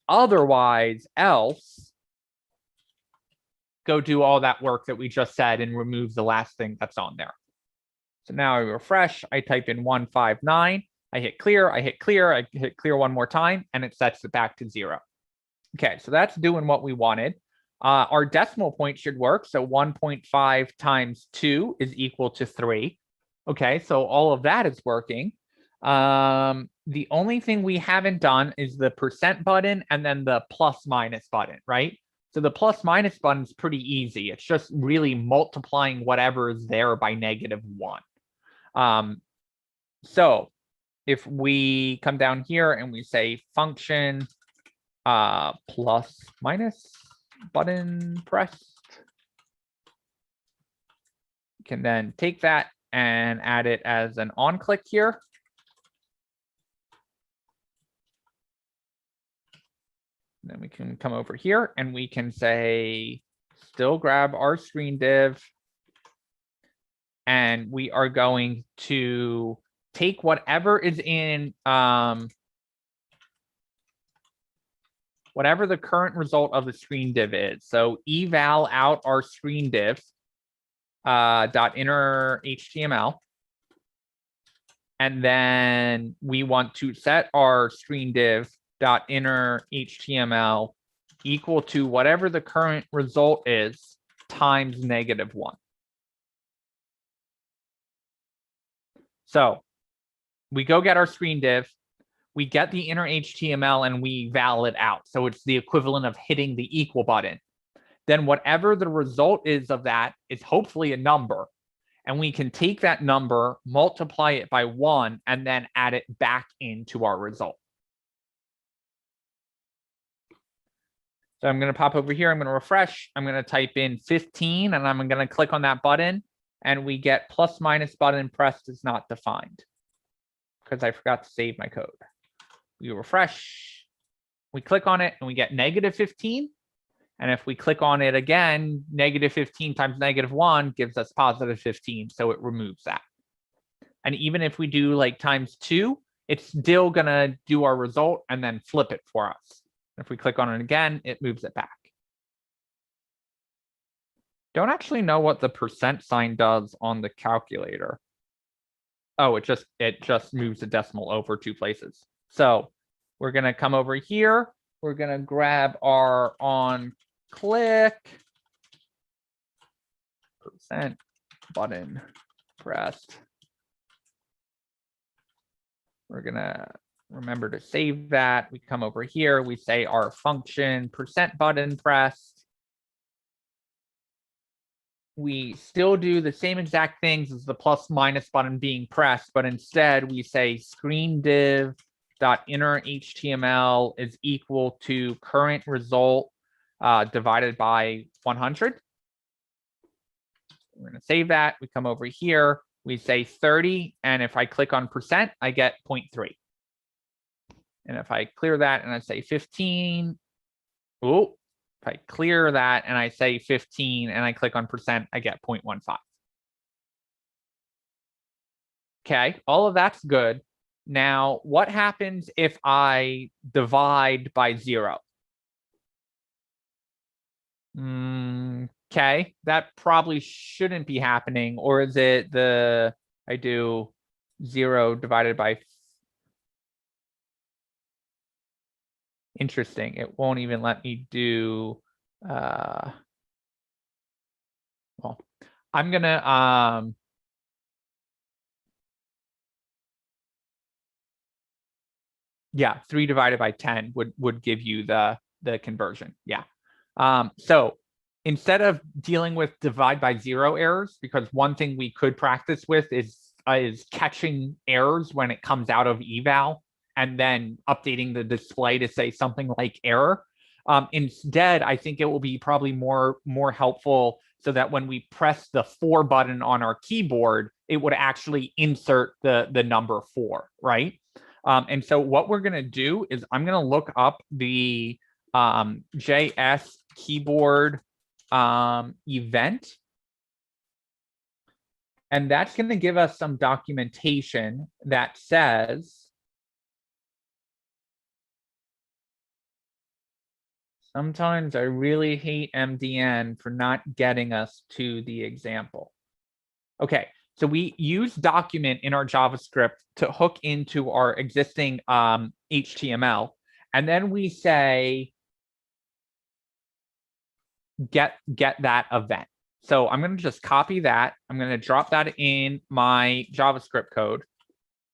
Otherwise, else, go do all that work that we just said and remove the last thing that's on there. So now I refresh, I type in 159, I hit clear, I hit clear one more time, and it sets it back to 0. Okay, so that's doing what we wanted. Our decimal point should work. So 1.5 times 2 is equal to 3. Okay, so all of that is working. The only thing we haven't done is the % button and then the +- button, right? So the +- button is pretty easy. It's just really multiplying whatever is there by -1. So if we come down here and we say function +- button pressed, you can then take that and add it as an on click here. And then we can come over here and we can say, still grab our screen div. And we are going to take whatever is in, whatever the current result of the screen div is. So eval out our screen div .innerHTML. And then we want to set our screen div .innerHTML equal to whatever the current result is times -1. So we go get our screen div, we get the inner HTML and we val it out. So it's the equivalent of hitting the equal button. Then whatever the result is of that is hopefully a number. And we can take that number, multiply it by 1, and then add it back into our result. So I'm going to pop over here. I'm going to refresh. I'm going to type in 15, and I'm going to click on that button. And we get plus minus button pressed is not defined because I forgot to save my code. We refresh. We click on it, and we get negative 15. And if we click on it again, negative 15 times negative 1 gives us positive 15. So it removes that. And even if we do like times 2, it's still going to do our result and then flip it for us. If we click on it again, it moves it back. Don't actually know what the percent sign does on the calculator. Oh, it just moves the decimal over 2 places. So we're going to come over here. We're going to grab our on click percent button pressed. We're going to remember to save that. We come over here. We say our function percent button pressed. We still do the same exact things as the plus minus button being pressed, but instead we say screen div dot inner HTML is equal to current result divided by 100. We're going to save that. We come over here. We say 30. And if I click on percent, I get 0.3. And if I clear that and I say 15, oh, if I clear that and I say 15 and I click on percent, I get 0.15. Okay, all of that's good. Now, what happens if I divide by 0? Okay, that probably shouldn't be happening. Or is it I do 0 divided by... Interesting. It won't even let me do... well, I'm going to... yeah, 3 divided by 10 would give you the conversion. Yeah. So instead of dealing with divide by 0 errors, because one thing we could practice with is catching errors when it comes out of eval and then updating the display to say something like error. Instead, I think it will be probably more helpful so that when we press the 4 button on our keyboard, it would actually insert the number 4, right? And so what we're going to do is I'm going to look up the JS keyboard event. And that's going to give us some documentation that says sometimes I really hate MDN for not getting us to the example. Okay, so we use document in our JavaScript to hook into our existing HTML. And then we say, get that event. So I'm going to just copy that. I'm going to drop that in my JavaScript code.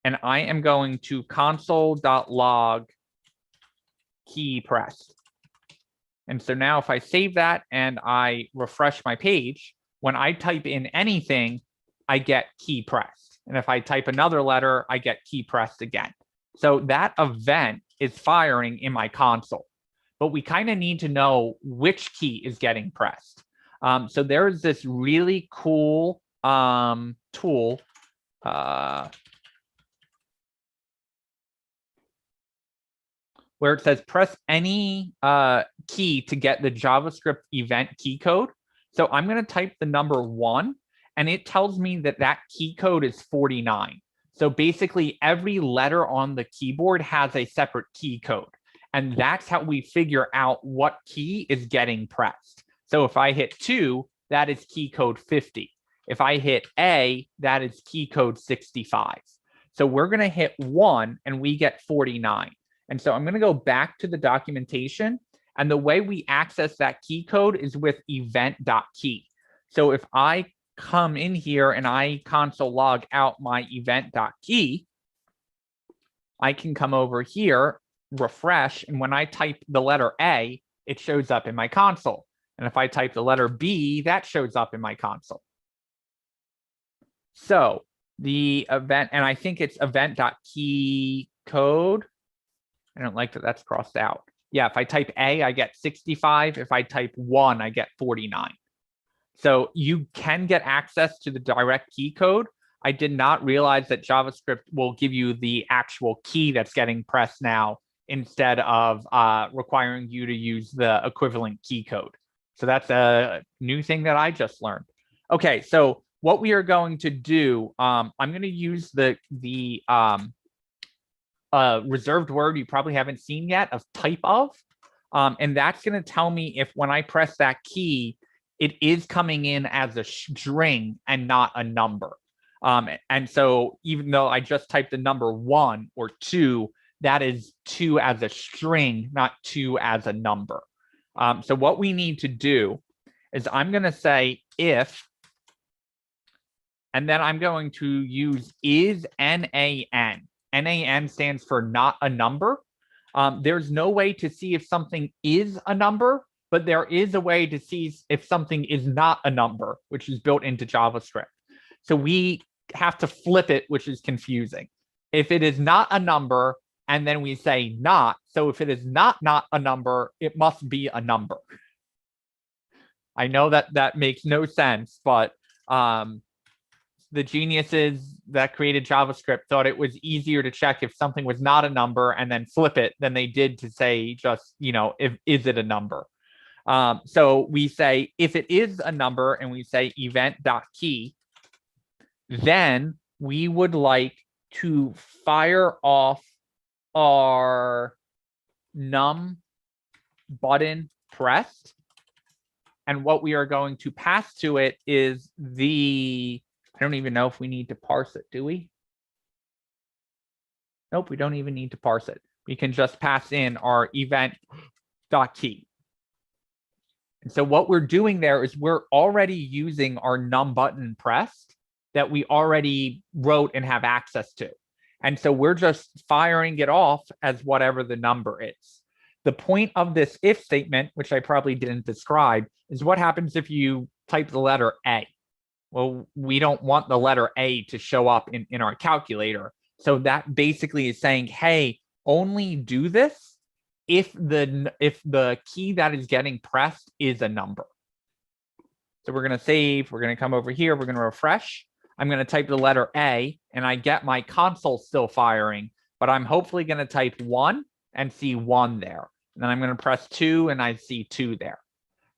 And I am going to console.log key pressed. And so now if I save that and I refresh my page, when I type in anything, I get key pressed. And if I type another letter, I get key pressed again. So that event is firing in my console. But we kind of need to know which key is getting pressed. So there's this really cool tool. Where it says press any key to get the JavaScript event key code. So I'm going to type the number 1, and it tells me that key code is 49. So basically, every letter on the keyboard has a separate key code. And that's how we figure out what key is getting pressed. So if I hit 2, that is key code 50. If I hit A, that is key code 65. So we're going to hit 1, and we get 49. And so I'm going to go back to the documentation. And the way we access that key code is with event.key. So if I come in here and I console log out my event.key, I can come over here, refresh, and when I type the letter A, it shows up in my console. And if I type the letter B, that shows up in my console. So the event, and I think it's event.key code. I don't like that that's crossed out. Yeah, if I type A, I get 65. If I type 1, I get 49. So you can get access to the direct key code. I did not realize that JavaScript will give you the actual key that's getting pressed now instead of requiring you to use the equivalent key code. So that's a new thing that I just learned. Okay, so what we are going to do, I'm going to use the reserved word you probably haven't seen yet of type of, and that's going to tell me if when I press that key, it is coming in as a string and not a number. And so even though I just typed the number 1 or 2, that is 2 as a string, not 2 as a number. So what we need to do is I'm going to say if, and then I'm going to use is NaN. NaN stands for not a number. There's no way to see if something is a number, but there is a way to see if something is not a number, which is built into JavaScript. So we have to flip it, which is confusing. If it is not a number, and then we say not, so if it is not a number, it must be a number. I know that that makes no sense, but the geniuses that created JavaScript thought it was easier to check if something was not a number and then flip it than they did to say just, is it a number? So we say if it is a number and we say event.key, then we would like to fire off our num button pressed. And what we are going to pass to it is I don't even know if we need to parse it, do we? Nope, we don't even need to parse it. We can just pass in our event.key. And so what we're doing there is we're already using our num button pressed that we already wrote and have access to. And so we're just firing it off as whatever the number is. The point of this if statement, which I probably didn't describe, is what happens if you type the letter A. Well, we don't want the letter A to show up in our calculator. So that basically is saying, hey, only do this if the key that is getting pressed is a number. So we're going to save. We're going to come over here. We're going to refresh. I'm going to type the letter A, and I get my console still firing, but I'm hopefully going to type 1 and see 1 there. And then I'm going to press 2, and I see 2 there.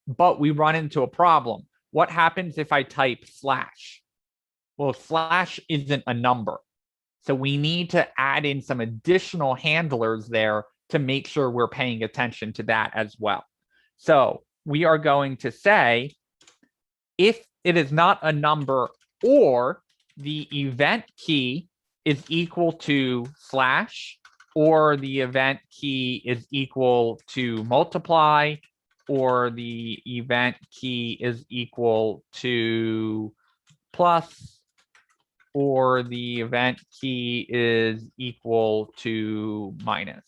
But we run into a problem. What happens if I type slash? Well, slash isn't a number. So we need to add in some additional handlers there to make sure we're paying attention to that as well. So we are going to say, if it is not a number or the event key is equal to slash, or the event key is equal to multiply, or the event key is equal to plus, or the event key is equal to minus.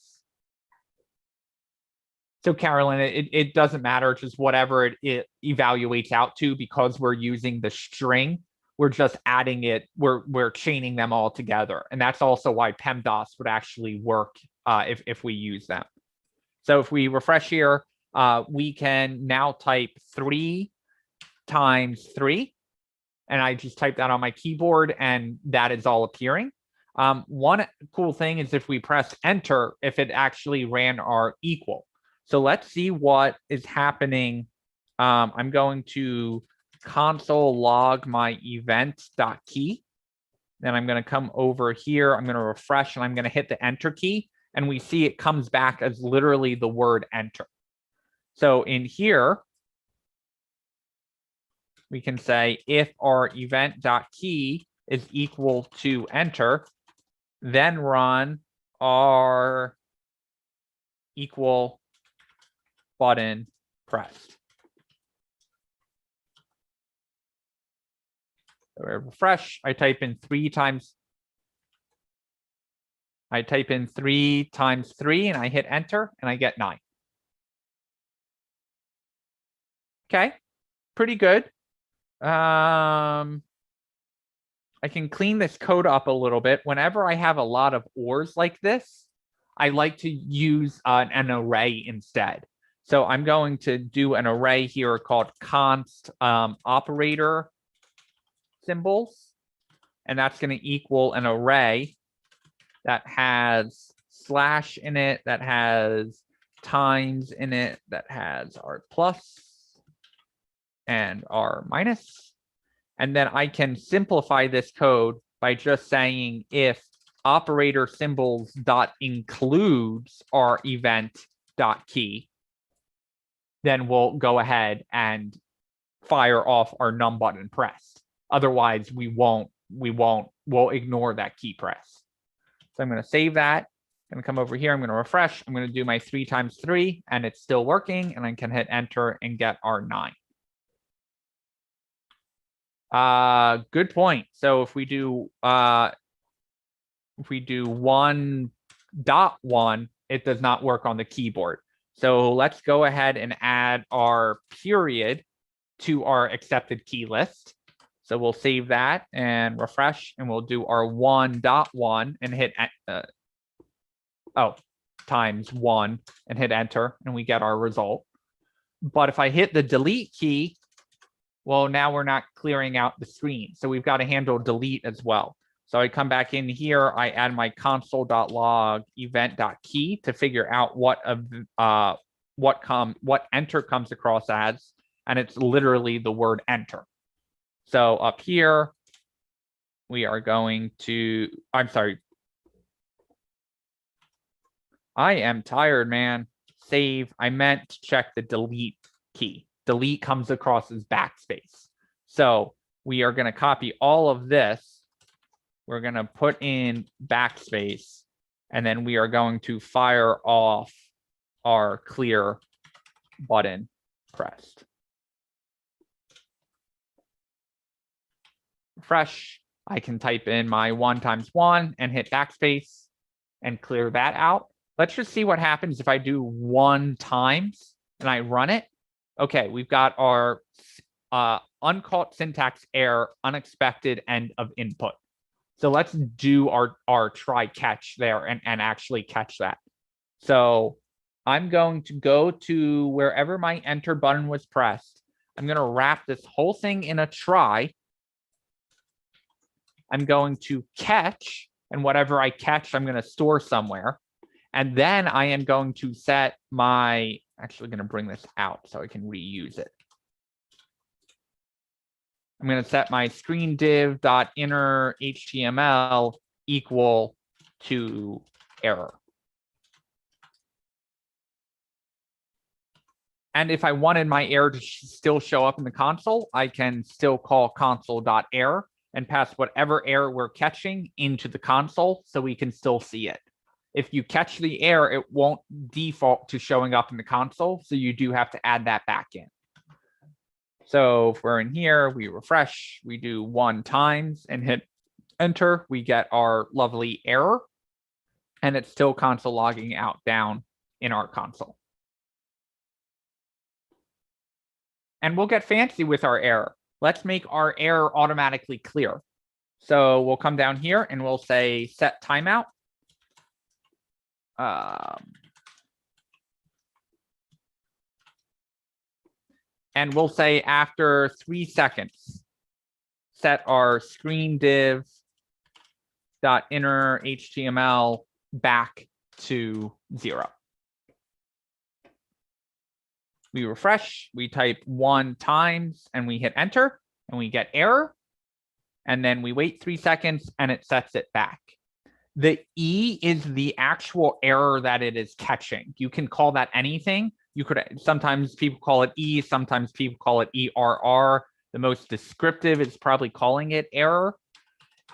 So Carolyn, it doesn't matter, just whatever it evaluates out to, because we're using the string, we're just adding it, we're chaining them all together. And that's also why PEMDAS would actually work if we use them. So if we refresh here, we can now type 3 times 3. And I just type that on my keyboard, and that is all appearing. One cool thing is if we press enter, if it actually ran our equal. So let's see what is happening. I'm going to console log my event.key. Then I'm going to come over here. I'm going to refresh, and I'm going to hit the enter key. And we see it comes back as literally the word enter. So in here, we can say if our event.key is equal to enter, then run our equal button pressed. So I refresh, I type in 3 times I type in 3 times 3 and I hit enter and I get 9. Okay, pretty good. I can clean this code up a little bit. Whenever I have a lot of ors like this, I like to use an array instead. So I'm going to do an array here called const operator symbols, and that's going to equal an array that has slash in it, that has times in it, that has r plus and r minus. And then I can simplify this code by just saying if operator symbols dot includes our event dot key, then we'll go ahead and fire off our num button pressed. Otherwise, we'll ignore that key press. So I'm going to save that. I'm going to come over here. I'm going to refresh. I'm going to do my 3 times 3, and it's still working. And I can hit enter and get our 9. Good point. So if we do 1.1, it does not work on the keyboard. So let's go ahead and add our period to our accepted key list. So we'll save that and refresh, and we'll do our 1.1 and hit times 1 and hit enter, and we get our result. But if I hit the delete key, well, now we're not clearing out the screen. So we've got to handle delete as well. So I come back in here, I add my console.log event.key to figure out what enter comes across as, and it's literally the word enter. So up here, we are going to, I'm sorry. I am tired, man. Save. I meant to check the delete key. Delete comes across as backspace. So we are going to copy all of this. We're going to put in backspace, and then we are going to fire off our clear button pressed. Refresh. I can type in my 1 times 1 and hit backspace and clear that out. Let's just see what happens if I do 1 times and I run it. Okay, we've got our uncaught syntax error, unexpected end of input. So let's do our try catch there and actually catch that. So I'm going to go to wherever my enter button was pressed. I'm going to wrap this whole thing in a try. I'm going to catch, and whatever I catch, I'm going to store somewhere. And then I am going to set my, actually going to bring this out so I can reuse it. I'm going to set my screen div.inner HTML equal to error. And if I wanted my error to still show up in the console, I can still call console.error and pass whatever error we're catching into the console so we can still see it. If you catch the error, it won't default to showing up in the console, so you do have to add that back in. So if we're in here, we refresh, we do 1 times and hit enter, we get our lovely error, and it's still console logging out down in our console. And we'll get fancy with our error. Let's make our error automatically clear. So we'll come down here and we'll say set timeout. And we'll say after 3 seconds, set our screen div dot inner HTML back to 0. We refresh, we type 1 times and we hit enter and we get error. And then we wait 3 seconds and it sets it back. The E is the actual error that it is catching. You can call that anything. You could, sometimes people call it E, sometimes people call it ERR. The most descriptive is probably calling it error.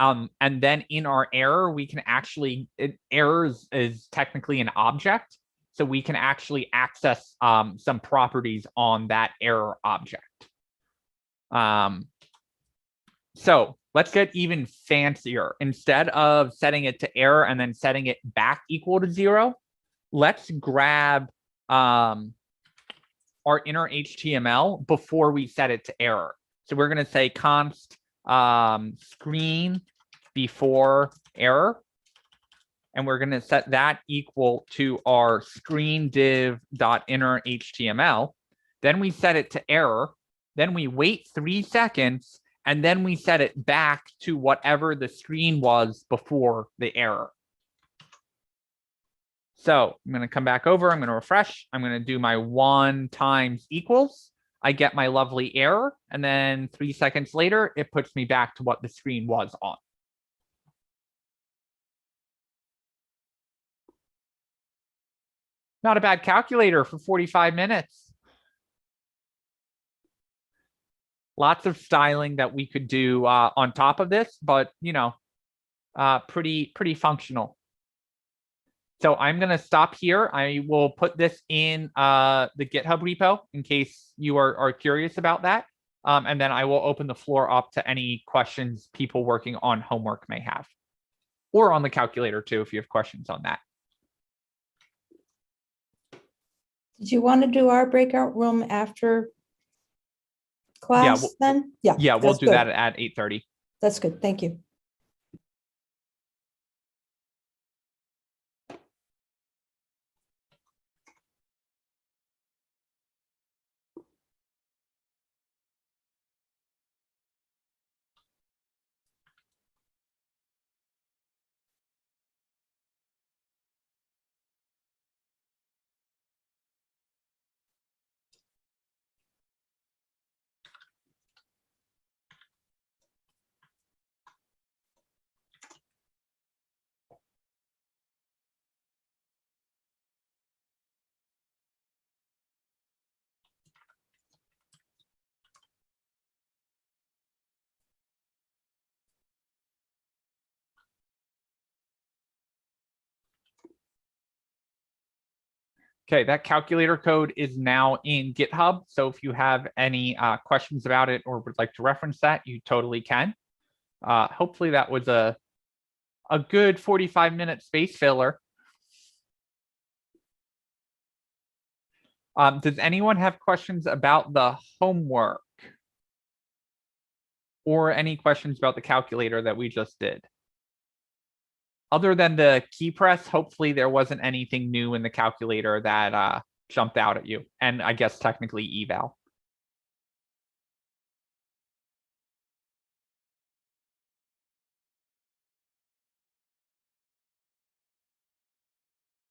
And then in our error, we can actually, error is technically an object. So we can actually access some properties on that error object. So let's get even fancier. Instead of setting it to error and then setting it back equal to 0, let's grab our inner HTML before we set it to error. So we're going to say const screen before error. And we're going to set that equal to our screen div.inner HTML. Then we set it to error. Then we wait 3 seconds, and then we set it back to whatever the screen was before the error. So I'm going to come back over. I'm going to refresh. I'm going to do my 1 times equals. I get my lovely error. And then 3 seconds later, it puts me back to what the screen was on. Not a bad calculator for 45 minutes. Lots of styling that we could do on top of this, but you know, pretty functional. So I'm going to stop here. I will put this in the GitHub repo in case you are curious about that. And then I will open the floor up to any questions people working on homework may have, or on the calculator too, if you have questions on that. Did you want to do our breakout room after class then? Yeah, we'll do that at 8:30. That's good. Thank you. Okay, that calculator code is now in GitHub. So if you have any questions about it or would like to reference that, you totally can. Hopefully that was a good 45-minute space filler. Does anyone have questions about the homework? Or any questions about the calculator that we just did? Other than the key press, hopefully there wasn't anything new in the calculator that jumped out at you. And I guess technically eval.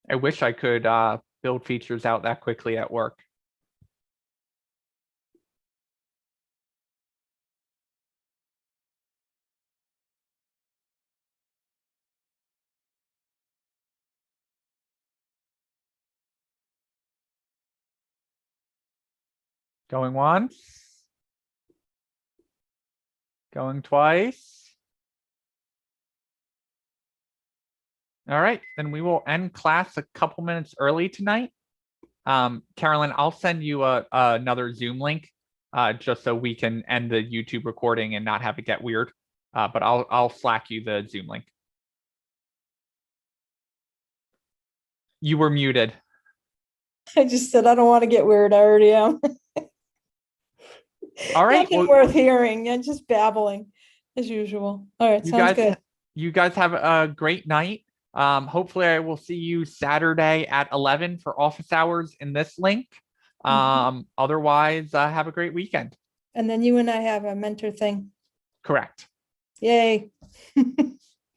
I wish I could build features out that quickly at work. Going once. Going twice. All right, then we will end class a couple minutes early tonight. Carolyn, I'll send you another Zoom link just so we can end the YouTube recording and not have it get weird. But I'll Slack you the Zoom link. You were muted. I just said I don't want to get weird. I already am. All right. Nothing worth hearing. I'm just babbling as usual. All right, sounds good. You guys have a great night. Hopefully I will see you Saturday at 11 for office hours in this link. Otherwise, have a great weekend. And then you and I have a mentor thing. Correct. Yay.